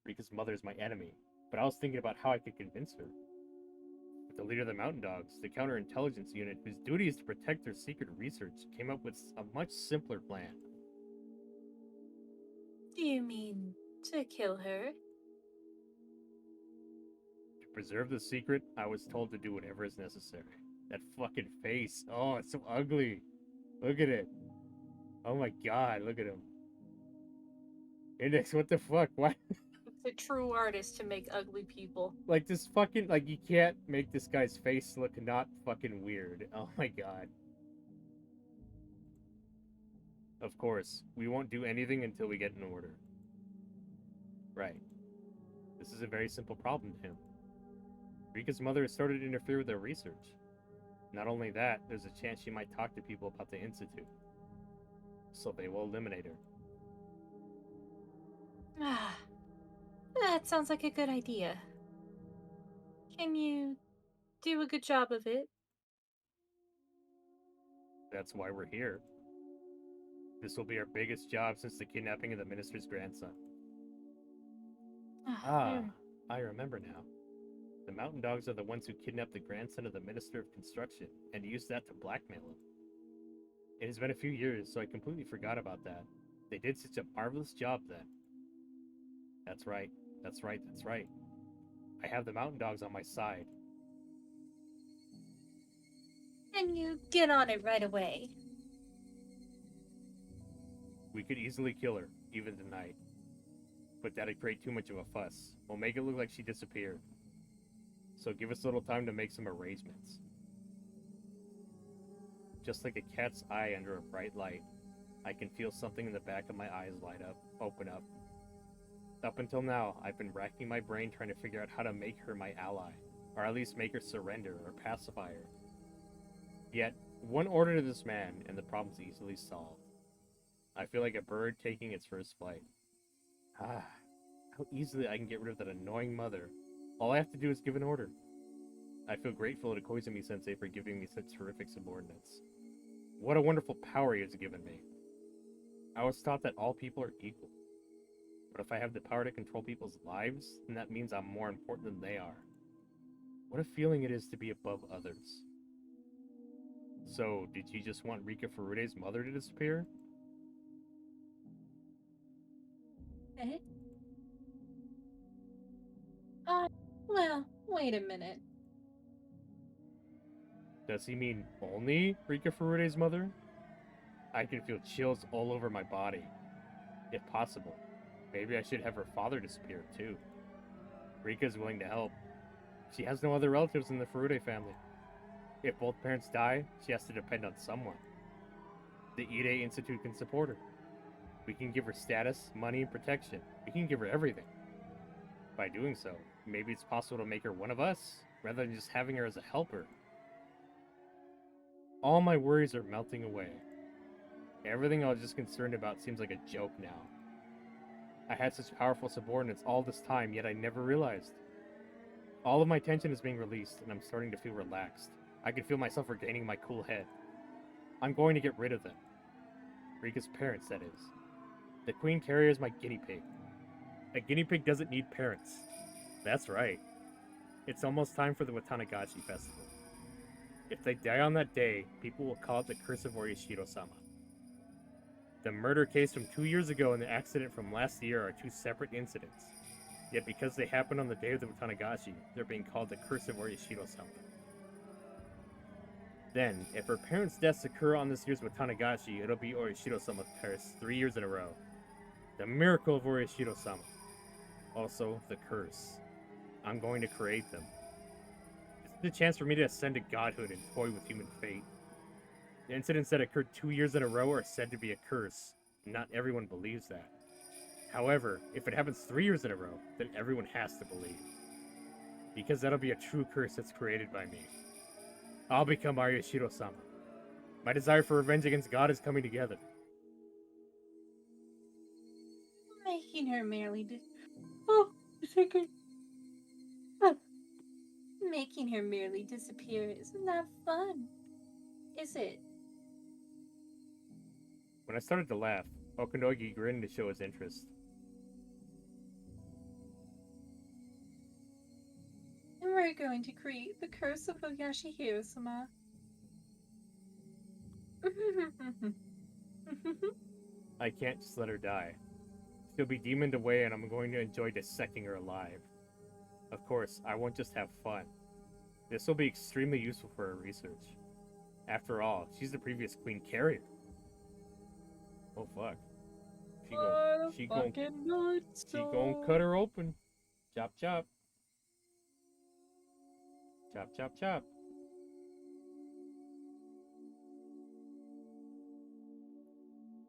S1: Rika's mother is my enemy, but I was thinking about how I could convince her. With the leader of the Mountain Dogs, the counterintelligence unit, whose duty is to protect their secret research, came up with a much simpler plan.
S2: Do you mean to kill her?
S1: To preserve the secret, I was told to do whatever is necessary. That fucking face. Oh, it's so ugly. Look at it. Oh my god, look at him. Index, what the fuck? Why?
S2: It's a true artist to make ugly people.
S1: Like, this fucking, like, you can't make this guy's face look not fucking weird. Oh my god. Of course, we won't do anything until we get an order. Right. This is a very simple problem to him. Rika's mother has started to interfere with their research. Not only that, there's a chance she might talk to people about the Institute. So they will eliminate her.
S2: Ah, that sounds like a good idea. Can you do a good job of it?
S1: That's why we're here. This will be our biggest job since the kidnapping of the minister's grandson. I remember now. The Mountain Dogs are the ones who kidnapped the grandson of the Minister of Construction and used that to blackmail him. It has been a few years, so I completely forgot about that. They did such a marvelous job then. That's right. That's right. That's right. I have the Mountain Dogs on my side.
S2: Can you get on it right away?
S1: We could easily kill her, even tonight. But that'd create too much of a fuss. We'll make it look like she disappeared. So give us a little time to make some arrangements. Just like a cat's eye under a bright light, I can feel something in the back of my eyes light up, open up. Up until now, I've been racking my brain trying to figure out how to make her my ally, or at least make her surrender or pacify her. Yet, one order to this man, and the problem's easily solved. I feel like a bird taking its first flight. Ah, how easily I can get rid of that annoying mother. All I have to do is give an order. I feel grateful to Koizumi-sensei for giving me such terrific subordinates. What a wonderful power he has given me. I was taught that all people are equal. But if I have the power to control people's lives, then that means I'm more important than they are. What a feeling it is to be above others. So, did you just want Rika Furude's mother to disappear?
S2: Eh? Well, wait a minute.
S1: Does he mean only Rika Furude's mother? I can feel chills all over my body. If possible, maybe I should have her father disappear too. Rika's willing to help. She has no other relatives in the Furude family. If both parents die, she has to depend on someone. The Ide Institute can support her. We can give her status, money, and protection. We can give her everything. By doing so, maybe it's possible to make her one of us, rather than just having her as a helper. All my worries are melting away. Everything I was just concerned about seems like a joke now. I had such powerful subordinates all this time, yet I never realized. All of my tension is being released, and I'm starting to feel relaxed. I can feel myself regaining my cool head. I'm going to get rid of them. Rika's parents, that is. The Queen Carrier is my guinea pig. A guinea pig doesn't need parents. That's right. It's almost time for the Watanagashi Festival. If they die on that day, people will call it the Curse of Orishiro-sama. The murder case from 2 years ago and the accident from last year are two separate incidents. Yet because they happened on the day of the Watanagashi, they're being called the Curse of Orishiro-sama. Then, if her parents' deaths occur on this year's Watanagashi, it'll be Orishiro-sama's curse 3 years in a row. The miracle of Orishiro-sama. Also, the curse. I'm going to create them. The chance for me to ascend to godhood and toy with human fate. The incidents that occurred 2 years in a row are said to be a curse. Not everyone believes that. However, if it happens 3 years in a row, then everyone has to believe. Because that'll be a true curse that's created by me. I'll become Aryashiro-sama. My desire for revenge against God is coming together.
S4: Making her merely oh, a second. Making her merely disappear is not fun, is it?
S1: When I started to laugh, Okunogi grinned to show his interest.
S4: And we're going to create the curse of Yashihiro-sama.
S1: I can't just let her die. She'll be demoned away and I'm going to enjoy dissecting her alive. Of course, I won't just have fun. This will be extremely useful for her research. After all, she's the previous Queen Carrier. Oh fuck. She gon' cut her open. Chop chop. Chop chop chop.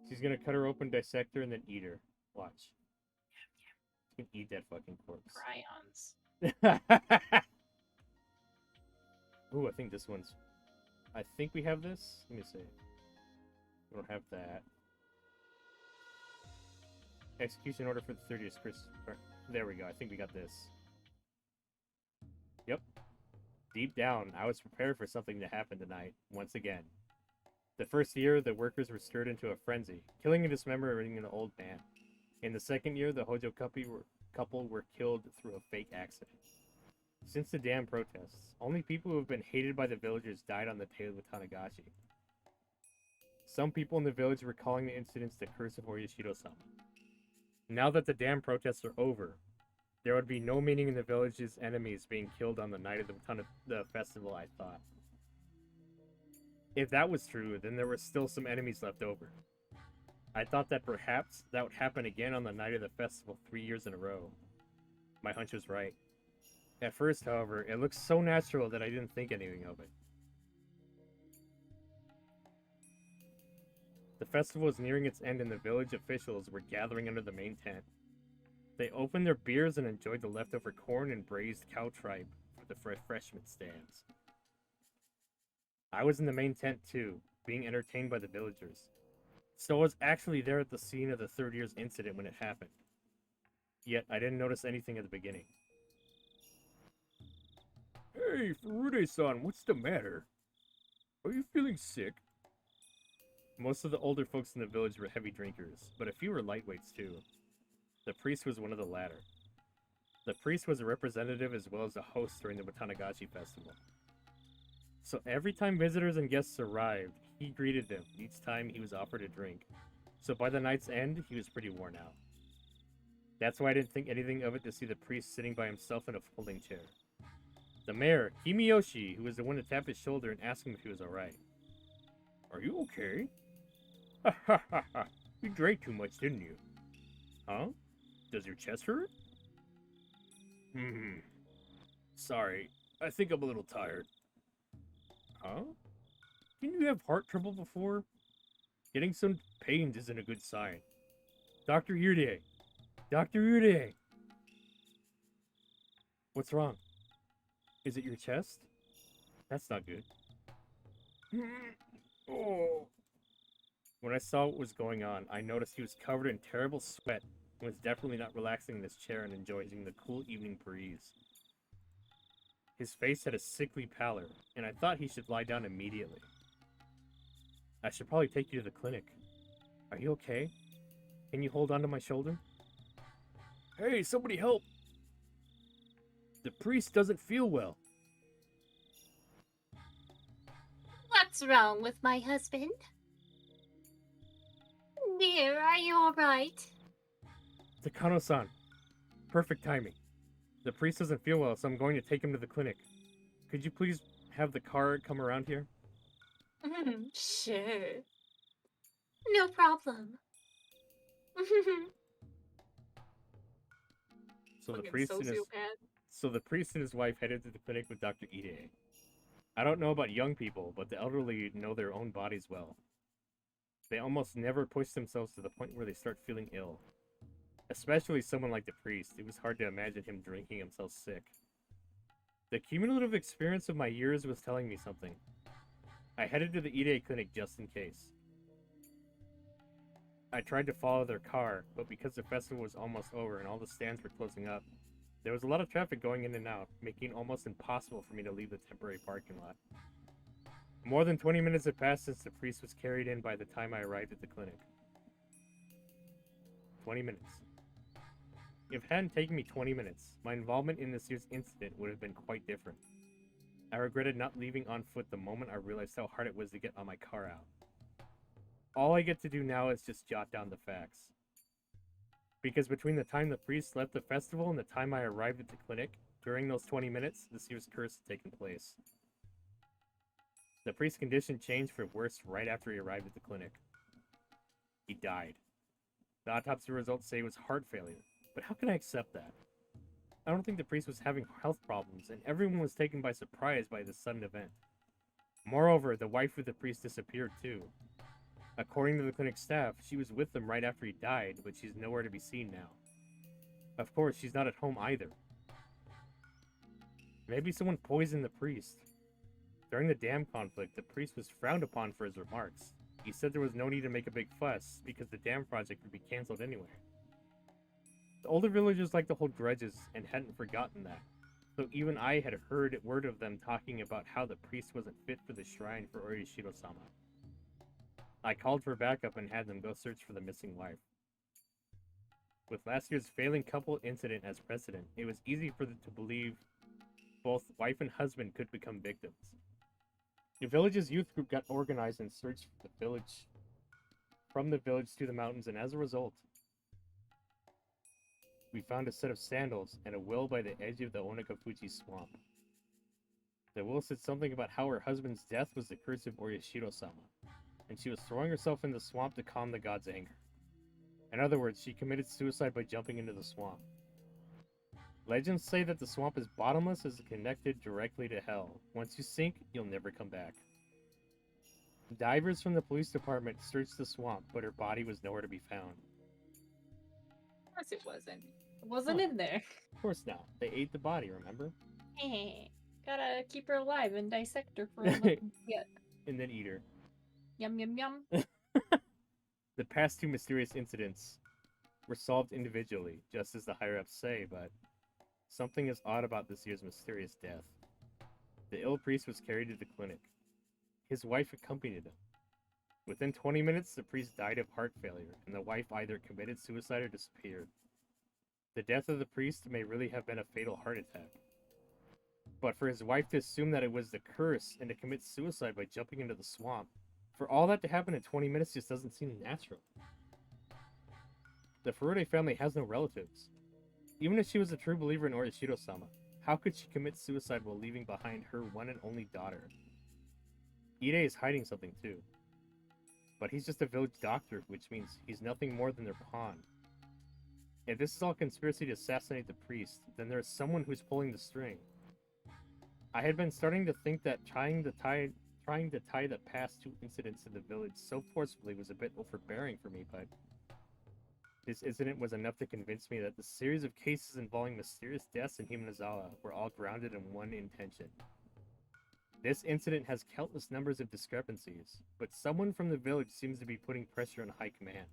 S1: She's gonna cut her open, dissect her, and then eat her. Watch. She's gonna eat that fucking corpse.
S2: Prions.
S1: Ooh, I think this one's... I think we have this. Let me see. We don't have that. Execution order for the 30th Chris. There we go. I think we got this. Yep. Deep down, I was prepared for something to happen tonight, once again. The first year, the workers were stirred into a frenzy, killing and dismembering an old man. In the second year, the Hojo couple were killed through a fake accident. Since the dam protests, only people who have been hated by the villagers died on the tail of Tanagashi. Some people in the village were calling the incidents the curse of Orishiro-sama. Now that the dam protests are over, there would be no meaning in the village's enemies being killed on the night of the festival, I thought. If that was true, then there were still some enemies left over. I thought that perhaps that would happen again on the night of the festival 3 years in a row. My hunch was right. At first, however, it looked so natural that I didn't think anything of it. The festival was nearing its end and the village officials were gathering under the main tent. They opened their beers and enjoyed the leftover corn and braised cow tripe for the refreshment stands. I was in the main tent too, being entertained by the villagers. So I was actually there at the scene of the 3rd year's incident when it happened. Yet I didn't notice anything at the beginning. Hey, Furude-san, what's the matter? Are you feeling sick? Most of the older folks in the village were heavy drinkers, but a few were lightweights too. The priest was one of the latter. The priest was a representative as well as a host during the Watanagashi festival. So every time visitors and guests arrived, he greeted them each time he was offered a drink. So by the night's end, he was pretty worn out. That's why I didn't think anything of it to see the priest sitting by himself in a folding chair. The mayor, Kimiyoshi, who was the one to tap his shoulder and ask him if he was alright. Are you okay? Ha ha ha ha. You drank too much, didn't you? Huh? Does your chest hurt? Sorry, I think I'm a little tired. Huh? Didn't you have heart trouble before? Getting some pains isn't a good sign. Dr. Yurie! Dr. Yurie! What's wrong? Is it your chest? That's not good. Oh. When I saw what was going on, I noticed he was covered in terrible sweat and was definitely not relaxing in his chair and enjoying the cool evening breeze. His face had a sickly pallor, and I thought he should lie down immediately. I should probably take you to the clinic. Are you okay? Can you hold onto my shoulder? Hey, somebody help! The priest doesn't feel well.
S4: What's wrong with my husband? Dear, are you alright?
S1: Takano-san. Perfect timing. The priest doesn't feel well, so I'm going to take him to the clinic. Could you please have the car come around here?
S4: Sure. No problem.
S1: So the
S2: Fucking
S1: priest and his
S2: sociopath.
S1: So the priest and his wife headed to the clinic with Dr. Ide. I don't know about young people, but the elderly know their own bodies well. They almost never push themselves to the point where they start feeling ill. Especially someone like the priest. It was hard to imagine him drinking himself sick. The cumulative experience of my years was telling me something. I headed to the Ide clinic just in case. I tried to follow their car, but because the festival was almost over and all the stands were closing up, there was a lot of traffic going in and out, making it almost impossible for me to leave the temporary parking lot. More than 20 minutes had passed since the priest was carried in by the time I arrived at the clinic. 20 minutes. If it hadn't taken me 20 minutes, my involvement in this year's incident would have been quite different. I regretted not leaving on foot the moment I realized how hard it was to get my car out. All I get to do now is just jot down the facts. Because between the time the priest left the festival and the time I arrived at the clinic, during those 20 minutes, this year's curse had taken place. The priest's condition changed for worse right after he arrived at the clinic. He died. The autopsy results say it was heart failure, but how can I accept that? I don't think the priest was having health problems, and everyone was taken by surprise by this sudden event. Moreover, the wife of the priest disappeared too. According to the clinic staff, she was with them right after he died, but she's nowhere to be seen now. Of course, she's not at home either. Maybe someone poisoned the priest. During the dam conflict, the priest was frowned upon for his remarks. He said there was no need to make a big fuss, because the dam project would be cancelled anyway. The older villagers liked to hold grudges and hadn't forgotten that, so even I had heard word of them talking about how the priest wasn't fit for the shrine for Orishiro-sama. I called for backup and had them go search for the missing wife. With last year's failing couple incident as precedent, it was easy for them to believe both wife and husband could become victims. The village's youth group got organized and searched for the village, from the village to the mountains, and as a result, we found a set of sandals and a will by the edge of the Onagafuji swamp. The will said something about how her husband's death was the curse of Orishiro-sama, and she was throwing herself in the swamp to calm the god's anger. In other words, she committed suicide by jumping into the swamp. Legends say that the swamp is bottomless as connected directly to hell. Once you sink, you'll never come back. Divers from the police department searched the swamp, but her body was nowhere to be found.
S2: Of course it wasn't. It wasn't in there.
S1: Of course not. They ate the body, remember?
S2: Gotta keep her alive and dissect her for a little bit.
S1: And then eat her.
S2: Yum yum yum.
S1: The past two mysterious incidents were solved individually, just as the higher-ups say, but something is odd about this year's mysterious death. The ill priest was carried to the clinic. His wife accompanied him. Within 20 minutes, the priest died of heart failure, and the wife either committed suicide or disappeared. The death of the priest may really have been a fatal heart attack. But for his wife to assume that it was the curse and to commit suicide by jumping into the swamp, for all that to happen in 20 minutes just doesn't seem natural. The Furude family has no relatives. Even if she was a true believer in Orishiro-sama, how could she commit suicide while leaving behind her one and only daughter? Ide is hiding something too. But he's just a village doctor, which means he's nothing more than their pawn. If this is all conspiracy to assassinate the priest, then there is someone who's pulling the string. I had been starting to think that trying to tie the past two incidents in the village so forcefully was a bit overbearing for me, but this incident was enough to convince me that the series of cases involving mysterious deaths in Himanazawa were all grounded in one intention. This incident has countless numbers of discrepancies, but someone from the village seems to be putting pressure on high command.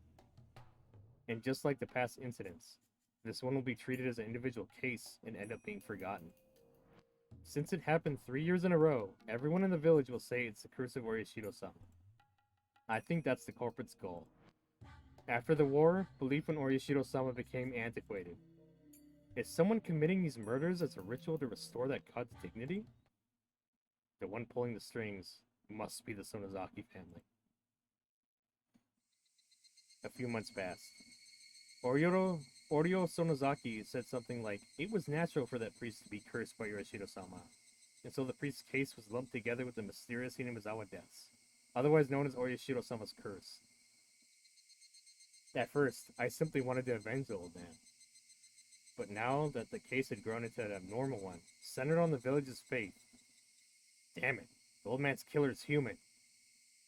S1: And just like the past incidents, this one will be treated as an individual case and end up being forgotten. Since it happened 3 years in a row, everyone in the village will say it's the curse of Orishiro-sama. I think that's the corporate's goal. After the war, belief in Orishiro-sama became antiquated. Is someone committing these murders as a ritual to restore that god's dignity? The one pulling the strings must be the Sonozaki family. A few months passed. Oryo Sonozaki said something like, it was natural for that priest to be cursed by Orishiro-sama, and so the priest's case was lumped together with the mysterious Hinamizawa deaths, otherwise known as Orishiro-sama's curse. At first, I simply wanted to avenge the old man. But now that the case had grown into an abnormal one, centered on the village's faith, Damn it. The old man's killer is human.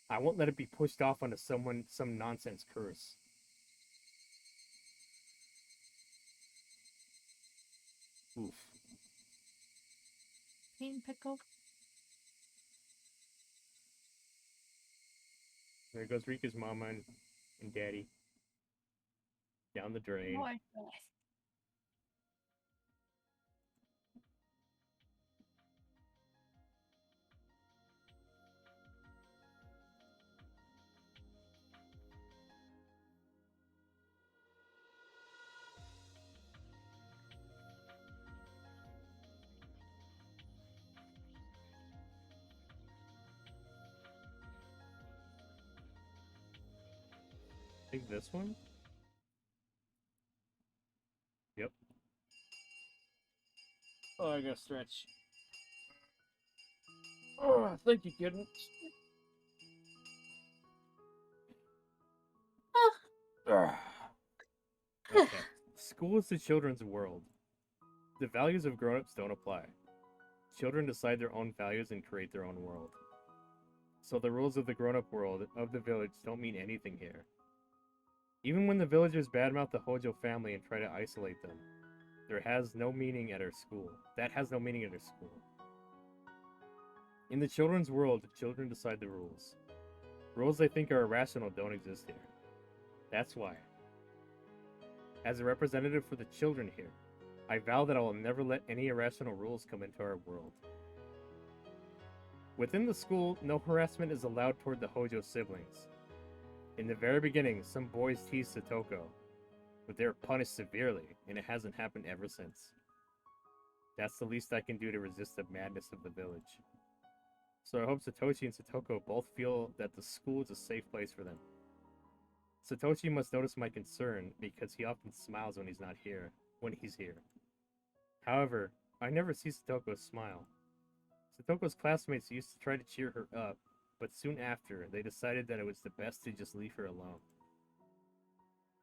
S1: I won't let it be pushed off onto someone, some nonsense curse. Oof.
S5: Pain pickle.
S1: There goes Rika's mama and daddy. Down the drain.
S5: Boy.
S1: I think this one? Yep. Oh, I gotta stretch. Oh, thank you, kitten. Okay. School is the children's world. The values of grown-ups don't apply. Children decide their own values and create their own world. So the rules of the grown-up world of the village don't mean anything here. Even when the villagers badmouth the Hojo family and try to isolate them, that has no meaning at our school. In the children's world, children decide the rules. Rules they think are irrational don't exist here. That's why. As a representative for the children here, I vow that I will never let any irrational rules come into our world. Within the school, no harassment is allowed toward the Hojo siblings. In the very beginning, some boys teased Satoko, but they were punished severely, and it hasn't happened ever since. That's the least I can do to resist the madness of the village. So I hope Satoshi and Satoko both feel that the school is a safe place for them. Satoshi must notice my concern because he often smiles when he's here. However, I never see Satoko smile. Satoko's classmates used to try to cheer her up, but soon after, they decided that it was the best to just leave her alone.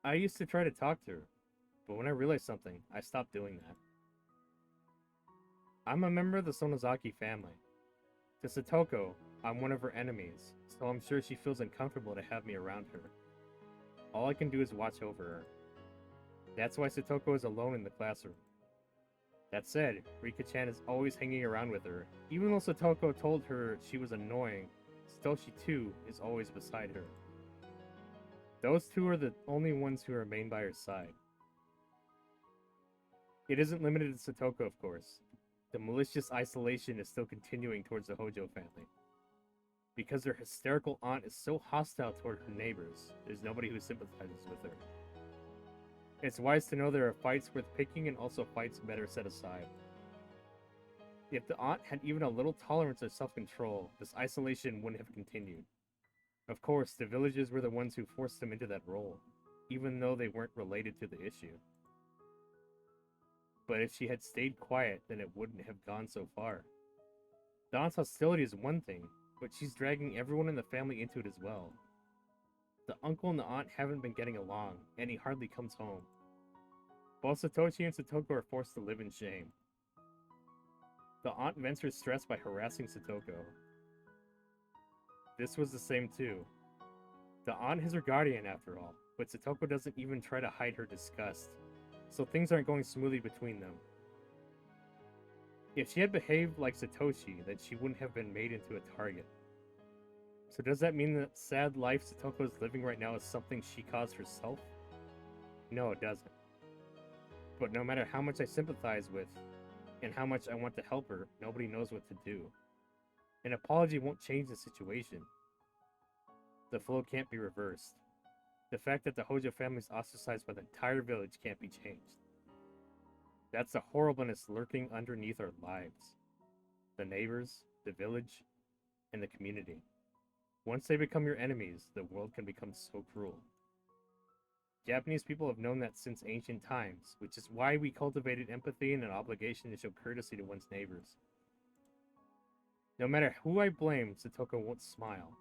S1: I used to try to talk to her, but when I realized something, I stopped doing that. I'm a member of the Sonozaki family. To Satoko, I'm one of her enemies, so I'm sure she feels uncomfortable to have me around her. All I can do is watch over her. That's why Satoko is alone in the classroom. That said, Rika-chan is always hanging around with her. Even though Satoko told her she was annoying, Satoshi too is always beside her. Those two are the only ones who remain by her side. It isn't limited to Satoko, of course. The malicious isolation is still continuing towards the Hojo family. Because her hysterical aunt is so hostile toward her neighbors, there's nobody who sympathizes with her. It's wise to know there are fights worth picking and also fights better set aside. If the aunt had even a little tolerance or self-control, this isolation wouldn't have continued. Of course, the villagers were the ones who forced them into that role, even though they weren't related to the issue. But if she had stayed quiet, then it wouldn't have gone so far. The aunt's hostility is one thing, but she's dragging everyone in the family into it as well. The uncle and the aunt haven't been getting along, and he hardly comes home. Both Satoshi and Satoko are forced to live in shame. The aunt vents her stress by harassing Satoko. This was the same too. The aunt is her guardian after all, but Satoko doesn't even try to hide her disgust, so things aren't going smoothly between them. If she had behaved like Satoshi, then she wouldn't have been made into a target. So does that mean the sad life Satoko is living right now is something she caused herself? No, it doesn't. But no matter how much I sympathize with, and how much I want to help her, nobody knows what to do. An apology won't change the situation. The flow can't be reversed. The fact that the Hojo family is ostracized by the entire village can't be changed. That's the horribleness lurking underneath our lives. The neighbors, the village, and the community. Once they become your enemies, the world can become so cruel. Japanese people have known that since ancient times, which is why we cultivated empathy and an obligation to show courtesy to one's neighbors. No matter who I blame, Satoko won't smile.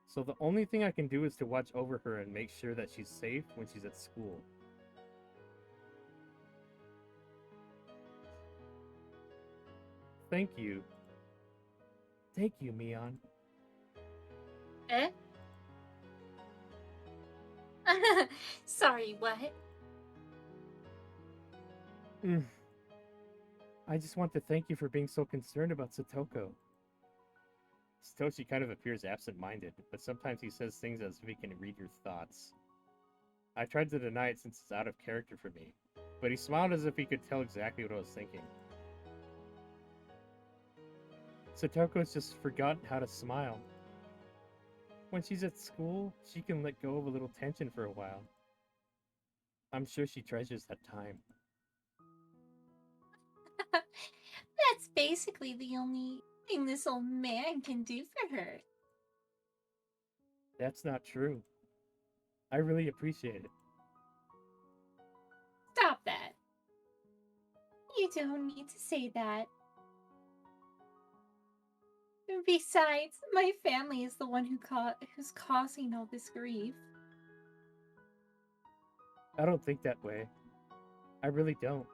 S1: So the only thing I can do is to watch over her and make sure that she's safe when she's at school. Thank you. Thank you, Mion.
S4: Eh? Sorry, what?
S1: I just want to thank you for being so concerned about Satoko. Satoshi kind of appears absent-minded, but sometimes he says things as if he can read your thoughts. I tried to deny it since it's out of character for me, but he smiled as if he could tell exactly what I was thinking. Satoko's just forgotten how to smile. When she's at school, she can let go of a little tension for a while. I'm sure she treasures that time.
S4: That's basically the only thing this old man can do for her.
S1: That's not true. I really appreciate it.
S4: Stop that. You don't need to say that. Besides, my family is the one who's causing all this grief.
S1: I don't think that way. I really don't.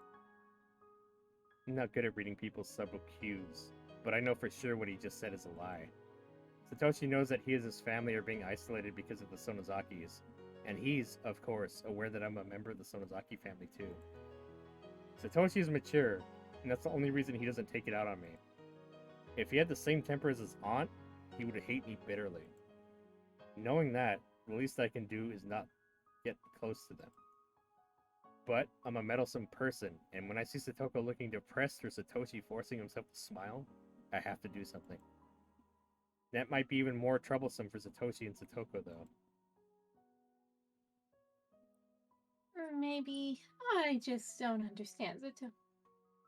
S1: I'm not good at reading people's subtle cues, but I know for sure what he just said is a lie. Satoshi knows that he and his family are being isolated because of the Sonozakis, and he's, of course, aware that I'm a member of the Sonozaki family too. Satoshi is mature, and that's the only reason he doesn't take it out on me. If he had the same temper as his aunt, he would hate me bitterly. Knowing that, the least I can do is not get close to them. But I'm a meddlesome person, and when I see Satoko looking depressed or Satoshi forcing himself to smile, I have to do something. That might be even more troublesome for Satoshi and Satoko, though.
S4: Maybe I just don't understand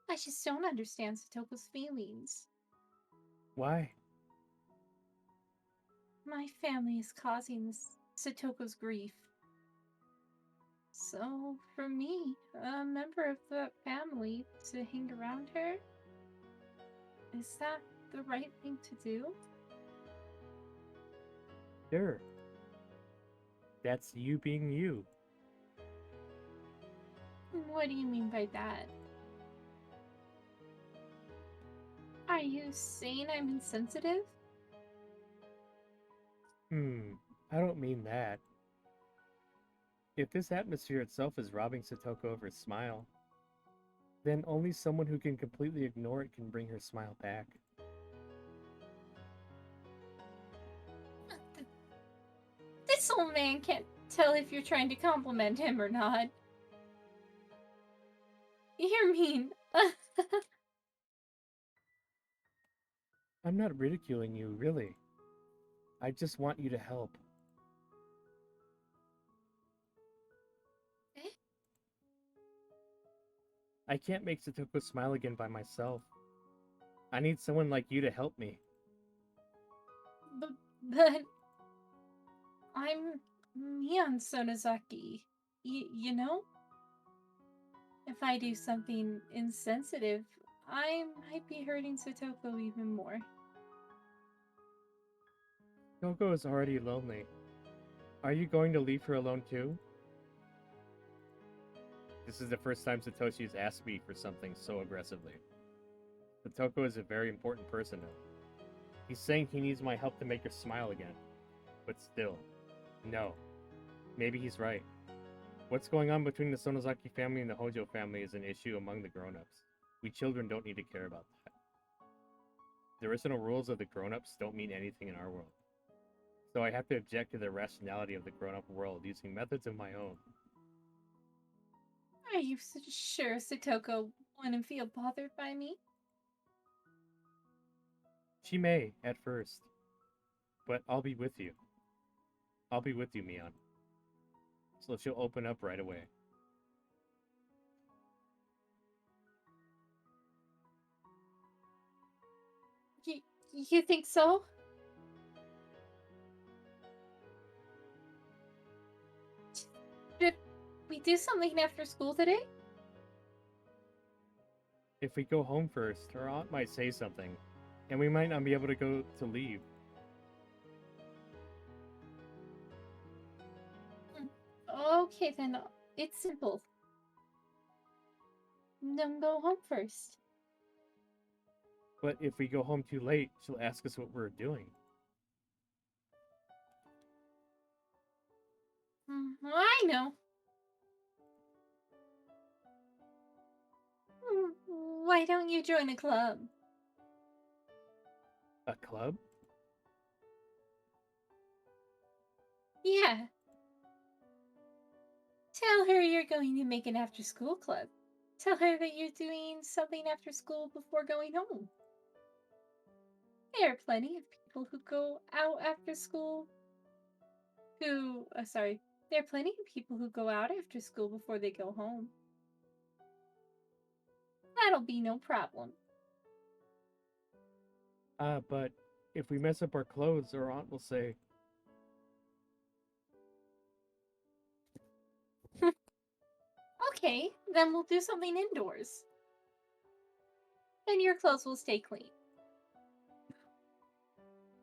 S4: Satoko's feelings.
S1: Why?
S4: My family is causing Satoko's grief. So, for me, a member of the family, to hang around her, is that the right thing to do?
S1: Sure. That's you being you.
S4: What do you mean by that? Are you saying I'm insensitive?
S1: I don't mean that. If this atmosphere itself is robbing Satoko of her smile, then only someone who can completely ignore it can bring her smile back.
S4: This old man can't tell if you're trying to compliment him or not. You're mean.
S1: I'm not ridiculing you, really. I just want you to help.
S4: Eh?
S1: I can't make Satoko smile again by myself. I need someone like you to help me.
S4: But I'm Mion Sonozaki. You know? If I do something insensitive, I might be hurting Satoko even more.
S1: Koko is already lonely. Are you going to leave her alone too? This is the first time Satoshi has asked me for something so aggressively. Satoko is a very important person now. He's saying he needs my help to make her smile again. But still, no. Maybe he's right. What's going on between the Sonozaki family and the Hojo family is an issue among the grown-ups. We children don't need to care about that. The original rules of the grown-ups don't mean anything in our world. So I have to object to the rationality of the grown-up world using methods of my own.
S4: Are you sure Satoko wouldn't feel bothered by me?
S1: She may, at first. But I'll be with you. I'll be with you, Mion. So she'll open up right away.
S4: You think so? Should we do something after school today?
S1: If we go home first, her aunt might say something, and we might not be able to go to leave.
S4: Okay then, it's simple. Don't go home first.
S1: But if we go home too late, she'll ask us what we're doing.
S4: Well, I know. Why don't you join a club?
S1: A club?
S4: Yeah. Tell her you're going to make an after-school club. Tell her that you're doing something after school before going home. There are plenty of people who go out after school there are plenty of people who go out after school before they go home. That'll be no problem.
S1: But if we mess up our clothes, our aunt will say,
S4: Okay, then we'll do something indoors. Then your clothes will stay clean.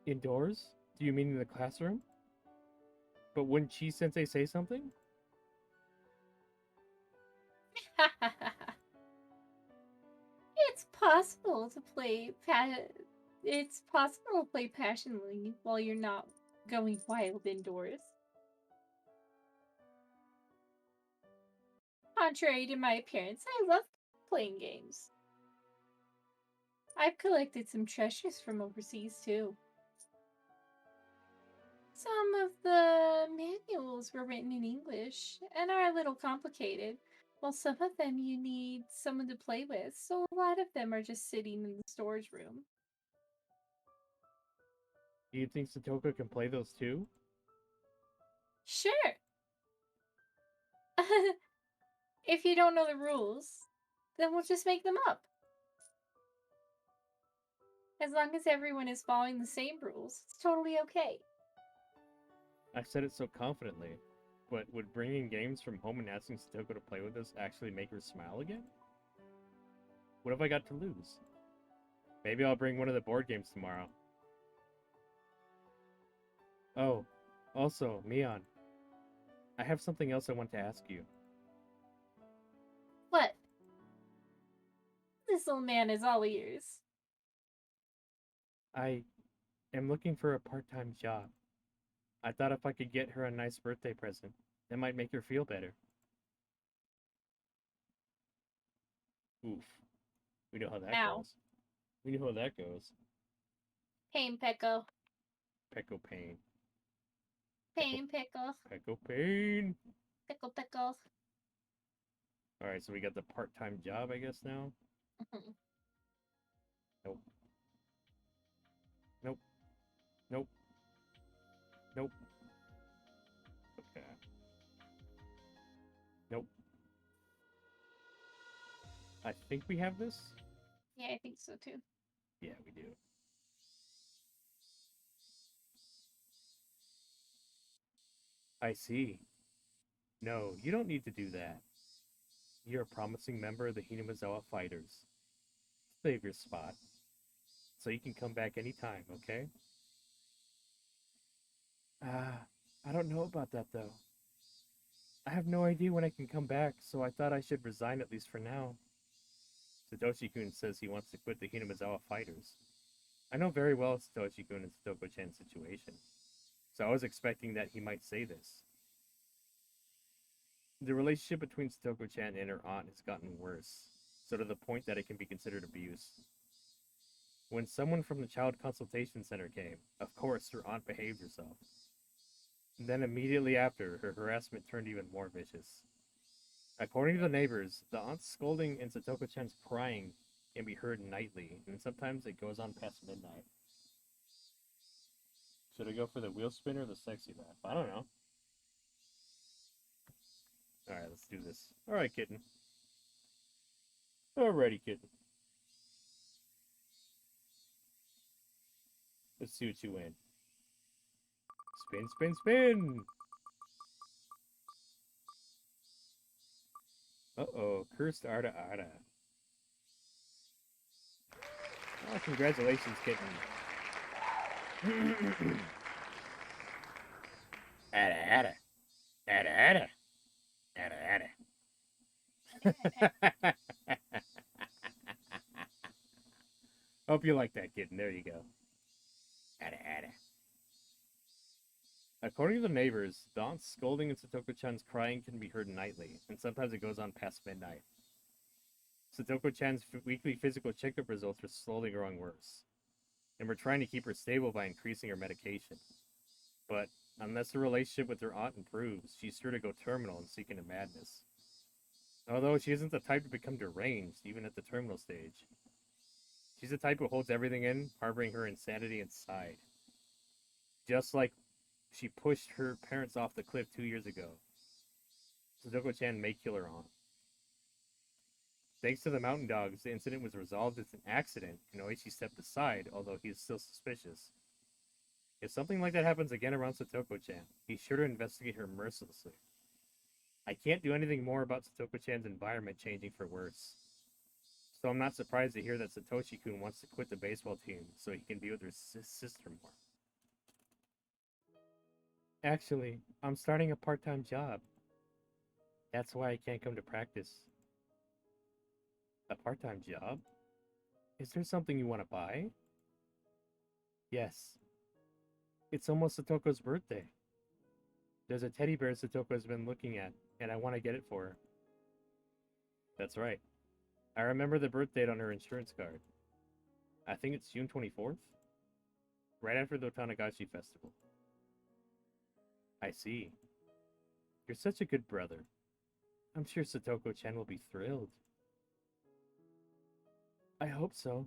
S1: indoors? Do you mean in the classroom? But wouldn't Chi-sensei say something?
S4: It's possible to play passionately while you're not going wild indoors. Contrary to my appearance, I love playing games. I've collected some treasures from overseas too. Some of the manuals were written in English and are a little complicated, while some of them you need someone to play with, so a lot of them are just sitting in the storage room.
S1: Do you think Satoko can play those too?
S4: Sure. If you don't know the rules, then we'll just make them up. As long as everyone is following the same rules, it's totally okay.
S1: I said it so confidently, but would bringing games from home and asking Satoko to play with us actually make her smile again? What have I got to lose? Maybe I'll bring one of the board games tomorrow. Oh, also, Mion, I have something else I want to ask you.
S4: What? This old man is all ears.
S1: I am looking for a part-time job. I thought if I could get her a nice birthday present, that might make her feel better. Oof. We know how that
S4: Ow.
S1: goes. We know how that goes.
S4: Pain Pickle.
S1: Pecco Pain.
S4: Pain Pickle.
S1: Pecco Pain!
S4: Pickle Pickle.
S1: Alright, so we got the part-time job, I guess, now? Nope. Nope. Nope. Nope. Okay. Nope. I think we have this?
S4: Yeah, I think so too.
S1: Yeah, we do. I see. No, you don't need to do that. You're a promising member of the Hinamizawa Fighters. Save your spot. So you can come back anytime, okay? I don't know about that, though. I have no idea when I can come back, so I thought I should resign at least for now. Satoshi-kun says he wants to quit the Hinamizawa Fighters. I know very well Satoshi-kun and Satoko-chan's situation, so I was expecting that he might say this. The relationship between Satoko-chan and her aunt has gotten worse, so to the point that it can be considered abuse. When someone from the Child Consultation Center came, of course her aunt behaved herself. Then immediately after, her harassment turned even more vicious. According to the neighbors, the aunt's scolding and Satoko-chan's crying can be heard nightly, and sometimes it goes on past midnight. Should I go for the wheel spin or the sexy laugh? I don't know. Alright, let's do this. Alright, kitten. Alrighty, kitten. Let's see what you win. Spin, spin, spin! Uh-oh, cursed Arda Arda. Oh, congratulations, kitten. Ada, ada. Ada, ada. Ada, ada. Hope you like that, kitten. There you go. Ada, ada. According to the neighbors, Don's scolding and Satoko-chan's crying can be heard nightly, and sometimes it goes on past midnight. Satoko-chan's weekly physical checkup results are slowly growing worse, and we're trying to keep her stable by increasing her medication. But unless the relationship with her aunt improves, she's sure to go terminal and seek into madness. Although she isn't the type to become deranged, even at the terminal stage. She's the type who holds everything in, harboring her insanity inside. Just like she pushed her parents off the cliff 2 years ago. Satoko-chan may kill her aunt. Thanks to the mountain dogs, the incident was resolved as an accident, and Oichi stepped aside, although he is still suspicious. If something like that happens again around Satoko-chan, he's sure to investigate her mercilessly. I can't do anything more about Satoko-chan's environment changing for worse. So I'm not surprised to hear that Satoshi-kun wants to quit the baseball team so he can be with her sister more. Actually, I'm starting a part-time job. That's why I can't come to practice. A part-time job? Is there something you want to buy? Yes. It's almost Satoko's birthday. There's a teddy bear Satoko has been looking at, and I want to get it for her. That's right. I remember the birth date on her insurance card. I think it's June 24th? Right after the Tanagashi festival. I see. You're such a good brother. I'm sure Satoko-chan will be thrilled. I hope so.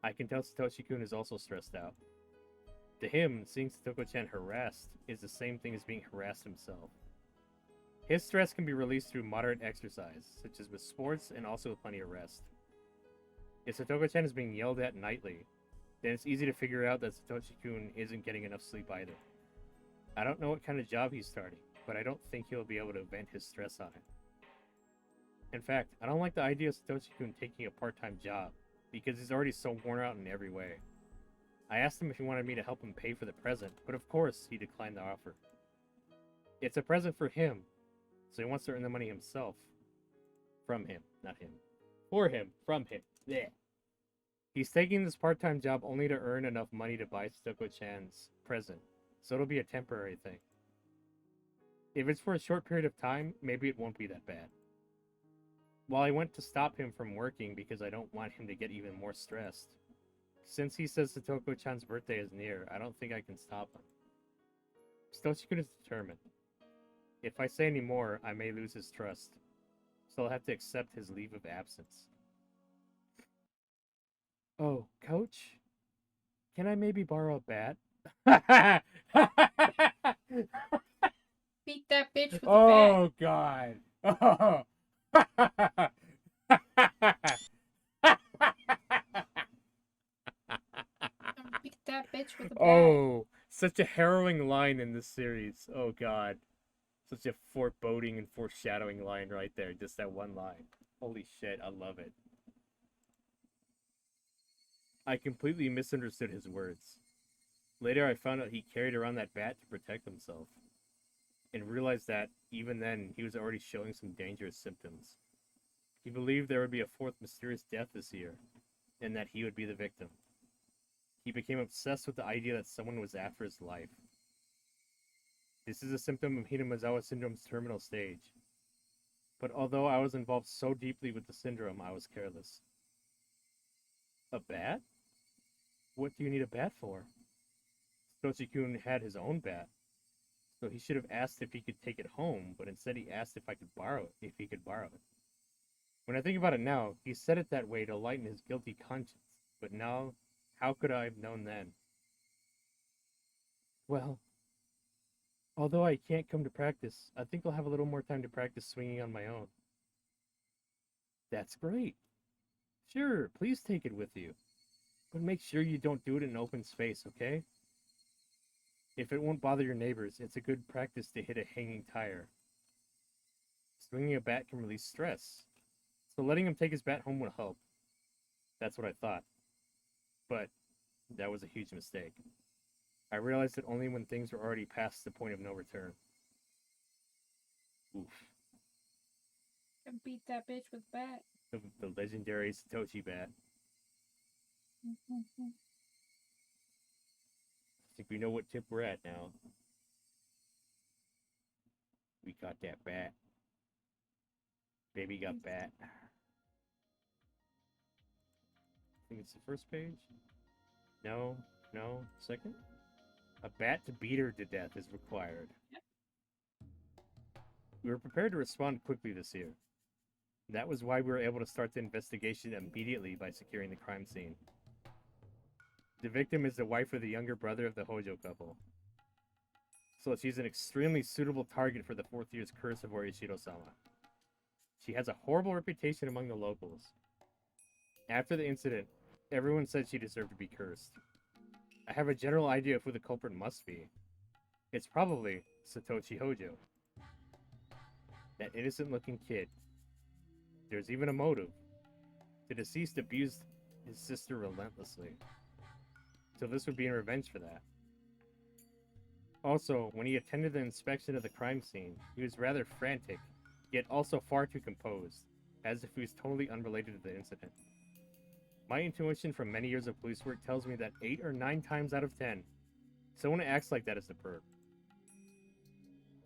S1: I can tell Satoshi-kun is also stressed out. To him, seeing Satoko-chan harassed is the same thing as being harassed himself. His stress can be released through moderate exercise, such as with sports and also with plenty of rest. If Satoko-chan is being yelled at nightly, then it's easy to figure out that Satoshi-kun isn't getting enough sleep either. I don't know what kind of job he's starting, but I don't think he'll be able to vent his stress on it. In fact, I don't like the idea of Satoshi-kun taking a part-time job, because he's already so worn out in every way. I asked him if he wanted me to help him pay for the present, but of course he declined the offer. It's a present for him, so he wants to earn the money himself. From him, not him. For him, from him. Blech. He's taking this part-time job only to earn enough money to buy Satoko-chan's present, so it'll be a temporary thing. If it's for a short period of time, maybe it won't be that bad. While I went to stop him from working because I don't want him to get even more stressed, since he says Satoko-chan's birthday is near, I don't think I can stop him. Satoshi-kun is determined. If I say any more, I may lose his trust, so I'll have to accept his leave of absence. Oh, coach? Can I maybe borrow a bat?
S2: Beat that bitch with a bat.
S1: Oh, God. Oh.
S2: Beat that bitch with a bat.
S1: Oh, such a harrowing line in this series. Oh, God. Such a foreboding and foreshadowing line right there. Just that one line. Holy shit, I love it. I completely misunderstood his words. Later, I found out he carried around that bat to protect himself, and realized that, even then, he was already showing some dangerous symptoms. He believed there would be a fourth mysterious death this year, and that he would be the victim. He became obsessed with the idea that someone was after his life. This is a symptom of Hinamazawa syndrome's terminal stage. But although I was involved so deeply with the syndrome, I was careless. A bat? What do you need a bat for? Satoshi-kun had his own bat, so he should have asked if he could take it home, but instead he asked if he could borrow it. When I think about it now, he said it that way to lighten his guilty conscience, but now, how could I have known then? Well, although I can't come to practice, I think I'll have a little more time to practice swinging on my own. That's great. Sure, please take it with you. But make sure you don't do it in open space, okay? If it won't bother your neighbors, it's a good practice to hit a hanging tire. Swinging a bat can release stress, so letting him take his bat home will help. That's what I thought. But that was a huge mistake. I realized it only when things were already past the point of no return. Oof.
S2: And beat that bitch with a bat.
S1: The legendary Satoshi bat. think we know what tip we're at now. We got that bat. Baby got bat. I think it's the first page. No, second. A bat to beat her to death is required.
S2: Yep.
S1: We were prepared to respond quickly this year. That was why we were able to start the investigation immediately by securing the crime scene. The victim is the wife of the younger brother of the Hojo couple. So she's an extremely suitable target for the 4th year's curse of Orishiro-sama. She has a horrible reputation among the locals. After the incident, everyone said she deserved to be cursed. I have a general idea of who the culprit must be. It's probably Satoshi Hojo. That innocent-looking kid. There's even a motive. The deceased abused his sister relentlessly. So this would be in revenge for that. Also, when he attended the inspection of the crime scene, he was rather frantic, yet also far too composed, as if he was totally unrelated to the incident. My intuition from many years of police work tells me that 8 or 9 times out of 10, someone who acts like that is the perp.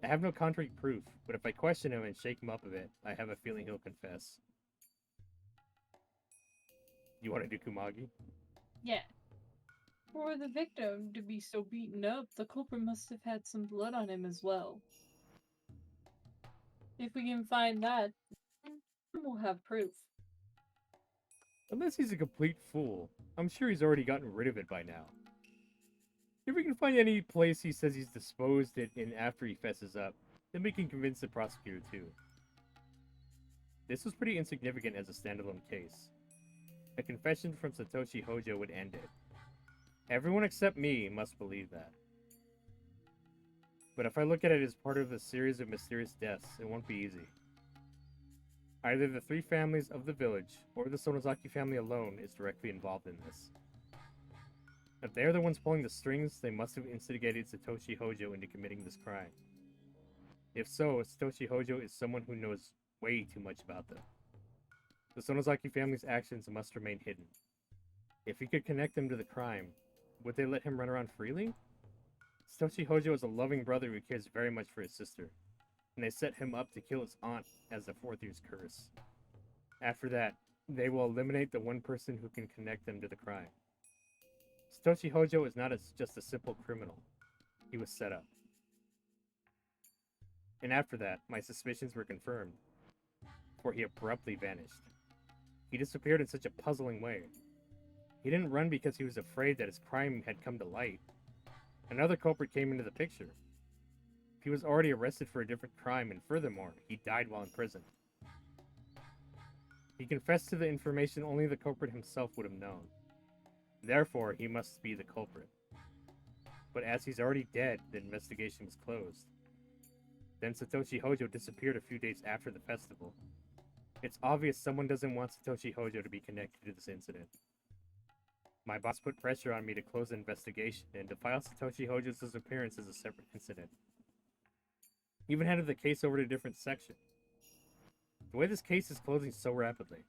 S1: I have no concrete proof, but if I question him and shake him up a bit, I have a feeling he'll confess. You want to do Kumagi?
S2: Yeah. For the victim to be so beaten up, the culprit must have had some blood on him as well. If we can find that, we'll have proof.
S1: Unless he's a complete fool, I'm sure he's already gotten rid of it by now. If we can find any place he says he's disposed it in after he fesses up, then we can convince the prosecutor too. This was pretty insignificant as a standalone case. A confession from Satoshi Hojo would end it. Everyone except me must believe that. But if I look at it as part of a series of mysterious deaths, it won't be easy. Either the 3 families of the village, or the Sonozaki family alone is directly involved in this. If they're the ones pulling the strings, they must have instigated Satoshi Hojo into committing this crime. If so, Satoshi Hojo is someone who knows way too much about them. The Sonozaki family's actions must remain hidden. If he could connect them to the crime, would they let him run around freely? Satoshi Hojo is a loving brother who cares very much for his sister, and they set him up to kill his aunt as the 4th year's curse. After that, they will eliminate the one person who can connect them to the crime. Satoshi Hojo is not just a simple criminal. He was set up. And after that, my suspicions were confirmed, for he abruptly vanished. He disappeared in such a puzzling way. He didn't run because he was afraid that his crime had come to light. Another culprit came into the picture. He was already arrested for a different crime, and furthermore, he died while in prison. He confessed to the information only the culprit himself would have known. Therefore, he must be the culprit. But as he's already dead, the investigation was closed. Then Satoshi Hojo disappeared a few days after the festival. It's obvious someone doesn't want Satoshi Hojo to be connected to this incident. My boss put pressure on me to close the investigation and to file Satoshi Hojo's disappearance as a separate incident. He even handed the case over to a different section. The way this case is closing so rapidly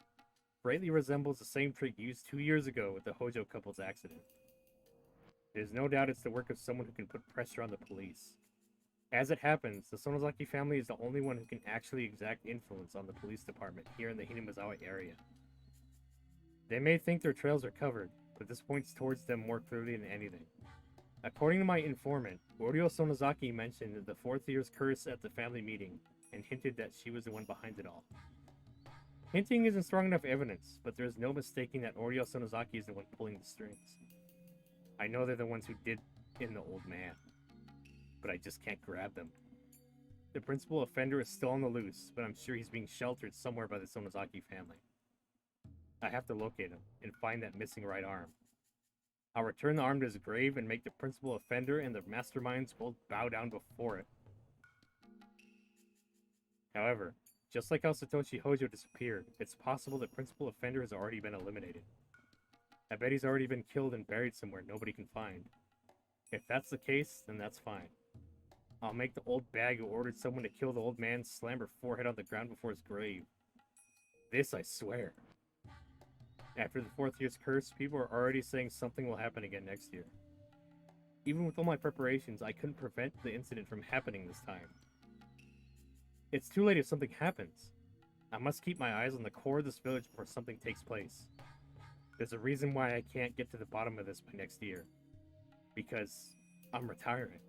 S1: greatly resembles the same trick used 2 years ago with the Hojo couple's accident. There's no doubt it's the work of someone who can put pressure on the police. As it happens, the Sonozaki family is the only one who can actually exact influence on the police department here in the Hinamizawa area. They may think their trails are covered, but this points towards them more clearly than anything. According to my informant, Oryo Sonozaki mentioned the 4th year's curse at the family meeting and hinted that she was the one behind it all. Hinting isn't strong enough evidence, but there is no mistaking that Oryo Sonozaki is the one pulling the strings. I know they're the ones who did in the old man, but I just can't grab them. The principal offender is still on the loose, but I'm sure he's being sheltered somewhere by the Sonozaki family. I have to locate him and find that missing right arm. I'll return the arm to his grave and make the principal offender and the masterminds both bow down before it. However, just like how Satoshi Hojo disappeared, it's possible the principal offender has already been eliminated. I bet he's already been killed and buried somewhere nobody can find. If that's the case, then that's fine. I'll make the old bag who ordered someone to kill the old man slam her forehead on the ground before his grave. This I swear. After the 4th year's curse, people are already saying something will happen again next year. Even with all my preparations, I couldn't prevent the incident from happening this time. It's too late if something happens. I must keep my eyes on the core of this village before something takes place. There's a reason why I can't get to the bottom of this by next year. Because I'm retiring.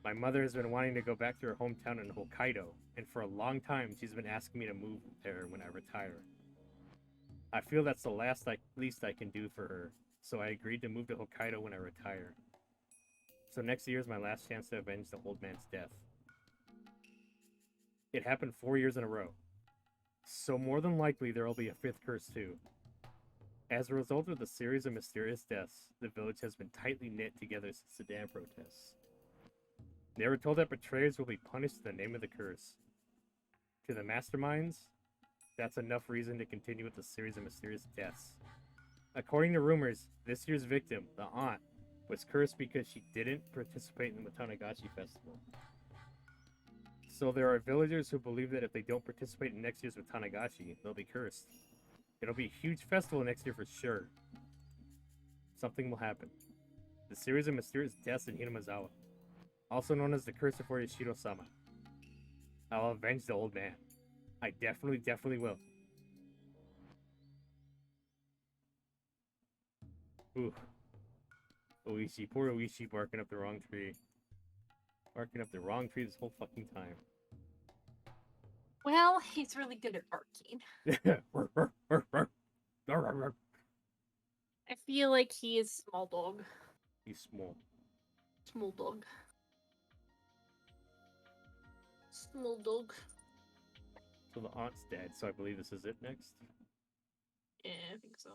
S1: My mother has been wanting to go back to her hometown in Hokkaido, and for a long time she's been asking me to move there when I retire. I feel that's the least I can do for her, so I agreed to move to Hokkaido when I retire. So next year is my last chance to avenge the old man's death. It happened 4 years in a row. So more than likely there will be a 5th curse too. As a result of the series of mysterious deaths, the village has been tightly knit together since the dam protests. They were told that betrayers will be punished in the name of the curse. To the masterminds, that's enough reason to continue with the series of mysterious deaths. According to rumors, this year's victim, the aunt, was cursed because she didn't participate in the Tanagashi festival. So there are villagers who believe that if they don't participate in next year's Tanagashi, they'll be cursed. It'll be a huge festival next year for sure. Something will happen. The series of mysterious deaths in Hinamazawa, also known as the Curse of Yashiro-sama. I'll avenge the old man. I definitely will. Ooh. Oishi, poor Oishi barking up the wrong tree. Barking up the wrong tree this whole fucking time.
S2: Well, he's really good at barking. I feel like he is small dog.
S1: He's small.
S2: Small dog. Small dog.
S1: So the aunt's dead, so I believe this is it next.
S2: Yeah, I think so.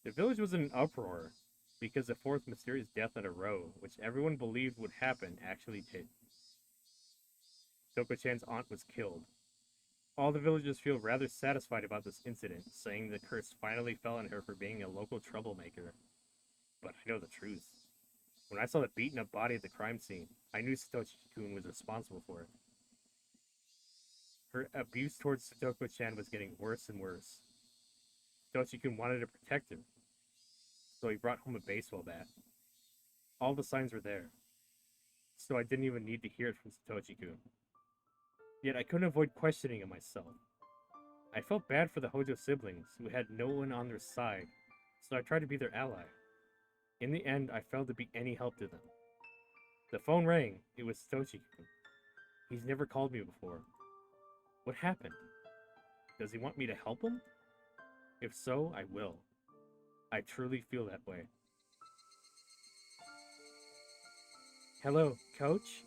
S1: The village was in an uproar because the 4th mysterious death in a row, which everyone believed would happen, actually did. Toko-chan's aunt was killed. All the villagers feel rather satisfied about this incident, saying the curse finally fell on her for being a local troublemaker. But I know the truth. When I saw the beaten up body at the crime scene, I knew Satoshi-kun was responsible for it. Her abuse towards Satoko-chan was getting worse and worse. Satoshi-kun wanted to protect her, so he brought home a baseball bat. All the signs were there, so I didn't even need to hear it from Satoshi-kun. Yet I couldn't avoid questioning it myself. I felt bad for the Hojo siblings, who had no one on their side, so I tried to be their ally. In the end, I failed to be any help to them. The phone rang. It was Satoshi-kun. He's never called me before. What happened? Does he want me to help him? If so, I will. I truly feel that way. Hello, Coach?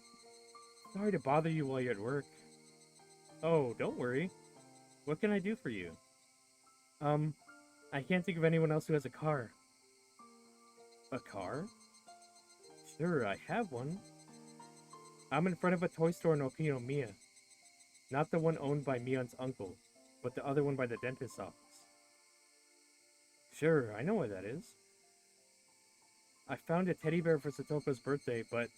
S1: Sorry to bother you while you're at work. Oh, don't worry. What can I do for you? I can't think of anyone else who has a car. A car? Sure, I have one. I'm in front of a toy store in Okinomiya. Not the one owned by Mion's uncle, but the other one by the dentist's office. Sure, I know where that is. I found a teddy bear for Satoko's birthday, but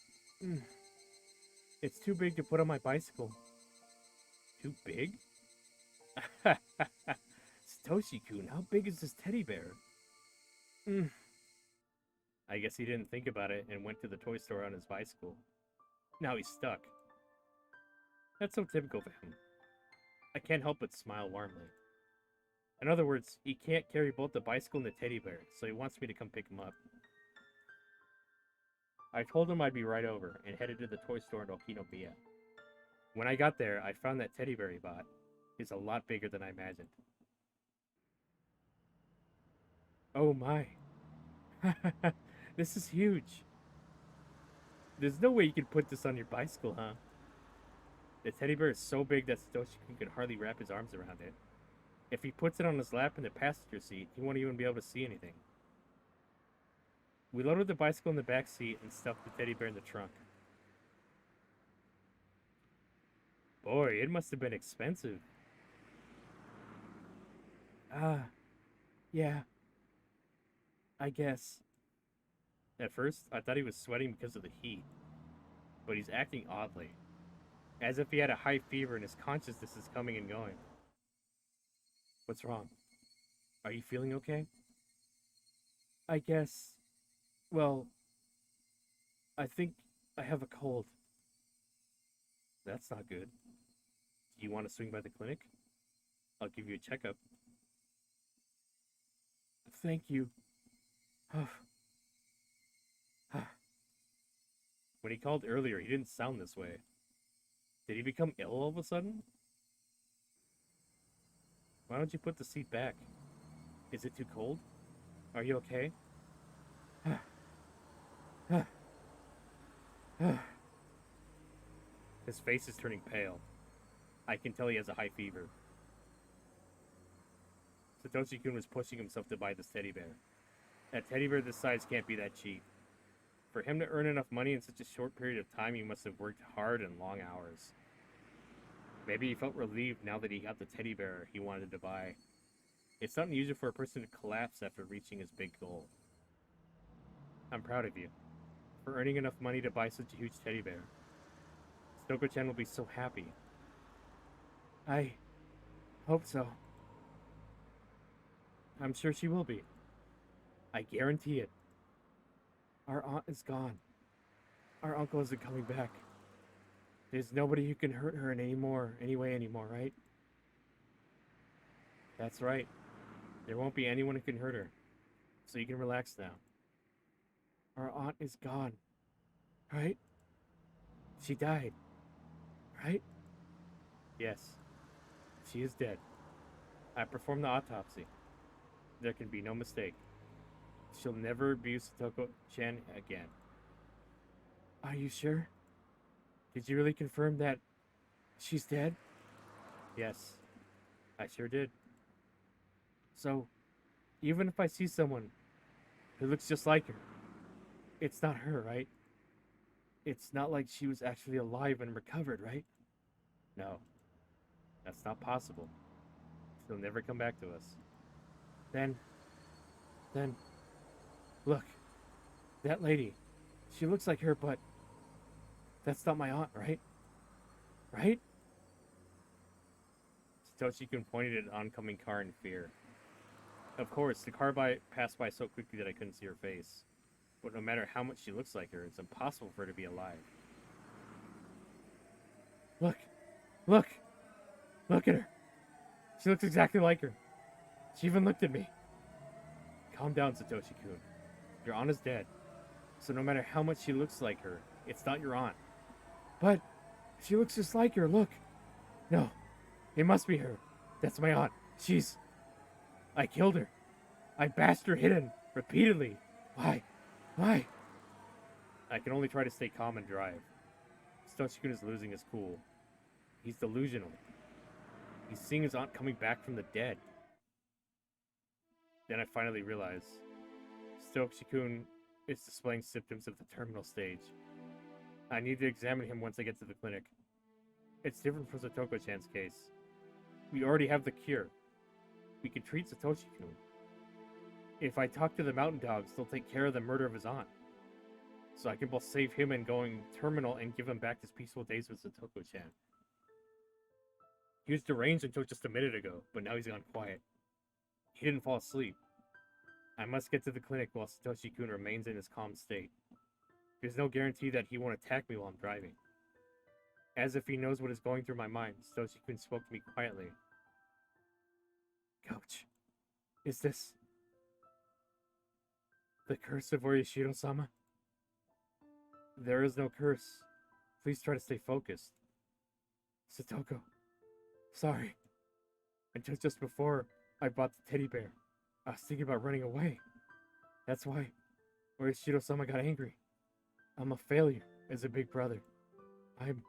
S1: it's too big to put on my bicycle. Too big? Satoshi-kun, how big is this teddy bear? I guess he didn't think about it and went to the toy store on his bicycle. Now he's stuck. That's so typical for him. I can't help but smile warmly. In other words, he can't carry both the bicycle and the teddy bear, so he wants me to come pick him up. I told him I'd be right over, and headed to the toy store in Okinomiya. When I got there, I found that teddy bear he bought is a lot bigger than I imagined. Oh my. This is huge. There's no way you could put this on your bicycle, huh? The teddy bear is so big that Satoshi-kun could hardly wrap his arms around it. If he puts it on his lap in the passenger seat, he won't even be able to see anything. We loaded the bicycle in the back seat and stuffed the teddy bear in the trunk. Boy, it must have been expensive. Yeah. I guess. At first, I thought he was sweating because of the heat. But he's acting oddly. As if he had a high fever and his consciousness is coming and going. What's wrong? Are you feeling okay? I guess... Well... I think I have a cold. That's not good. Do you want to swing by the clinic? I'll give you a checkup. Thank you. When he called earlier, he didn't sound this way. Did he become ill all of a sudden? Why don't you put the seat back? Is it too cold? Are you okay? His face is turning pale. I can tell he has a high fever. Satoshi-kun was pushing himself to buy this teddy bear. That teddy bear this size can't be that cheap. For him to earn enough money in such a short period of time, he must have worked hard and long hours. Maybe he felt relieved now that he got the teddy bear he wanted to buy. It's not unusual for a person to collapse after reaching his big goal. I'm proud of you for earning enough money to buy such a huge teddy bear. Stoko-chan will be so happy. I hope so. I'm sure she will be. I guarantee it. Our aunt is gone. Our uncle isn't coming back. There's nobody who can hurt her anymore, right? That's right. There won't be anyone who can hurt her. So you can relax now. Our aunt is gone. Right? She died. Right? Yes. She is dead. I performed the autopsy. There can be no mistake. She'll never abuse Satoko-chan again. Are you sure? Did you really confirm that she's dead? Yes, I sure did. So, even if I see someone who looks just like her, it's not her, right? It's not like she was actually alive and recovered, right? No, that's not possible. She'll never come back to us. Then, look, that lady, she looks like her, but that's not my aunt, right? Right? Satoshi-kun pointed at an oncoming car in fear. Of course, the car passed by so quickly that I couldn't see her face. But no matter how much she looks like her, it's impossible for her to be alive. Look! Look! Look at her! She looks exactly like her. She even looked at me. Calm down, Satoshi-kun. Your aunt is dead. So no matter how much she looks like her, it's not your aunt. But she looks just like her, look. No, it must be her. That's my aunt. I killed her. I bashed her hidden, repeatedly. Why? Why? I can only try to stay calm and drive. Satoshi-kun is losing his cool. He's delusional. He's seeing his aunt coming back from the dead. Then I finally realize Satoshi-kun is displaying symptoms of the terminal stage. I need to examine him once I get to the clinic. It's different from Satoko-chan's case. We already have the cure. We can treat Satoshi-kun. If I talk to the mountain dogs, they'll take care of the murder of his aunt. So I can both save him and going terminal and give him back his peaceful days with Satoko-chan. He was deranged until just a minute ago, but now he's gone quiet. He didn't fall asleep. I must get to the clinic while Satoshi-kun remains in his calm state. There's no guarantee that he won't attack me while I'm driving. As if he knows what is going through my mind, Satoshi-kun spoke to me quietly. Coach, is this the curse of Orishiro-sama? There is no curse. Please try to stay focused. Satoko, sorry. Until just before I bought the teddy bear, I was thinking about running away. That's why Orishiro-sama got angry. I'm a failure as a big brother. I'm...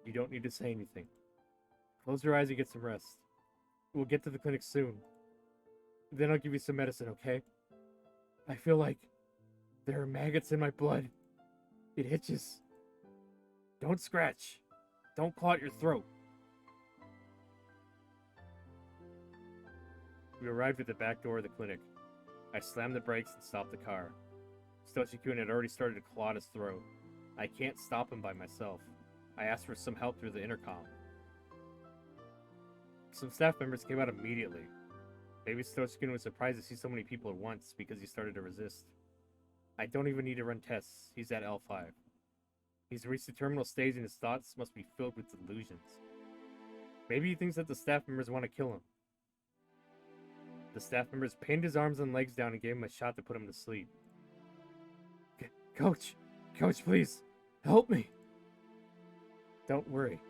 S1: You don't need to say anything. Close your eyes and get some rest. We'll get to the clinic soon. Then I'll give you some medicine, okay? I feel like there are maggots in my blood. It itches. Don't scratch. Don't claw at your throat. We arrived at the back door of the clinic. I slammed the brakes and stopped the car. Satoshi-kun had already started to claw at his throat. I can't stop him by myself. I asked for some help through the intercom. some staff members came out immediately. Maybe Satoshi-kun was surprised to see so many people at once because he started to resist. I don't even need to run tests. He's at L5. He's reached the terminal stage and his thoughts must be filled with delusions. Maybe he thinks that the staff members want to kill him. The staff members pinned his arms and legs down and gave him a shot to put him to sleep. Coach! Coach, please! Help me! Don't worry.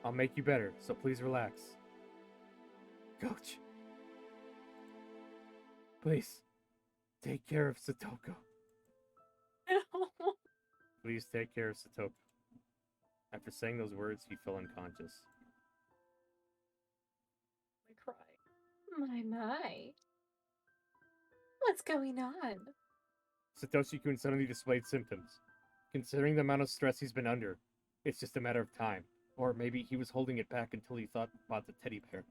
S1: I'll make you better, so please relax. Coach! Please, take care of Satoko. Please take care of Satoko. After saying those words, he fell unconscious.
S2: I cry.
S4: My. What's going on?
S1: Satoshi-kun suddenly displayed symptoms. Considering the amount of stress he's been under, it's just a matter of time. Or maybe he was holding it back until he thought about the teddy bear.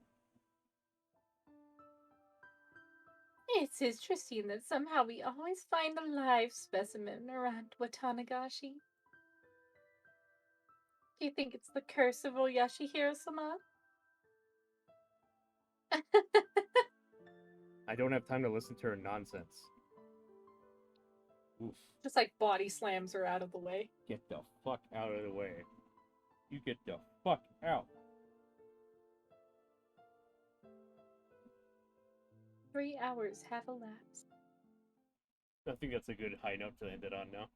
S4: It's interesting that somehow we always find a live specimen around Watanagashi. Do you think it's the curse of Oyashihiro-sama?
S1: I don't have time to listen to her nonsense. Oof.
S2: Just like body slams her out of the way.
S1: Get the fuck out of the way. You get the fuck out.
S4: 3 hours have elapsed.
S1: I think that's a good high note to end it on now.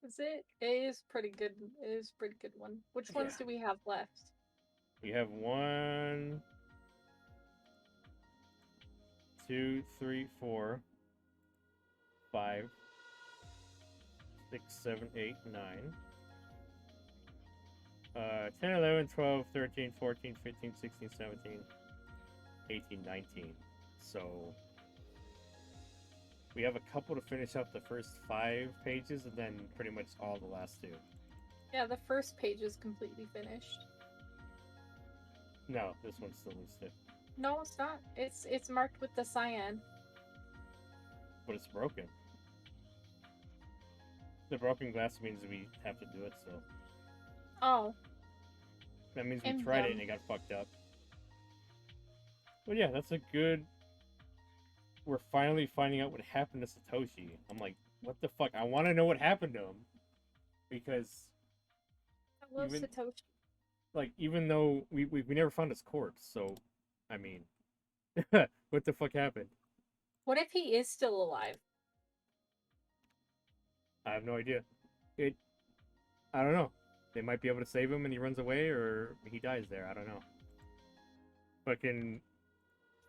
S2: Is it? It is pretty good. It is a pretty good one. Which ones do we have left?
S1: We have 1, 2, 3, 4, 5, 6, 7, 8, 9. 10, 11, 12, 13, 14, 15, 16, 17, 18, 19. So we have a couple to finish up the first 5 pages and then pretty much all the last 2.
S2: Yeah, the first page is completely finished.
S1: No, this one still needs to.
S2: No, it's not. It's marked with the cyan.
S1: But it's broken. The broken glass means we have to do it, so.
S2: Oh.
S1: That means we tried it and it got fucked up. But yeah, that's a good... We're finally finding out what happened to Satoshi. I'm like, what the fuck? I want to know what happened to him. Because...
S2: I love Satoshi.
S1: Like, even though we never found his corpse, so... I mean... what the fuck happened?
S2: What if he is still alive?
S1: I have no idea. I don't know. They might be able to save him and he runs away, or he dies there. I don't know. Fucking...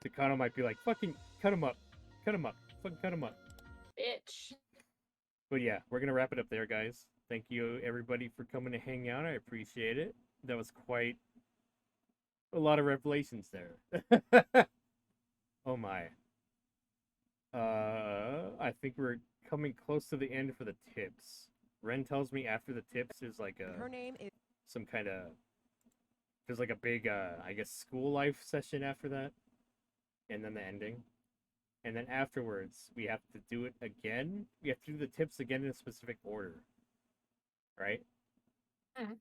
S1: Takano might be like, fucking cut him up. Cut him up. Fucking cut him up.
S2: Bitch.
S1: But yeah, we're gonna wrap it up there, guys. Thank you, everybody, for coming to hang out. I appreciate it. That was quite a lot of revelations there. Oh my. I think we're coming close to the end for the tips. Ren tells me after the tips there's like a...
S5: Her name is...
S1: Some kind of... There's like a big, I guess, school life session after that. And then the ending. And then afterwards, we have to do it again. We have to do the tips again in a specific order. Right?
S2: Mm-hmm.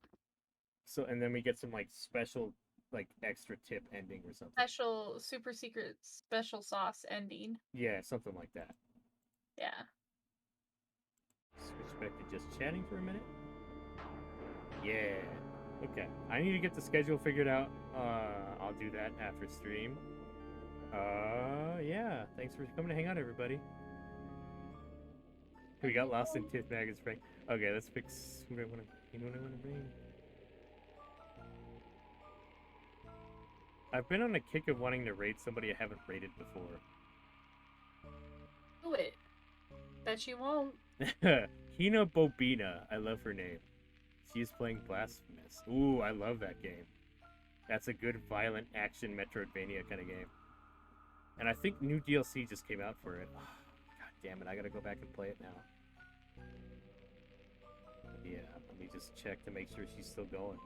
S1: So, and then we get some, like, special, like, extra tip ending or something.
S2: Special, super secret, special sauce ending.
S1: Yeah, something like that.
S2: Yeah.
S1: Switch back to just chatting for a minute. Yeah. Okay. I need to get the schedule figured out. I'll do that after stream. Yeah. Thanks for coming to hang out, everybody. We got lost in Tith Maggot's prank. Okay, let's fix who do I want to bring. I've been on a kick of wanting to raid somebody I haven't raided before.
S2: Do it. Bet you won't.
S1: Hina Bobina. I love her name. She is playing Blasphemous. Ooh, I love that game. That's a good violent action Metroidvania kind of game. And I think new DLC just came out for it. Oh, God damn it, I gotta go back and play it now. Yeah, let me just check to make sure she's still going.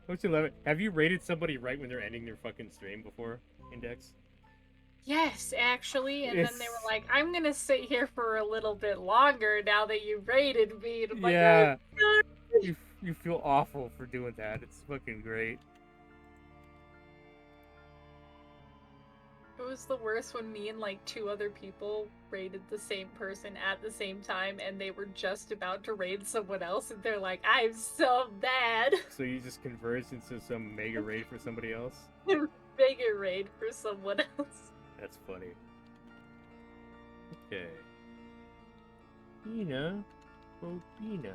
S1: Don't you love it? Have you rated somebody right when they're ending their fucking stream before, Index?
S2: Yes, actually, and then they were like, I'm gonna sit here for a little bit longer now that you rated me. And I'm
S1: yeah.
S2: like, oh,
S1: You feel awful for doing that. It's fucking great.
S2: It was the worst when me and like 2 other people raided the same person at the same time, and they were just about to raid someone else, and they're like, "I'm so bad."
S1: So you just converged into some mega raid for somebody else?
S2: Mega raid for someone else.
S1: That's funny. Okay. Bina. Oh, Bina.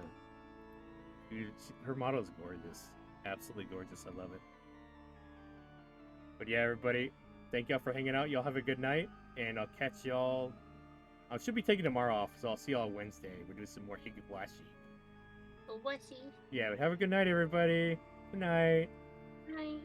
S1: Dude, her model is gorgeous. Absolutely gorgeous. I love it. But yeah, everybody, thank y'all for hanging out. Y'all have a good night, and I'll catch y'all. I should be taking tomorrow off, so I'll see y'all Wednesday. We'll do some more Higurashi.
S4: What's he?
S1: Yeah, but have a good night, everybody. Good night.
S4: Right.